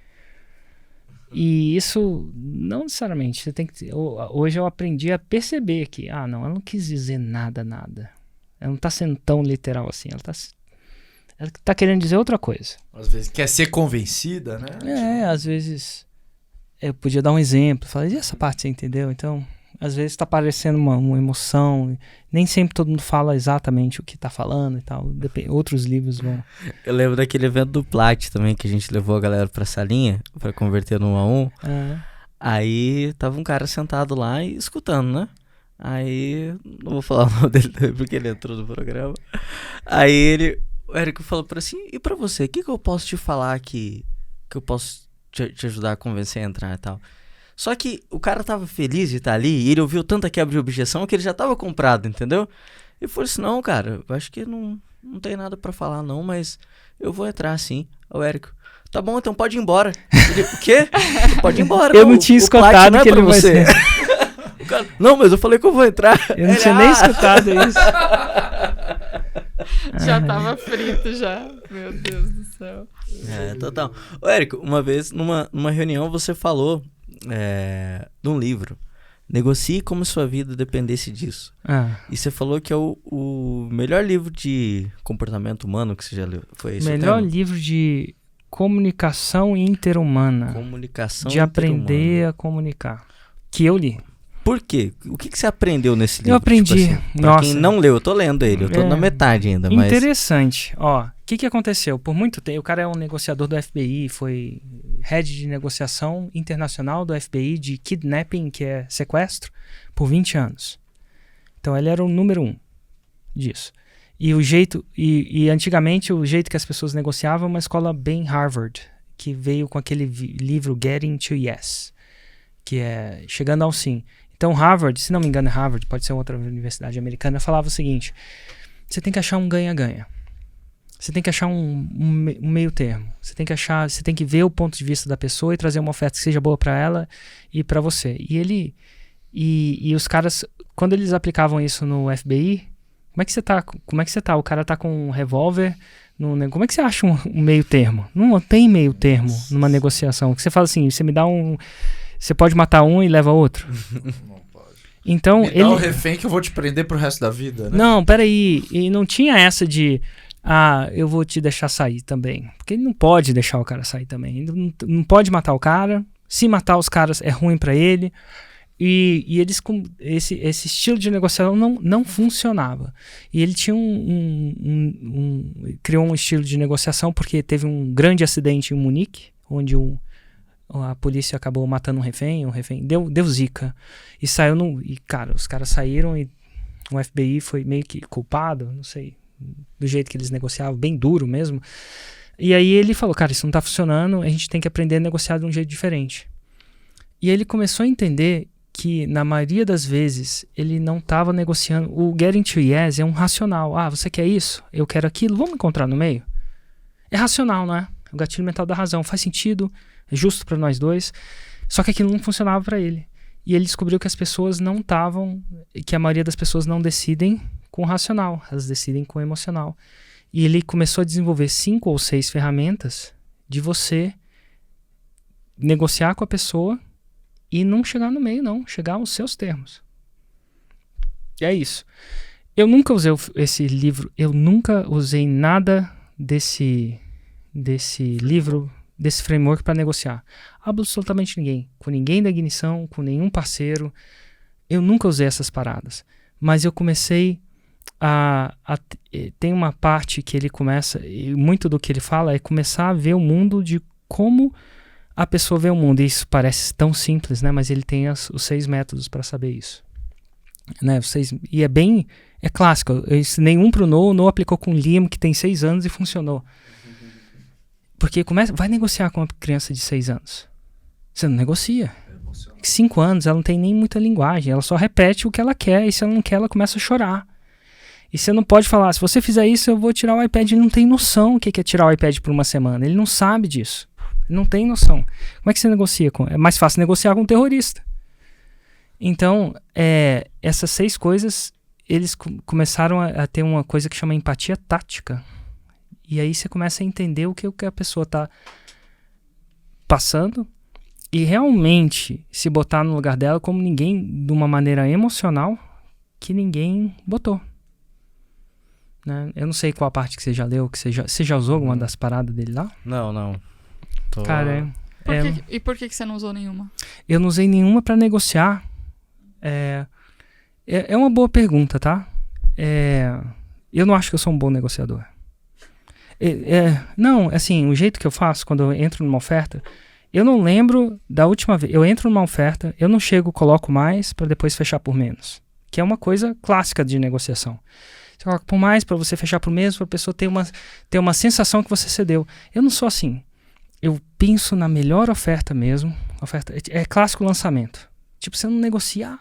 E isso, não necessariamente. Você tem que... Hoje eu aprendi a perceber que, não, ela não quis dizer nada. Ela não tá sendo tão literal assim. Ela tá querendo dizer outra coisa. Às vezes quer ser convencida, né? Às vezes eu podia dar um exemplo. Falar, e essa parte você entendeu? Então, às vezes tá parecendo uma emoção. Nem sempre todo mundo fala exatamente o que tá falando e tal. Outros livros vão... Eu lembro daquele evento do Plat também, que a gente levou a galera pra salinha, pra converter no 1 a 1. Aí tava um cara sentado lá e escutando, né? Aí, não vou falar o nome dele também, porque ele entrou no programa. Aí o Érico falou pra assim, e pra você, o que eu posso te falar que eu posso te ajudar a convencer a entrar e tal? Só que o cara tava feliz de estar ali, e ele ouviu tanta quebra de objeção que ele já tava comprado, entendeu? E falou assim, não, cara, eu acho que não tem nada pra falar não, mas eu vou entrar sim. O Érico, tá bom, então pode ir embora. Ele, o quê? Pode ir embora. Eu não tinha escutado que ele vai ser. Cara, não, mas eu falei que eu vou entrar. Eu não tinha nem escutado isso. Já tava frito já. Meu Deus do céu. Total. Ô, Érico, uma vez, numa reunião, você falou de um livro. Negocie como sua vida dependesse disso. E você falou que é o melhor livro de comportamento humano que você já leu. Foi esse melhor livro de comunicação interhumana. Comunicação de aprender a comunicar. Que eu li. Por quê? O que você aprendeu nesse livro? Eu aprendi. Tipo assim, pra quem não leu, eu tô lendo ele. Eu tô na metade ainda. Interessante. Ó, o que aconteceu? Por muito tempo, o cara é um negociador do FBI, foi head de negociação internacional do FBI de kidnapping, que é sequestro, por 20 anos. Então ele era o número 1 disso. E o jeito, e antigamente o jeito que as pessoas negociavam, uma escola bem Harvard, que veio com aquele livro Getting to Yes, que é chegando ao sim. Então Harvard, se não me engano é Harvard, pode ser outra universidade americana, falava o seguinte: você tem que achar um ganha-ganha. Você tem que achar um meio termo. Você tem que ver o ponto de vista da pessoa e trazer uma oferta que seja boa para ela e para você. E os caras, quando eles aplicavam isso no FBI, como é que você tá? O cara tá com um revólver, como é que você acha um meio termo? Não tem meio termo numa negociação. Que você fala assim, você me dá um... Você pode matar um e leva outro? Não pode. Então, Me dá um refém que eu vou te prender pro resto da vida, né? Não, peraí. E não tinha essa de... eu vou te deixar sair também. Porque ele não pode deixar o cara sair também. Ele não pode matar o cara. Se matar os caras é ruim pra ele. E eles com esse estilo de negociação não funcionava. E ele tinha criou um estilo de negociação porque teve um grande acidente em Munique, onde a polícia acabou matando um refém deu zica. E saiu e cara, os caras saíram e o FBI foi meio que culpado, não sei, do jeito que eles negociavam, bem duro mesmo. E aí ele falou, cara, isso não tá funcionando, a gente tem que aprender a negociar de um jeito diferente. E ele começou a entender que, na maioria das vezes, ele não estava negociando. O getting to yes é um racional. Ah, você quer isso? Eu quero aquilo. Vamos encontrar no meio? É racional, não é? O gatilho mental da razão. Faz sentido, é justo para nós dois. Só que aquilo não funcionava para ele. E ele descobriu que as pessoas não estavam... Que a maioria das pessoas não decidem com o racional. Elas decidem com o emocional. E ele começou a desenvolver 5 ou 6 ferramentas de você negociar com a pessoa e não chegar no meio, não. Chegar aos seus termos. E é isso. Eu nunca usei esse livro. Eu nunca usei nada desse livro, desse framework para negociar. Absolutamente ninguém. Com ninguém da ignição, com nenhum parceiro. Eu nunca usei essas paradas. Mas eu comecei tem uma parte que ele começa, e muito do que ele fala é começar a ver o mundo de como a pessoa vê o mundo. E isso parece tão simples, né? Mas ele tem os 6 métodos para saber isso. Né? E é clássico. Eu ensinei um pro Noah, o Noah aplicou com o Liam, que tem 6 anos e funcionou. Porque vai negociar com uma criança de 6 anos. Você não negocia. 5 anos, ela não tem nem muita linguagem. Ela só repete o que ela quer, e se ela não quer, ela começa a chorar. E você não pode falar, se você fizer isso, eu vou tirar o iPad. Ele não tem noção o que é tirar o iPad por uma semana. Ele não sabe disso. Ele não tem noção. Como é que você negocia com... É mais fácil negociar com um terrorista. Então, essas 6 coisas, eles começaram a ter uma coisa que chama empatia tática. E aí você começa a entender o que a pessoa está passando e realmente se botar no lugar dela como ninguém, de uma maneira emocional, que ninguém botou. Né? Eu não sei qual a parte que você já leu, que você já usou alguma das paradas dele lá? Não. Cara, E por que você não usou nenhuma? Eu não usei nenhuma para negociar. É uma boa pergunta, tá? Eu não acho que eu sou um bom negociador. Não, assim, o jeito que eu faço quando eu entro numa oferta, eu não lembro da última vez. Eu entro numa oferta, eu não chego, coloco mais para depois fechar por menos. Que é uma coisa clássica de negociação. Você coloca por mais para você fechar por menos, para a pessoa ter uma sensação que você cedeu. Eu não sou assim. Eu penso na melhor oferta mesmo. É clássico lançamento. Tipo, você não negocia.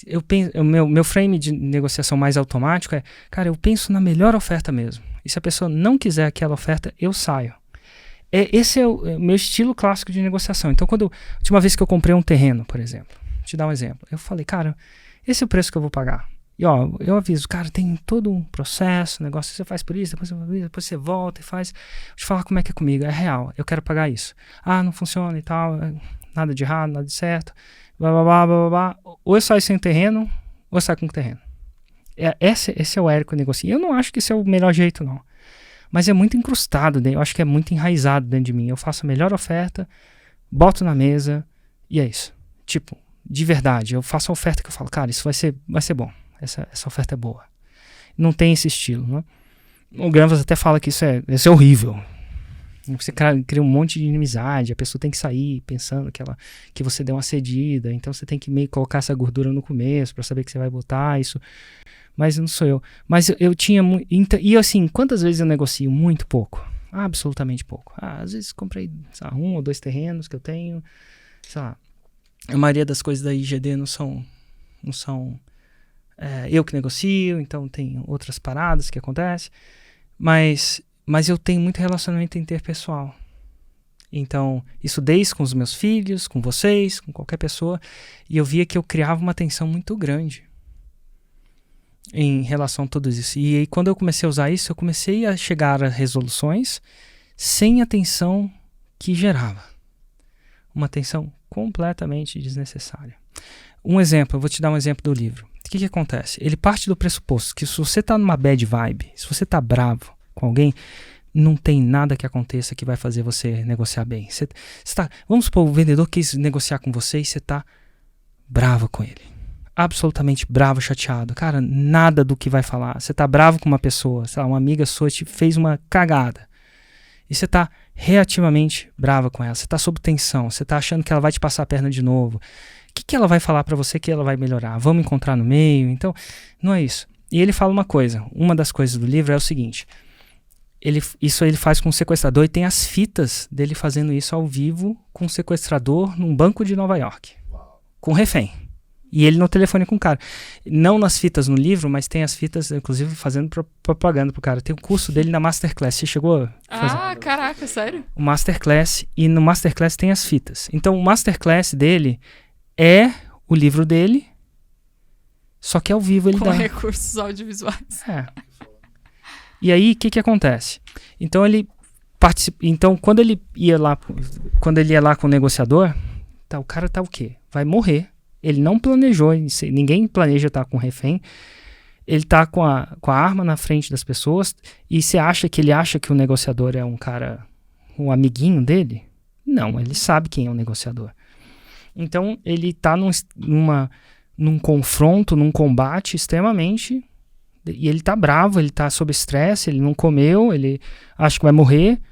Eu penso, meu frame de negociação mais automático é, cara, eu penso na melhor oferta mesmo. E se a pessoa não quiser aquela oferta, eu saio. Esse é o meu estilo clássico de negociação. Então, a última vez que eu comprei um terreno, por exemplo, vou te dar um exemplo. Eu falei, cara, esse é o preço que eu vou pagar. E ó, eu aviso, cara, tem todo um processo, negócio, você faz por isso, depois você volta e faz. Deixa eu falar como é que é comigo, é real, eu quero pagar isso. Ah, não funciona e tal, nada de errado, nada de certo, blá, blá, blá, blá, blá. Ou eu saio sem terreno, ou eu saio com terreno. Esse é o Érico negocia. Eu não acho que esse é o melhor jeito, não. Mas é muito incrustado, eu acho que é muito enraizado dentro de mim. Eu faço a melhor oferta, boto na mesa, e é isso. Tipo, de verdade, eu faço a oferta que eu falo, cara, isso vai ser bom. Essa oferta é boa. Não tem esse estilo, né? O Granvas até fala que isso é horrível. Você cria um monte de inimizade, a pessoa tem que sair pensando que você deu uma cedida, então você tem que meio colocar essa gordura no começo para saber que você vai botar isso. Mas não sou eu. Mas eu tinha muito... E assim, quantas vezes eu negocio? Muito pouco. Absolutamente pouco. Às vezes comprei, sei lá, 1 ou 2 terrenos que eu tenho. Sei lá. A maioria das coisas da IGD não são eu que negocio, então tem outras paradas que acontecem. Mas eu tenho muito relacionamento interpessoal. Então, isso desde com os meus filhos, com vocês, com qualquer pessoa. E eu via que eu criava uma tensão muito grande em relação a tudo isso. E aí, quando eu comecei a usar isso, eu comecei a chegar a resoluções sem a tensão que gerava. Uma tensão completamente desnecessária. Um exemplo, eu vou te dar um exemplo do livro. O que acontece? Ele parte do pressuposto que se você está numa bad vibe, se você está bravo com alguém, não tem nada que aconteça que vai fazer você negociar bem. Vamos supor, o vendedor quis negociar com você e você está brava com ele. Absolutamente bravo, chateado. Cara, nada do que vai falar. Você tá bravo com uma pessoa, sei lá, uma amiga sua te fez uma cagada. E você tá reativamente brava com ela. Você tá sob tensão. Você tá achando que ela vai te passar a perna de novo. O que ela vai falar pra você que ela vai melhorar? Vamos encontrar no meio? Então, não é isso. E ele fala uma coisa. Uma das coisas do livro é o seguinte. Isso ele faz com o sequestrador e tem as fitas dele fazendo isso ao vivo com o sequestrador num banco de Nova York. Com refém. E ele no telefone com o cara. Não nas fitas no livro, mas tem as fitas, inclusive, fazendo propaganda pro cara. Tem o curso dele na Masterclass. Você chegou a fazer? Ah, caraca, sério? O Masterclass. E no Masterclass tem as fitas. Então, o Masterclass dele é o livro dele, só que ao vivo ele Com dá. recursos audiovisuais. É. E aí, o que acontece? Então, ele participa. Então, quando ele ia lá com o negociador, tá, o cara tá o quê? Vai morrer. Ele não planejou, ninguém planeja estar com refém. Ele tá com a arma na frente das pessoas. E você acha que ele acha que o negociador é um cara, um amiguinho dele? Não, ele sabe quem é o negociador. Então, ele tá num confronto, num combate extremamente... E ele tá bravo, ele tá sob estresse, ele não comeu, ele acha que vai morrer.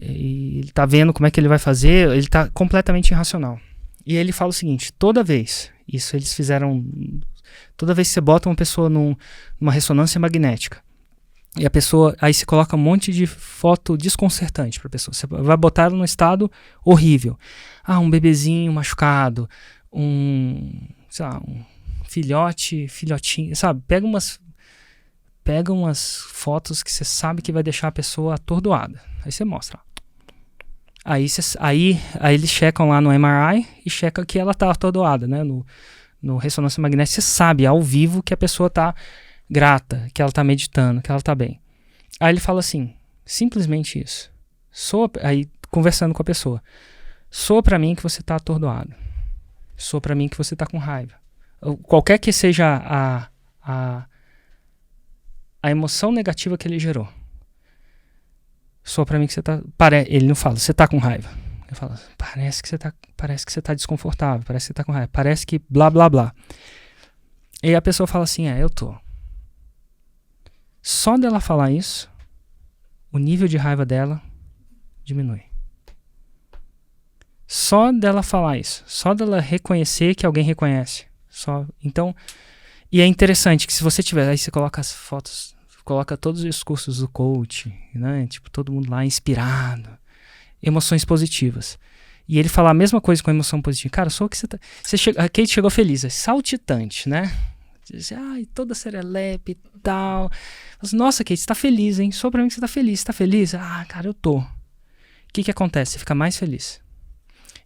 E ele tá vendo como é que ele vai fazer, ele tá completamente irracional. E ele fala o seguinte, toda vez que você bota uma pessoa numa ressonância magnética, e a pessoa, aí você coloca um monte de foto desconcertante pra pessoa, você vai botar ela num estado horrível. Um bebezinho machucado, um filhotinho, sabe? Pega umas fotos que você sabe que vai deixar a pessoa atordoada. Aí você mostra. Aí eles checam lá no MRI e checam que ela tá atordoada, né? No ressonância magnética, você sabe ao vivo que a pessoa tá grata, que ela tá meditando, que ela tá bem. Aí ele fala assim, simplesmente isso. Aí conversando com a pessoa. Soa pra mim que você tá atordoado. Soa pra mim que você tá com raiva. Qualquer que seja a emoção negativa que ele gerou. Soa pra mim que você tá... Ele não fala, você tá com raiva. Ele fala, parece que você tá desconfortável, parece que você tá com raiva, parece que blá blá blá. E a pessoa fala assim, eu tô. Só dela falar isso, o nível de raiva dela diminui. Só dela falar isso, só dela reconhecer que alguém reconhece. Então, e é interessante que se você tiver, aí você coloca as fotos, coloca todos os cursos do coach, né? Tipo, todo mundo lá inspirado, emoções positivas. E ele fala a mesma coisa com a emoção positiva. Cara, só que a Kate chegou feliz, saltitante, né? Diz, toda serelepe e tal. Nossa, Kate, você tá feliz, hein? Só pra mim que você tá feliz. Você tá feliz? Cara, eu tô. O que acontece? Você fica mais feliz.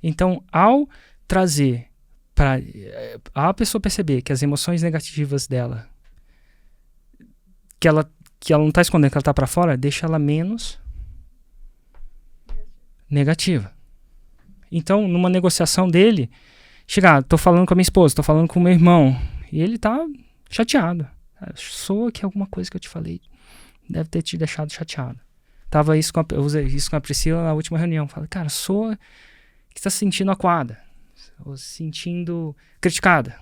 Então, ao trazer para a pessoa perceber que as emoções negativas dela, que ela não tá escondendo, que ela tá para fora, deixa ela menos negativa. Então, numa negociação dele, tô falando com a minha esposa, tô falando com o meu irmão, e ele tá chateado. Soa que alguma coisa que eu te falei deve ter te deixado chateado. Eu usei isso com a Priscila na última reunião. Falei, cara, soa que você tá se sentindo acuada, ou se sentindo criticada.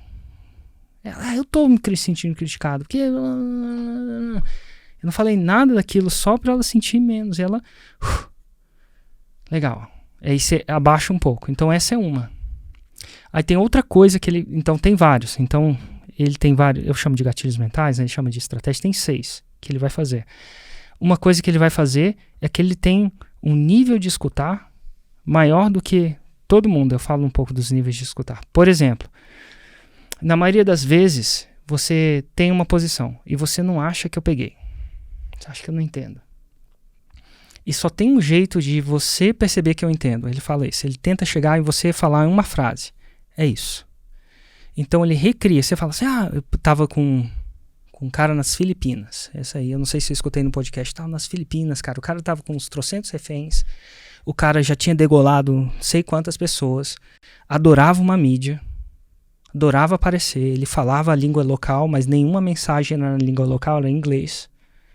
Eu tô me sentindo criticado, porque eu não falei nada daquilo só pra ela sentir menos. E ela, legal. Aí você abaixa um pouco. Então essa é uma. Aí tem outra coisa que ele... Então tem vários. Então ele tem vários... Eu chamo de gatilhos mentais, né? Ele chama de estratégia. Tem 6 que ele vai fazer. Uma coisa que ele vai fazer é que ele tem um nível de escutar maior do que todo mundo. Eu falo um pouco dos níveis de escutar. Por exemplo, na maioria das vezes, você tem uma posição e você não acha que eu peguei. Você acha que eu não entendo. E só tem um jeito de você perceber que eu entendo. Ele fala isso. Ele tenta chegar em você e falar em uma frase. É isso. Então ele recria. Você fala assim, eu tava com um cara nas Filipinas. Essa aí, eu não sei se eu escutei no podcast. Tava nas Filipinas, cara. O cara tava com uns 300 reféns. O cara já tinha degolado não sei quantas pessoas. Adorava uma mídia. Adorava aparecer. Ele falava a língua local, mas nenhuma mensagem era na língua local, era em inglês.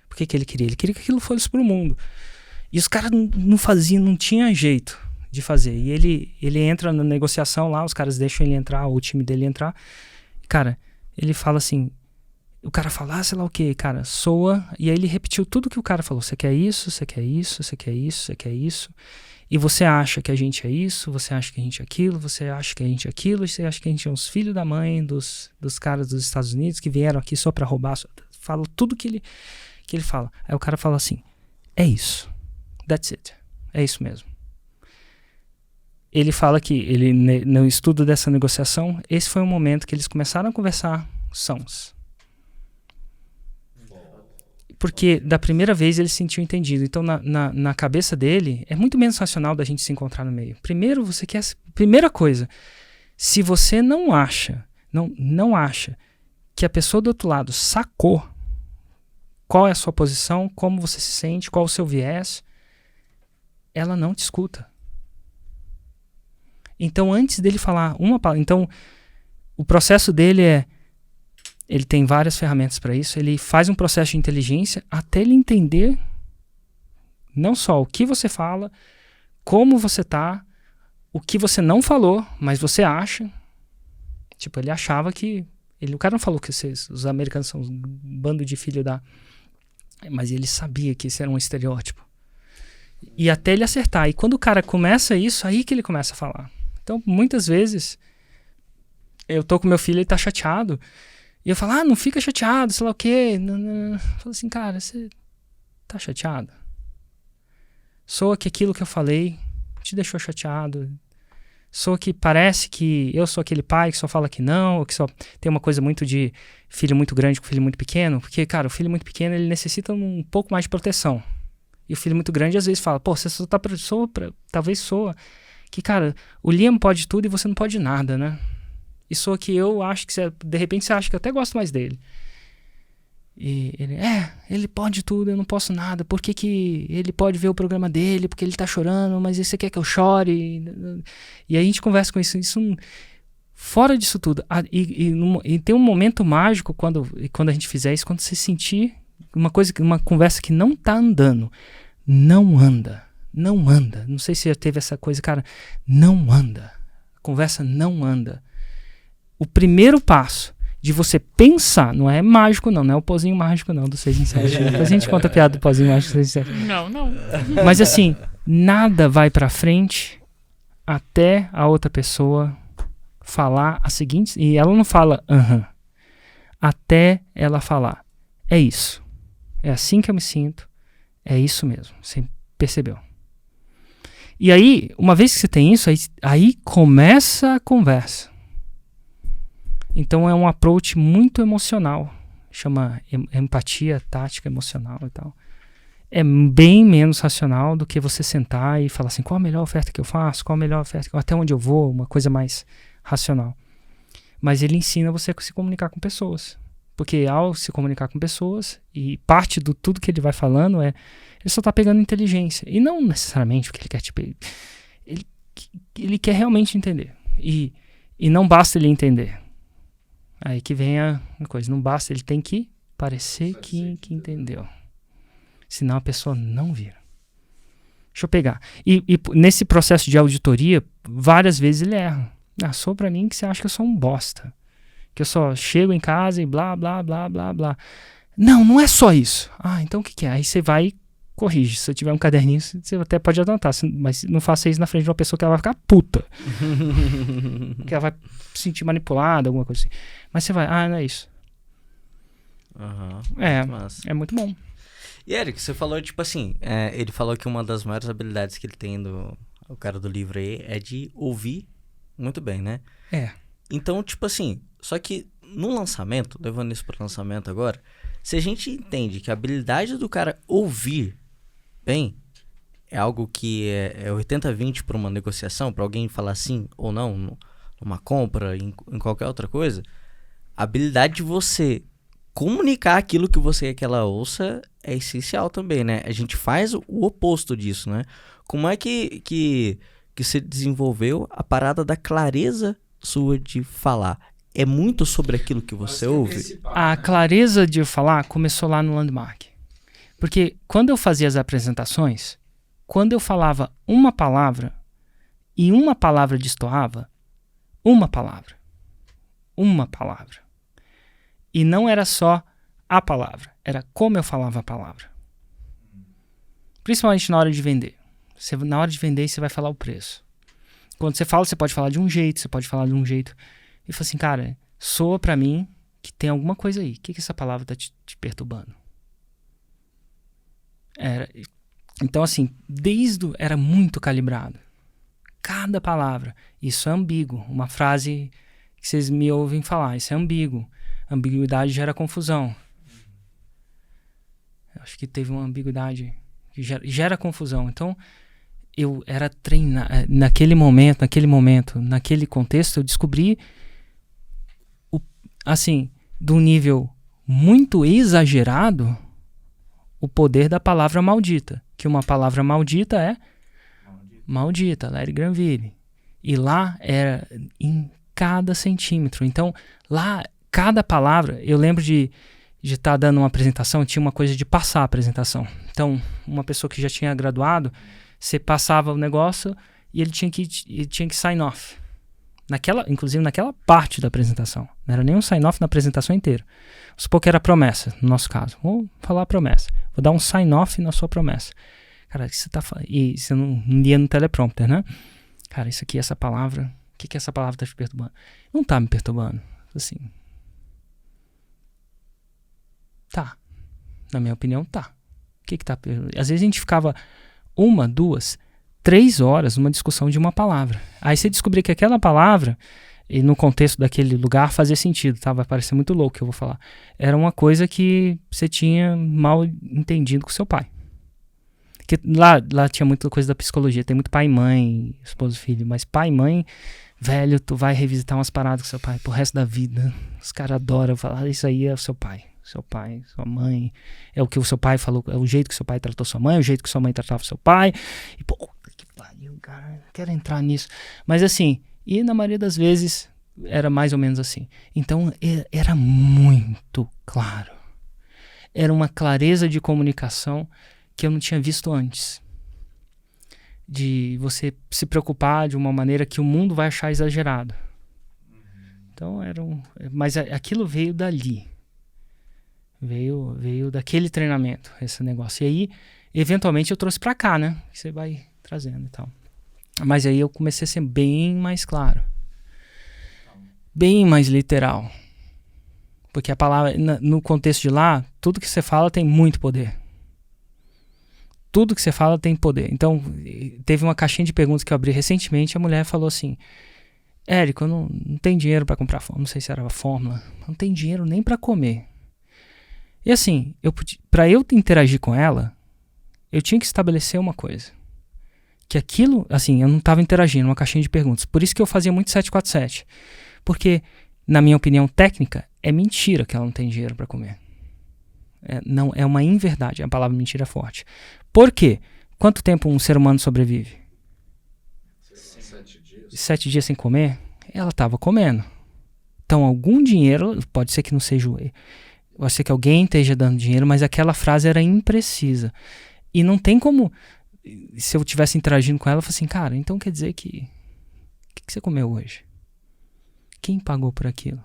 Por que ele queria? Ele queria que aquilo fosse pro mundo. E os caras não faziam, não tinha jeito de fazer. E ele entra na negociação lá, os caras deixam ele entrar, o time dele entrar. Cara, ele fala assim, o cara fala, sei lá o que, cara, soa. E aí ele repetiu tudo que o cara falou. Você quer isso, você quer isso, você quer isso, você quer isso. E você acha que a gente é isso, você acha que a gente é aquilo, você acha que a gente é aquilo, você acha que a gente é uns filhos da mãe dos caras dos Estados Unidos que vieram aqui só pra roubar. Fala tudo que ele fala. Aí o cara fala assim, é isso. That's it. É isso mesmo. Ele fala que no estudo dessa negociação, esse foi o momento que eles começaram a conversar sãos. Porque da primeira vez ele se sentiu entendido. Então na cabeça dele é muito menos racional da gente se encontrar no meio. Primeiro você quer... Primeira coisa, se você não acha que a pessoa do outro lado sacou qual é a sua posição, como você se sente, qual o seu viés, ela não te escuta. Então, antes dele falar uma palavra... Então, o processo dele ele tem várias ferramentas para isso. Ele faz um processo de inteligência até ele entender não só o que você fala, como você tá, o que você não falou, mas você acha. Tipo, ele achava que... o cara não falou que os americanos são um bando de filho da... Mas ele sabia que isso era um estereótipo. E até ele acertar. E quando o cara começa isso, aí que ele começa a falar. Então, muitas vezes, eu tô com meu filho, ele tá chateado. E eu falo, não fica chateado, sei lá o quê. Eu falo assim, cara, você tá chateado? Soa que aquilo que eu falei te deixou chateado. Soa que parece que eu sou aquele pai que só fala que não, ou que só tem uma coisa muito de filho muito grande com filho muito pequeno. Porque, cara, o filho muito pequeno, ele necessita um pouco mais de proteção. E o filho muito grande às vezes fala, você só tá talvez soa que, cara, o Liam pode tudo e você não pode nada, né? E soa que eu acho que de repente você acha que eu até gosto mais dele. E ele pode tudo, eu não posso nada. Por que ele pode ver o programa dele? Porque ele tá chorando, mas você quer que eu chore? E aí a gente conversa com isso. Fora disso tudo. E tem um momento mágico quando a gente fizer isso, quando você sentir uma conversa que não tá andando. Não anda. Não anda. Não sei se já teve essa coisa, cara. Não anda. A conversa não anda. O primeiro passo de você pensar, não é mágico não é o pozinho mágico não, do 6 em 7. Depois a gente conta a piada do pozinho mágico do 6 em 7. Não. Mas assim, nada vai pra frente até a outra pessoa falar a seguinte, e ela não fala até ela falar, é isso. É assim que eu me sinto, é isso mesmo. Você percebeu? E aí, uma vez que você tem isso, aí começa a conversa. Então é um approach muito emocional. Chama empatia tática emocional e tal. É bem menos racional do que você sentar e falar assim, qual a melhor oferta que eu faço? Qual a melhor oferta? Até onde eu vou? Uma coisa mais racional. Mas ele ensina você a se comunicar com pessoas. Porque ao se comunicar com pessoas, e parte do tudo que ele vai falando ele só está pegando inteligência. E não necessariamente porque ele quer ele quer realmente entender. E não basta ele entender. Aí que vem a coisa. Não basta, ele tem que parecer que entendeu. Senão a pessoa não vira. Deixa eu pegar. E nesse processo de auditoria, várias vezes ele erra. Sou pra mim que você acha que eu sou um bosta. Que eu só chego em casa e blá, blá, blá, blá, blá. Não é só isso. Então o que é? Aí você vai e corrige. Se você tiver um caderninho, você até pode anotar. Mas não faça isso na frente de uma pessoa que ela vai ficar puta. Que ela vai se sentir manipulada, alguma coisa assim. Mas você vai, não é isso. É muito bom. E Eric, você falou, tipo assim, ele falou que uma das maiores habilidades que ele tem, o cara do livro aí, é de ouvir muito bem, né? Então, tipo assim, só que no lançamento, levando isso para o lançamento agora, se a gente entende que a habilidade do cara ouvir bem é algo que é 80-20 para uma negociação, para alguém falar sim ou não, numa compra, em qualquer outra coisa, a habilidade de você comunicar aquilo que você quer que ela ouça é essencial também, né? A gente faz o oposto disso, né? Como é que você desenvolveu a parada da clareza sua de falar? É muito sobre aquilo que você ouve? A clareza de falar começou lá no Landmark. Porque quando eu fazia as apresentações, quando eu falava uma palavra, e uma palavra destoava, uma palavra. E não era só a palavra, era como eu falava a palavra. Principalmente na hora de vender. Na hora de vender, você vai falar o preço. Quando você fala, você pode falar de um jeito, você pode falar de um jeito. E fala assim, cara, soa pra mim que tem alguma coisa aí. O que essa palavra tá te perturbando? Então, assim, era muito calibrado. Cada palavra. Isso é ambíguo. Uma frase que vocês me ouvem falar, isso é ambíguo. Ambiguidade gera confusão. Acho que teve uma ambiguidade que gera confusão. Então, eu era treinado. Naquele momento, naquele contexto, eu descobri, assim, de um nível muito exagerado, o poder da palavra maldita. Que uma palavra maldita é maldita, Larry Granville. E lá era em cada centímetro. Então, lá, cada palavra, eu lembro de estar dando uma apresentação, tinha uma coisa de passar a apresentação. Então, uma pessoa que já tinha graduado, você passava o negócio e ele tinha que sign off. Inclusive naquela parte da apresentação. Não era nem um sign off na apresentação inteira. Vamos supor que era promessa, no nosso caso. Vou falar promessa. Vou dar um sign off na sua promessa. Cara, o que você tá falando? E você não lia no teleprompter, né? Cara, isso aqui, essa palavra, o que essa palavra tá te perturbando? Não tá me perturbando. Assim. Tá. Na minha opinião, tá. O que tá perturbando? Às vezes a gente ficava 1, 2, 3 horas numa discussão de uma palavra. Aí você descobria que aquela palavra, e no contexto daquele lugar, fazia sentido, tá? Vai parecer muito louco o que eu vou falar. Era uma coisa que você tinha mal entendido com seu pai. Porque lá tinha muita coisa da psicologia. Tem muito pai e mãe, esposo e filho. Mas pai e mãe, velho, tu vai revisitar umas paradas com seu pai pro resto da vida. Os caras adoram falar, isso aí é o seu pai. Seu pai, sua mãe. É o que o seu pai falou, é o jeito que seu pai tratou sua mãe, é o jeito que sua mãe tratava seu pai. E, pô, que pariu, cara, não quero entrar nisso. Mas assim, e na maioria das vezes era mais ou menos assim. Então era muito claro. Era uma clareza de comunicação que eu não tinha visto antes. De você se preocupar de uma maneira que o mundo vai achar exagerado. Então mas aquilo veio dali. Veio daquele treinamento, esse negócio. E aí, eventualmente, eu trouxe pra cá, né? Que você vai trazendo e tal. Mas aí eu comecei a ser bem mais claro. Bem mais literal. Porque a palavra, no contexto de lá, tudo que você fala tem muito poder. Tudo que você fala tem poder. Então, teve uma caixinha de perguntas que eu abri recentemente, a mulher falou assim, Érico, eu não tenho dinheiro pra comprar fórmula, não sei se era a fórmula, não tenho dinheiro nem pra comer. E assim, para eu interagir com ela, eu tinha que estabelecer uma coisa. Que aquilo, assim, eu não estava interagindo, uma caixinha de perguntas. Por isso que eu fazia muito 747. Porque, na minha opinião técnica, é mentira que ela não tem dinheiro para comer. Não, é uma inverdade, a palavra mentira é forte. Por quê? Quanto tempo um ser humano sobrevive? 7 dias. 7 dias sem comer? Ela estava comendo. Então, algum dinheiro, pode ser que não seja pode ser que alguém esteja dando dinheiro, mas aquela frase era imprecisa. E não tem como, se eu estivesse interagindo com ela, eu falei assim, cara, então quer dizer que... O que você comeu hoje? Quem pagou por aquilo?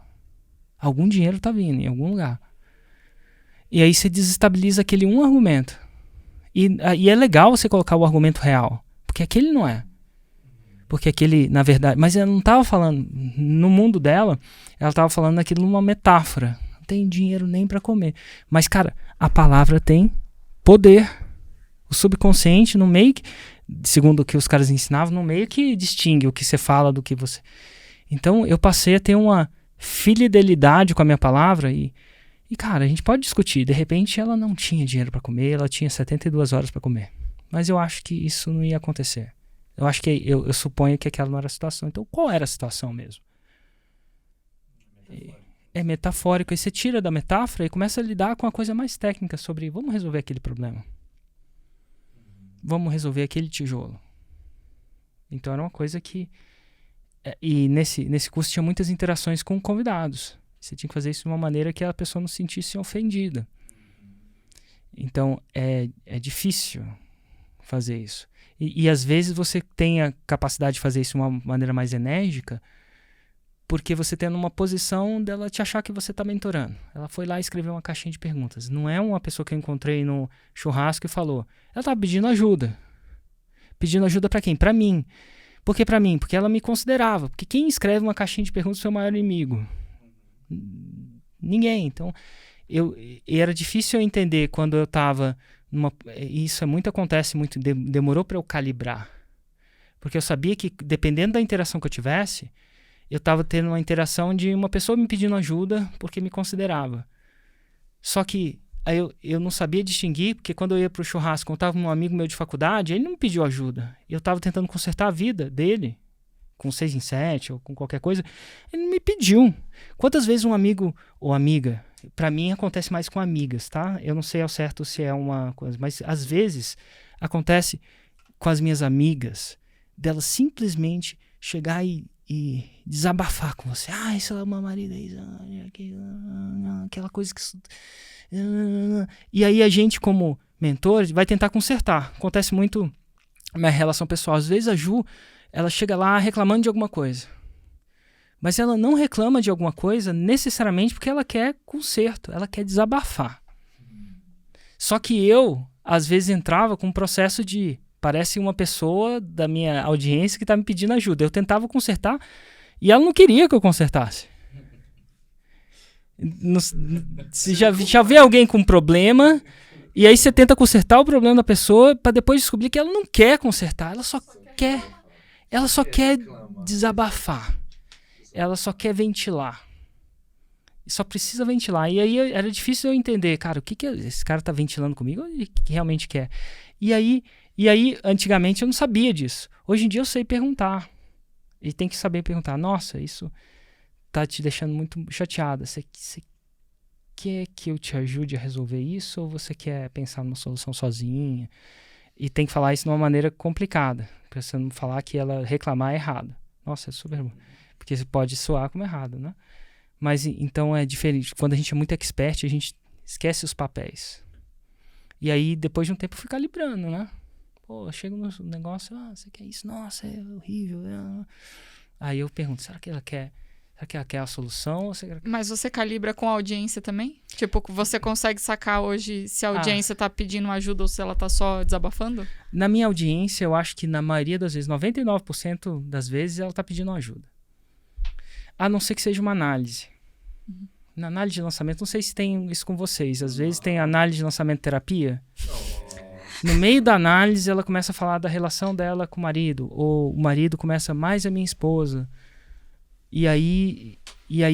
Algum dinheiro tá vindo em algum lugar. E aí você desestabiliza aquele um argumento. E é legal você colocar o argumento real, porque aquele não é. Porque aquele, na verdade... Mas ela não estava falando, no mundo dela, ela estava falando daquilo numa metáfora. Tem dinheiro nem para comer. Mas, cara, a palavra tem poder. O subconsciente, no meio que, segundo o que os caras ensinavam, no meio que distingue o que você fala do que você... Então, eu passei a ter uma fidelidade com a minha palavra e, cara, a gente pode discutir. De repente, ela não tinha dinheiro para comer, ela tinha 72 horas para comer. Mas eu acho que isso não ia acontecer. Eu acho que, eu suponho que aquela não era a situação. Então, qual era a situação mesmo? É metafórico. Aí você tira da metáfora e começa a lidar com a coisa mais técnica sobre vamos resolver aquele problema. Vamos resolver aquele tijolo. Então era uma coisa que... E nesse curso tinha muitas interações com convidados. Você tinha que fazer isso de uma maneira que a pessoa não se sentisse ofendida. Então é difícil fazer isso. E às vezes você tem a capacidade de fazer isso de uma maneira mais enérgica, porque você tem numa posição dela te achar que você está mentorando. Ela foi lá e escreveu uma caixinha de perguntas. Não é uma pessoa que eu encontrei no churrasco e falou. Ela estava pedindo ajuda. Pedindo ajuda para quem? Para mim. Por que para mim? Porque ela me considerava. Porque quem escreve uma caixinha de perguntas é o maior inimigo. Ninguém. Então, era difícil eu entender quando eu estava numa... Isso acontece muito. Demorou para eu calibrar. Porque eu sabia que, dependendo da interação que eu tivesse, eu estava tendo uma interação de uma pessoa me pedindo ajuda porque me considerava. Só que aí eu não sabia distinguir, porque quando eu ia para o churrasco, quando eu estava com um amigo meu de faculdade, ele não me pediu ajuda. Eu estava tentando consertar a vida dele, com 6 em 7 ou com qualquer coisa. Ele não me pediu. Quantas vezes um amigo ou amiga, para mim acontece mais com amigas, tá? Eu não sei ao certo se é uma coisa, mas às vezes acontece com as minhas amigas, delas simplesmente chegar e desabafar com você. Isso é uma marido aí, aquela coisa que... E aí a gente, como mentor, vai tentar consertar. Acontece muito na minha relação pessoal. Às vezes a Ju, ela chega lá reclamando de alguma coisa. Mas ela não reclama de alguma coisa necessariamente porque ela quer conserto, ela quer desabafar. Só que eu, às vezes, entrava com um processo de... Parece uma pessoa da minha audiência que está me pedindo ajuda. Eu tentava consertar e ela não queria que eu consertasse. Você já vê alguém com problema e aí você tenta consertar o problema da pessoa para depois descobrir que ela não quer consertar. Ela só quer desabafar. Ela só quer ventilar. Só precisa ventilar. E aí era difícil eu entender, cara, o que esse cara está ventilando comigo ou ele realmente quer? E aí, antigamente eu não sabia disso. Hoje em dia eu sei perguntar. E tem que saber perguntar. Nossa, isso tá te deixando muito chateada. Você quer que eu te ajude a resolver isso ou você quer pensar numa solução sozinha? E tem que falar isso de uma maneira complicada. Pra você não falar que ela reclamar é errado. Nossa, é super bom. Porque pode soar como errado, né? Mas então é diferente. Quando a gente é muito expert, a gente esquece os papéis. E aí, depois de um tempo, eu fui calibrando, né? Pô, chega no negócio, você quer isso? Nossa, é horrível. Aí eu pergunto, será que ela quer a solução? Ou Mas você calibra com a audiência também? Tipo, você consegue sacar hoje se a audiência tá pedindo ajuda ou se ela tá só desabafando? Na minha audiência, eu acho que na maioria das vezes, 99% das vezes, ela tá pedindo ajuda. A não ser que seja uma análise. Na análise de lançamento, não sei se tem isso com vocês. Às vezes tem análise de lançamento terapia. No meio da análise, ela começa a falar da relação dela com o marido. Ou o marido começa mais a minha esposa. E aí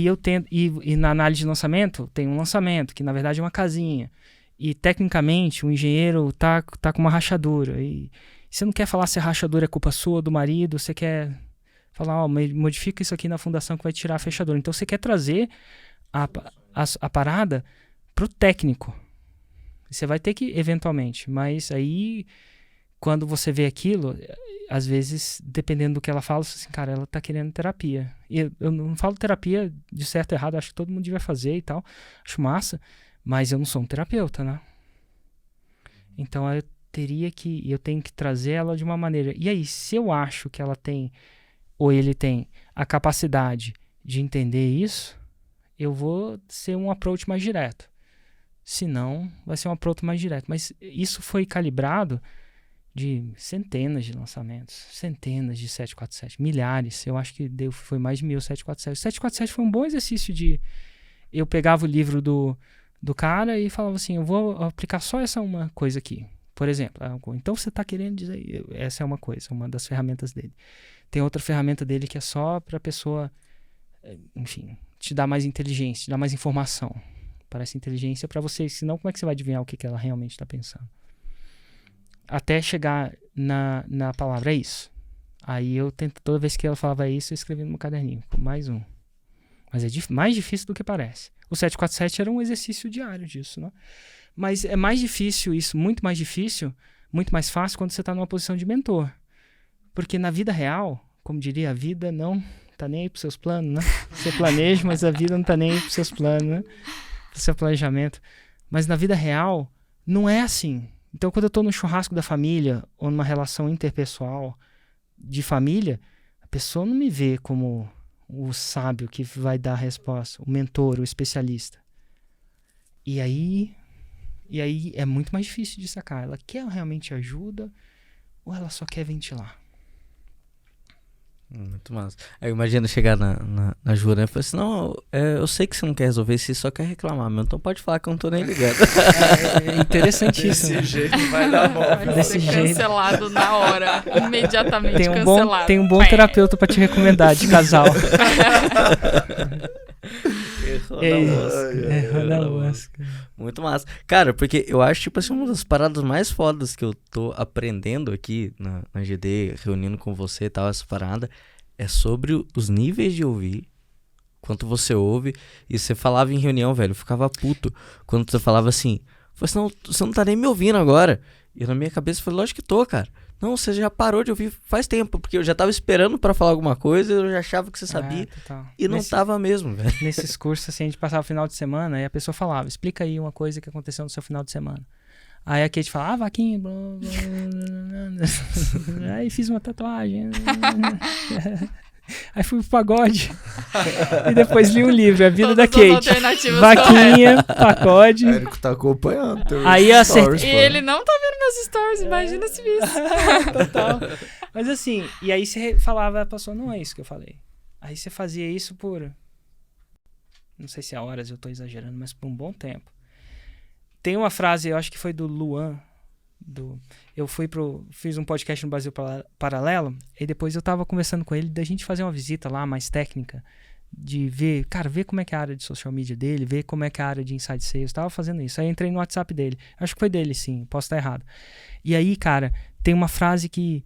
eu tento... E na análise de lançamento, tem um lançamento, que na verdade é uma casinha. E tecnicamente, o engenheiro tá com uma rachadura. E você não quer falar se a rachadura é culpa sua, do marido. Você quer falar, modifica isso aqui na fundação que vai tirar a fechadura. Então você quer trazer a parada pro técnico. Você vai ter que, eventualmente, mas aí, quando você vê aquilo, às vezes, dependendo do que ela fala, você assim, cara, ela tá querendo terapia. E eu não falo terapia de certo ou errado, acho que todo mundo devia fazer e tal, acho massa, mas eu não sou um terapeuta, né? Então, eu tenho que trazer ela de uma maneira. E aí, se eu acho que ela tem, ou ele tem, a capacidade de entender isso, eu vou ser um approach mais direto. Se não, vai ser um approach mais direto. Mas isso foi calibrado de centenas de lançamentos, centenas de 747, milhares. Eu acho que foi mais de 1.000 747. O 747 foi um bom exercício de... Eu pegava o livro do cara e falava assim, eu vou aplicar só essa uma coisa aqui. Por exemplo, então você está querendo dizer... Essa é uma coisa, uma das ferramentas dele. Tem outra ferramenta dele que é só para a pessoa, enfim, te dar mais inteligência, te dar mais informação. Parece inteligência para você, senão como é que você vai adivinhar o que ela realmente está pensando? Até chegar na palavra, é isso. Aí eu tento, toda vez que ela falava isso, eu escrevi no meu caderninho, mais um. Mas é mais difícil do que parece. O 747 era um exercício diário disso, né? Mas é mais difícil isso, muito mais difícil, muito mais fácil quando você está numa posição de mentor. Porque na vida real, como diria, a vida não tá nem aí pros seus planos, né? Você planeja, mas a vida não tá nem aí pros seus planos, né? Pro seu planejamento. Mas na vida real, não é assim. Então, quando eu tô no churrasco da família ou numa relação interpessoal de família, a pessoa não me vê como o sábio que vai dar a resposta, o mentor, o especialista. E aí é muito mais difícil de sacar. Ela quer realmente ajuda ou ela só quer ventilar? Muito massa. Aí imagina chegar na Jura e falar assim, não, eu sei que você não quer resolver, você só quer reclamar mesmo, então pode falar que eu não tô nem ligando. É interessantíssimo. Desse jeito vai dar bom. Vai Desse ser jeito. cancelado na hora. Imediatamente cancelado. Tem um bom terapeuta pra te recomendar de casal. É isso. Errou na mosca. Muito massa. Cara, porque eu acho, tipo assim, uma das paradas mais fodas que eu tô aprendendo aqui na GD, reunindo com você e tal, essa parada, é sobre os níveis de ouvir, quanto você ouve. E você falava em reunião, velho, eu ficava puto quando você falava assim, você não tá nem me ouvindo agora. E na minha cabeça eu falei, lógico que tô, cara. Não, você já parou de ouvir faz tempo, porque eu já tava esperando pra falar alguma coisa, eu já achava que você sabia, e não tava mesmo, velho. Nesses cursos, assim, a gente passava o final de semana e a pessoa falava, explica aí uma coisa que aconteceu no seu final de semana. Aí a Kate fala, vaquinha, blá, blá, blá. Aí fiz uma tatuagem. Aí fui pro pagode. E depois li um livro, A Vida da Kate. Vaquinha, pagode. O Érico tá acompanhando. Aí eu acertei. E ele não tá vendo meus stories, imagina se visse. Total. Mas assim, e aí você falava, a pessoa, não é isso que eu falei. Aí você fazia isso por, não sei se há horas eu tô exagerando, mas por um bom tempo. Tem uma frase, eu acho que foi do Luan, eu fiz um podcast no Brasil Paralelo, e depois eu tava conversando com ele da gente fazer uma visita lá mais técnica, de ver como é que é a área de social media dele, ver como é que é a área de inside sales, tava fazendo isso. Aí entrei no WhatsApp dele, acho que foi dele sim, posso estar errado. E aí, cara, tem uma frase que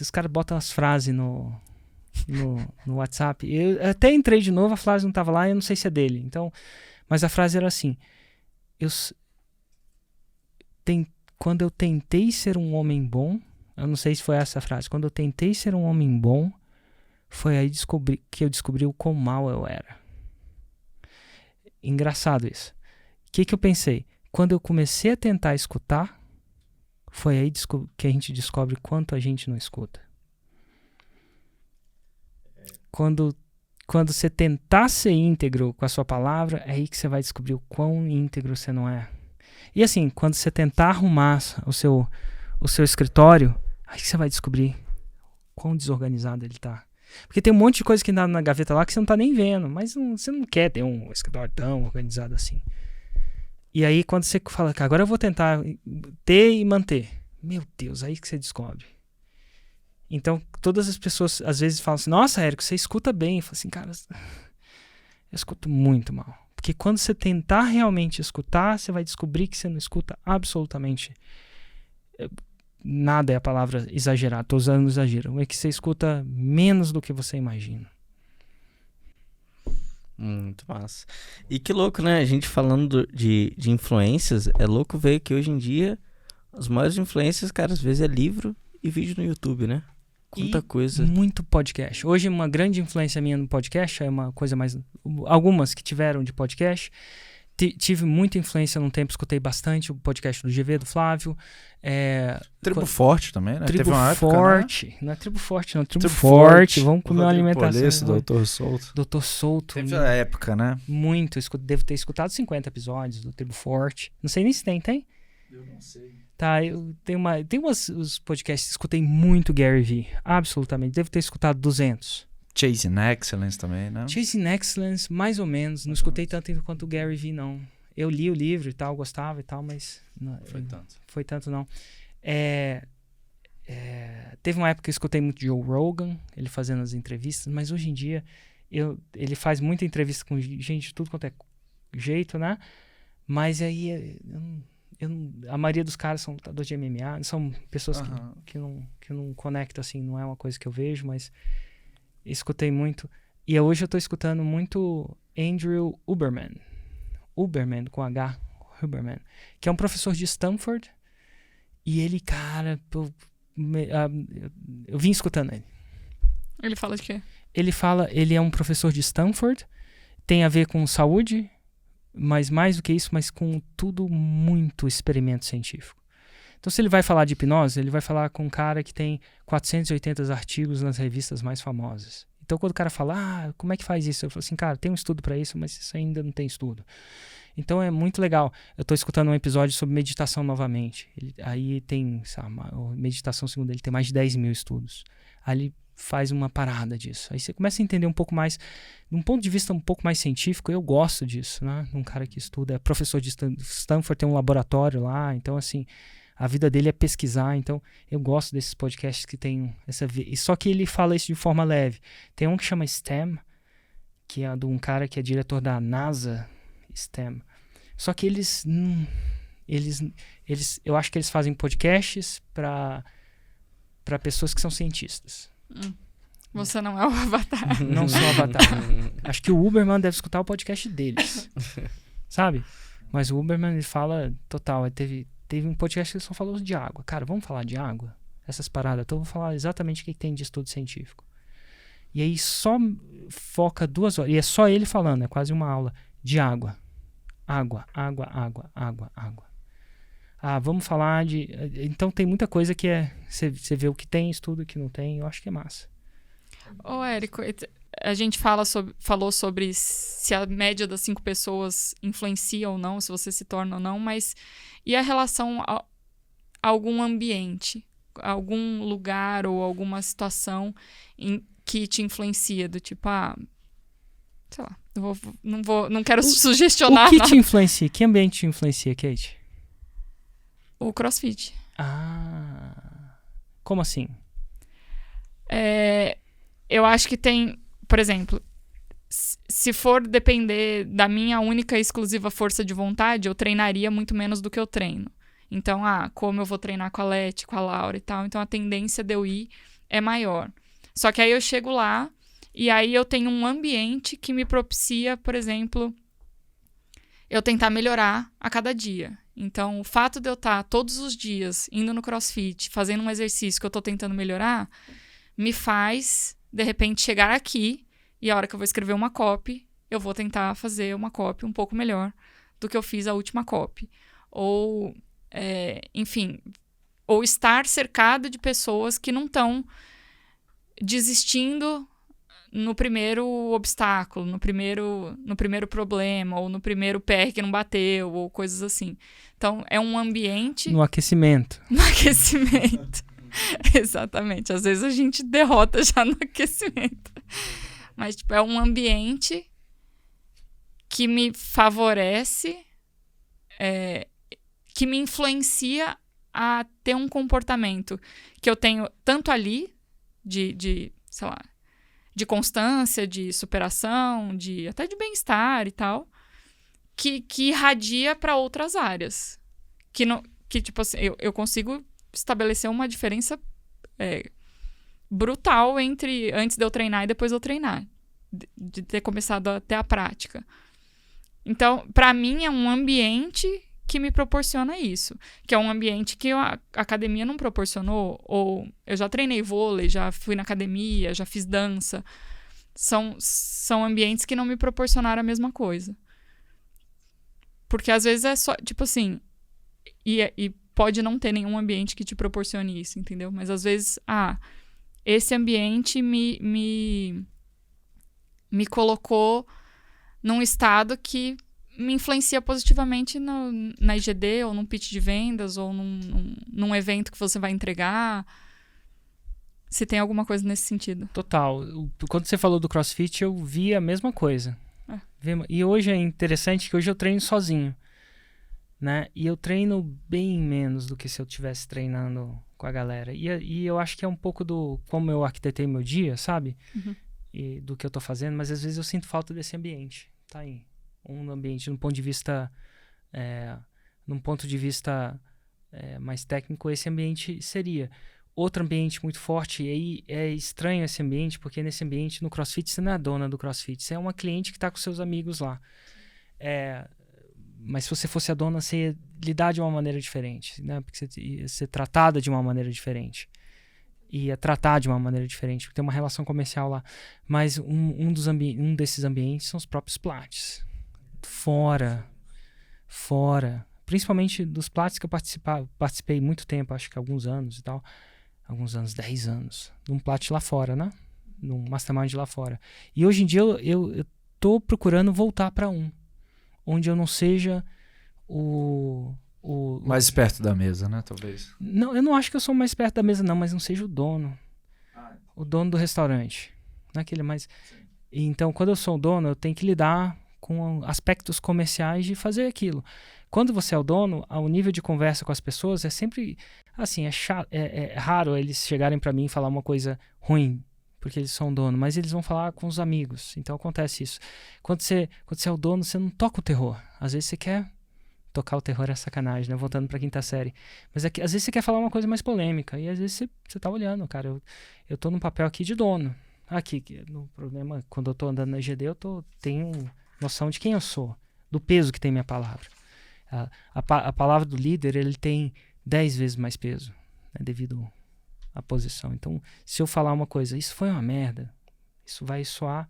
os caras botam as frases no WhatsApp, eu até entrei de novo, a frase não tava lá, eu não sei se é dele, então, mas a frase era assim, quando eu tentei ser um homem bom, eu não sei se foi essa a frase, quando eu tentei ser um homem bom, foi aí que eu descobri o quão mal eu era. Engraçado isso. O que eu pensei? Quando eu comecei a tentar escutar, foi aí que a gente descobre quanto a gente não escuta. Quando você tentar ser íntegro com a sua palavra, é aí que você vai descobrir o quão íntegro você não é. E assim, quando você tentar arrumar o seu escritório, aí que você vai descobrir quão desorganizado ele tá. Porque tem um monte de coisa que dá na gaveta lá que você não tá nem vendo, mas você não quer ter um escritório tão organizado assim. E aí quando você fala que agora eu vou tentar ter e manter, meu Deus, aí que você descobre. Então todas as pessoas às vezes falam assim, nossa, Érico, você escuta bem. Eu falo assim, cara, eu escuto muito mal. Porque quando você tentar realmente escutar, você vai descobrir que você não escuta absolutamente nada, é a palavra exagerar, estou usando exagero, é que você escuta menos do que você imagina. Muito massa. E que louco, né? A gente falando de influências, é louco ver que hoje em dia as maiores influências, cara, às vezes é livro e vídeo no YouTube, né? Quanta coisa. Muito podcast. Hoje uma grande influência minha no podcast é uma coisa mais... Algumas que tiveram de podcast. Tive muita influência num tempo, escutei bastante o podcast do GV, do Flávio. Tribo Forte também, né? Tribo Teve uma Forte. Época, né? Não é Tribo Forte, não. Tribo Forte. Vamos comer uma alimentação. Esse Doutor Souto. Doutor Souto. Teve a época, né? Muito. Devo ter escutado 50 episódios do Tribo Forte. Não sei nem se tem? Eu não sei. Tá, tem os podcasts, escutei muito Gary Vee, absolutamente, devo ter escutado 200. Chasing Excellence também, né? Chasing Excellence, mais ou menos, não escutei tanto quanto o Gary Vee, não. Eu li o livro e tal, gostava e tal, mas não foi tanto não. Teve uma época que eu escutei muito Joe Rogan, ele fazendo as entrevistas, mas hoje em dia ele faz muita entrevista com gente de tudo quanto é jeito, né? Mas aí a maioria dos caras são lutadores de MMA, são pessoas que não conectam, assim, não é uma coisa que eu vejo, mas escutei muito. E hoje eu tô escutando muito Andrew Huberman com H, Huberman, que é um professor de Stanford, e ele, cara, eu vim escutando ele. Ele fala de quê? Ele é um professor de Stanford, tem a ver com saúde, mas mais do que isso, mas com tudo muito experimento científico. Então, se ele vai falar de hipnose, ele vai falar com um cara que tem 480 artigos nas revistas mais famosas. Então, quando o cara fala, como é que faz isso? Eu falo assim, cara, tem um estudo para isso, mas isso ainda não tem estudo. Então, é muito legal. Eu estou escutando um episódio sobre meditação novamente. Aí tem, sabe, meditação, segundo ele, tem mais de 10 mil estudos. Aí ele faz uma parada disso. Aí você começa a entender um pouco mais, de um ponto de vista um pouco mais científico, eu gosto disso, né? Um cara que estuda, é professor de Stanford, tem um laboratório lá, então assim, a vida dele é pesquisar, então eu gosto desses podcasts que tem essa... Só que ele fala isso de forma leve. Tem um que chama STEM, que é de um cara que é diretor da NASA, STEM. Só que eles eu acho que eles fazem podcasts para pessoas que são cientistas. Você não é o Avatar. Não sou o Avatar. Acho que o Uberman deve escutar o podcast deles. Sabe? Mas o Uberman, ele fala total. Teve um podcast que ele só falou de água. Cara, vamos falar de água? Essas paradas. Então eu vou falar exatamente o que tem de estudo científico. E aí só foca 2 horas. E é só ele falando. É quase uma aula de água. Água. Vamos falar de... Então tem muita coisa que é... Você vê o que tem, estudo o que não tem. Eu acho que é massa. Ô, Érico, a gente falou sobre se a média das 5 pessoas influencia ou não, se você se torna ou não, mas e a relação a algum ambiente, algum lugar ou alguma situação que te influencia, do tipo, sei lá, não quero sugestionar O que nada. te influencia? Que ambiente te influencia, Kate? O CrossFit. Como assim? Eu acho que tem, por exemplo, se for depender da minha única e exclusiva força de vontade, eu treinaria muito menos do que eu treino. Então, como eu vou treinar com a Leti, com a Laura e tal, então a tendência de eu ir é maior. Só que aí eu chego lá e aí eu tenho um ambiente que me propicia, por exemplo, eu tentar melhorar a cada dia. Então, o fato de eu estar todos os dias indo no CrossFit, fazendo um exercício que eu estou tentando melhorar, me faz, de repente, chegar aqui e a hora que eu vou escrever uma copy, eu vou tentar fazer uma copy um pouco melhor do que eu fiz a última copy. Ou, enfim, ou estar cercado de pessoas que não estão desistindo no primeiro obstáculo, no primeiro problema, ou no primeiro pé que não bateu, ou coisas assim. Então, é um ambiente... No aquecimento. No aquecimento. Exatamente. Às vezes a gente derrota já no aquecimento. Mas, tipo, é um ambiente que me favorece, que me influencia a ter um comportamento que eu tenho tanto ali, sei lá, de constância, de superação, até de bem-estar e tal, que irradia para outras áreas. Que tipo assim, eu consigo estabelecer uma diferença brutal entre antes de eu treinar e depois de eu treinar. De ter começado a ter a prática. Então, para mim, é um ambiente que me proporciona isso. Que é um ambiente que a academia não proporcionou. Ou eu já treinei vôlei, já fui na academia, já fiz dança. São ambientes que não me proporcionaram a mesma coisa. Porque às vezes é só, tipo assim... E pode não ter nenhum ambiente que te proporcione isso, entendeu? Mas às vezes, esse ambiente me colocou num estado que me influencia positivamente na IGD, ou num pitch de vendas, ou num evento que você vai entregar. Se tem alguma coisa nesse sentido. Total. Quando você falou do CrossFit, eu vi a mesma coisa. E hoje é interessante que hoje eu treino sozinho, né? E eu treino bem menos do que se eu estivesse treinando com a galera. E eu acho que é um pouco do como eu arquitetei meu dia, sabe? Uhum. E do que eu tô fazendo, mas às vezes eu sinto falta desse ambiente. Tá aí. Um ambiente, num ponto de vista mais técnico, esse ambiente seria. Outro ambiente muito forte, e aí é estranho esse ambiente, porque nesse ambiente, no CrossFit, você não é dona do CrossFit, você é uma cliente que está com seus amigos lá. Mas se você fosse a dona, você ia lidar de uma maneira diferente, né? Porque você ia ser tratada de uma maneira diferente. Ia tratar de uma maneira diferente, porque tem uma relação comercial lá. Mas um desses ambientes são os próprios Pilates. Fora. Principalmente dos platos que eu participei muito tempo, acho que alguns anos e tal. Alguns anos, 10 anos. Num plat lá fora, né? Num mastermind lá fora. E hoje em dia eu tô procurando voltar para onde eu não seja mais perto da mesa, né? Talvez. Não, eu não acho que eu sou mais perto da mesa, não, mas não seja o dono. O dono do restaurante. Não é aquele mais. Então, quando eu sou o dono, eu tenho que lidar com aspectos comerciais de fazer aquilo. Quando você é o dono, o nível de conversa com as pessoas é sempre assim, é raro eles chegarem para mim e falar uma coisa ruim, porque eles são dono, mas eles vão falar com os amigos. Então acontece isso. Quando você é o dono, você não toca o terror. Às vezes você quer tocar o terror, é sacanagem, né? Voltando pra quinta série. Mas às vezes você quer falar uma coisa mais polêmica, e às vezes você tá olhando, cara, eu tô num papel aqui de dono. Aqui, no problema, quando eu tô andando na GD, tenho noção de quem eu sou, do peso que tem minha palavra. A palavra do líder, ele tem 10 vezes mais peso, né, devido à posição. Então, se eu falar uma coisa, isso foi uma merda, isso vai soar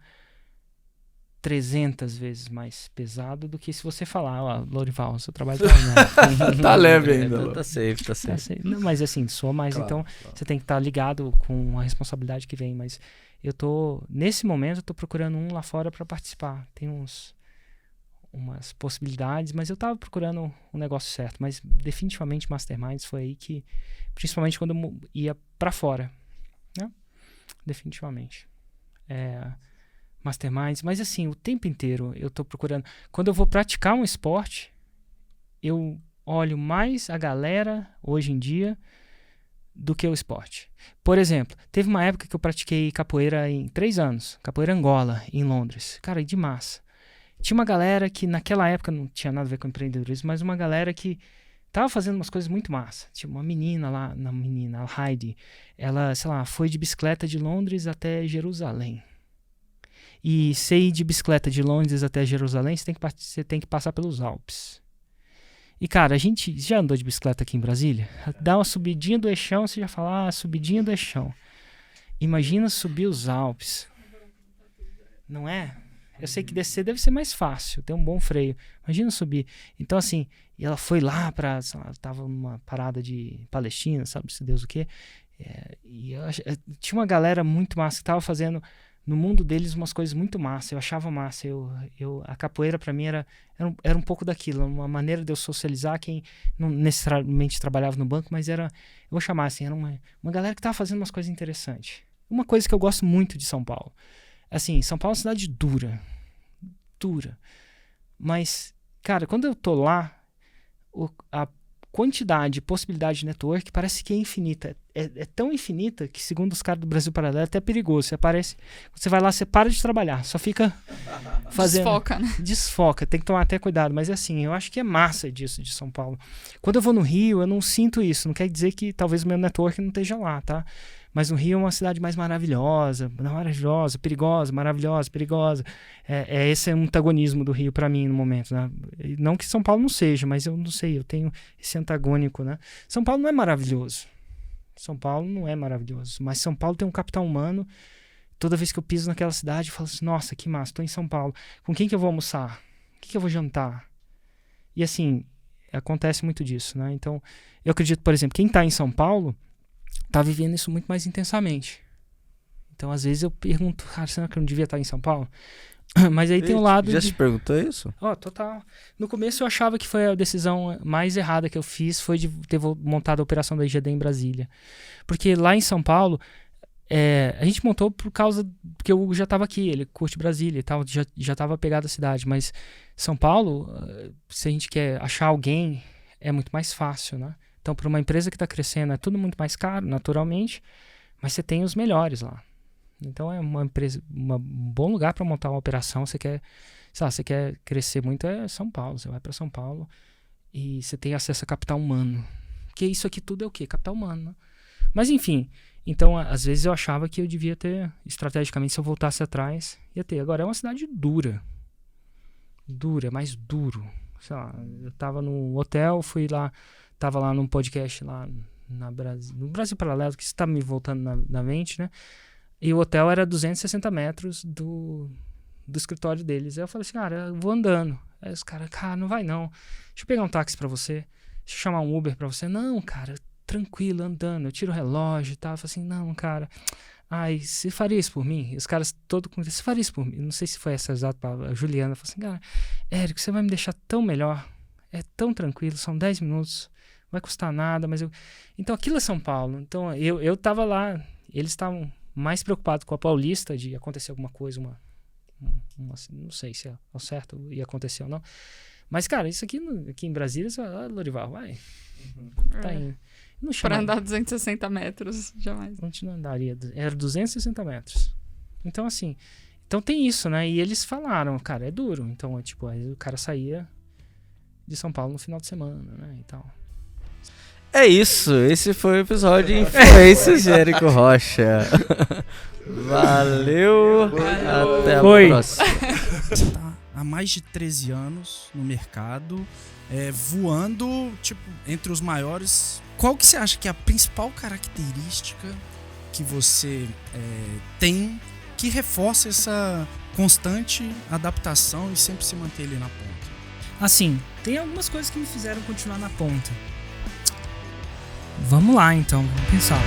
300 vezes mais pesado do que se você falar, ó, Lorival, seu trabalho tá uma merda. Tá leve ainda. Tá safe. Não, mas assim, soa mais, claro, então você tem que estar ligado com a responsabilidade que vem. Mas nesse momento, eu tô procurando um lá fora para participar. Tem umas possibilidades, mas eu tava procurando um negócio certo. Mas definitivamente Masterminds foi aí que, principalmente quando eu ia para fora, né? Definitivamente. Masterminds, mas assim, o tempo inteiro eu tô procurando. Quando eu vou praticar um esporte, eu olho mais a galera hoje em dia do que o esporte. Por exemplo, teve uma época que eu pratiquei capoeira em 3 anos, capoeira Angola, em Londres. Cara, de massa. Tinha uma galera que naquela época não tinha nada a ver com empreendedorismo, mas uma galera que tava fazendo umas coisas muito massa. Tinha uma menina lá, a Heidi, ela, sei lá, foi de bicicleta de Londres até Jerusalém. E ir de bicicleta de Londres até Jerusalém, você tem que passar pelos Alpes. E, cara, a gente já andou de bicicleta aqui em Brasília? Dá uma subidinha do eixão, você já fala, subidinha do eixão. Imagina subir os Alpes. Não é? Eu sei que descer deve ser mais fácil, ter um bom freio. Imagina subir. Então, assim, e ela foi lá pra, sei lá, tava numa parada de Palestina, sabe, se Deus o quê. Tinha uma galera muito massa que tava fazendo no mundo deles umas coisas muito massa. Eu achava massa. A capoeira pra mim era um pouco daquilo, uma maneira de eu socializar quem não necessariamente trabalhava no banco, mas eu vou chamar assim, era uma galera que tava fazendo umas coisas interessantes. Uma coisa que eu gosto muito de São Paulo. Assim, São Paulo é uma cidade dura. Mas, cara, quando eu tô lá, a quantidade, possibilidade de network parece que é infinita. É tão infinita que, segundo os caras do Brasil Paralelo, é até perigoso. Você vai lá, você para de trabalhar, só fica fazendo... Desfoca, né? Desfoca, tem que tomar até cuidado. Mas, assim, eu acho que é massa disso de São Paulo. Quando eu vou no Rio, eu não sinto isso. Não quer dizer que talvez o meu network não esteja lá, tá? Mas o Rio é uma cidade mais maravilhosa, perigosa, maravilhosa, perigosa. Esse é um antagonismo do Rio para mim no momento, né? Não que São Paulo não seja, mas eu não sei, eu tenho esse antagônico, né? São Paulo não é maravilhoso. Mas São Paulo tem um capital humano. Toda vez que eu piso naquela cidade, eu falo assim, nossa, que massa, tô em São Paulo. Com quem que eu vou almoçar? O que eu vou jantar? E assim, acontece muito disso, né? Então, eu acredito, por exemplo, quem tá em São Paulo tá vivendo isso muito mais intensamente. Então, às vezes eu pergunto, cara, será que eu não devia estar em São Paulo? Mas aí tem um lado... Já se perguntou isso? Total. No começo eu achava que foi a decisão mais errada que eu fiz, foi de ter montado a operação da IGD em Brasília. Porque lá em São Paulo, a gente montou por causa que eu já estava aqui, ele curte Brasília e tal, já estava pegado a cidade. Mas São Paulo, se a gente quer achar alguém, é muito mais fácil, né? Então, para uma empresa que está crescendo, é tudo muito mais caro, naturalmente, mas você tem os melhores lá. Então, é uma empresa, um bom lugar para montar uma operação. Você quer crescer muito, é São Paulo. Você vai para São Paulo e você tem acesso a capital humano. Porque isso aqui tudo é o quê? Capital humano, né? Mas, enfim, então, às vezes eu achava que eu devia ter, estrategicamente, se eu voltasse atrás, ia ter. Agora, é uma cidade dura, mais duro. Sei lá, eu estava no hotel, fui lá, tava lá num podcast lá no Brasil Paralelo, que está me voltando na mente, né? E o hotel era 260 metros do do escritório deles. Aí eu falei assim, cara, eu vou andando. Aí os caras, cara, não vai não. Deixa eu pegar um táxi pra você. Deixa eu chamar um Uber pra você. Não, cara, tranquilo, andando. Eu tiro o relógio e tal. Eu falei assim, não, cara. Ai, você faria isso por mim? E os caras todos com você faria isso por mim? Não sei se foi essa exata palavra. A Juliana falou assim, cara, Érico, você vai me deixar tão melhor. É tão tranquilo, são 10 minutos. Não vai custar nada, mas eu... Então aquilo é São Paulo. Então eu tava lá, eles estavam mais preocupados com a Paulista de acontecer alguma coisa, não sei se ao certo ia acontecer ou não. Mas, cara, isso aqui em Brasília, você vai, Lorival, vai. Tá indo. Não chama, Pra andar 260 metros, jamais. a gente não andaria. Era 260 metros. Então, assim... Então tem isso, né? E eles falaram, cara, é duro. Então, tipo, aí o cara saía de São Paulo no final de semana, né? E tal. É isso, esse foi o episódio de Influências de Érico Rocha. Valeu, até a próxima. Você tá há mais de 13 anos no mercado, voando, tipo, entre os maiores. Qual que você acha que é a principal característica que você tem que reforça essa constante adaptação e sempre se manter ali na ponta? Assim, tem algumas coisas que me fizeram continuar na ponta. Vamos lá, então, vamos pensar.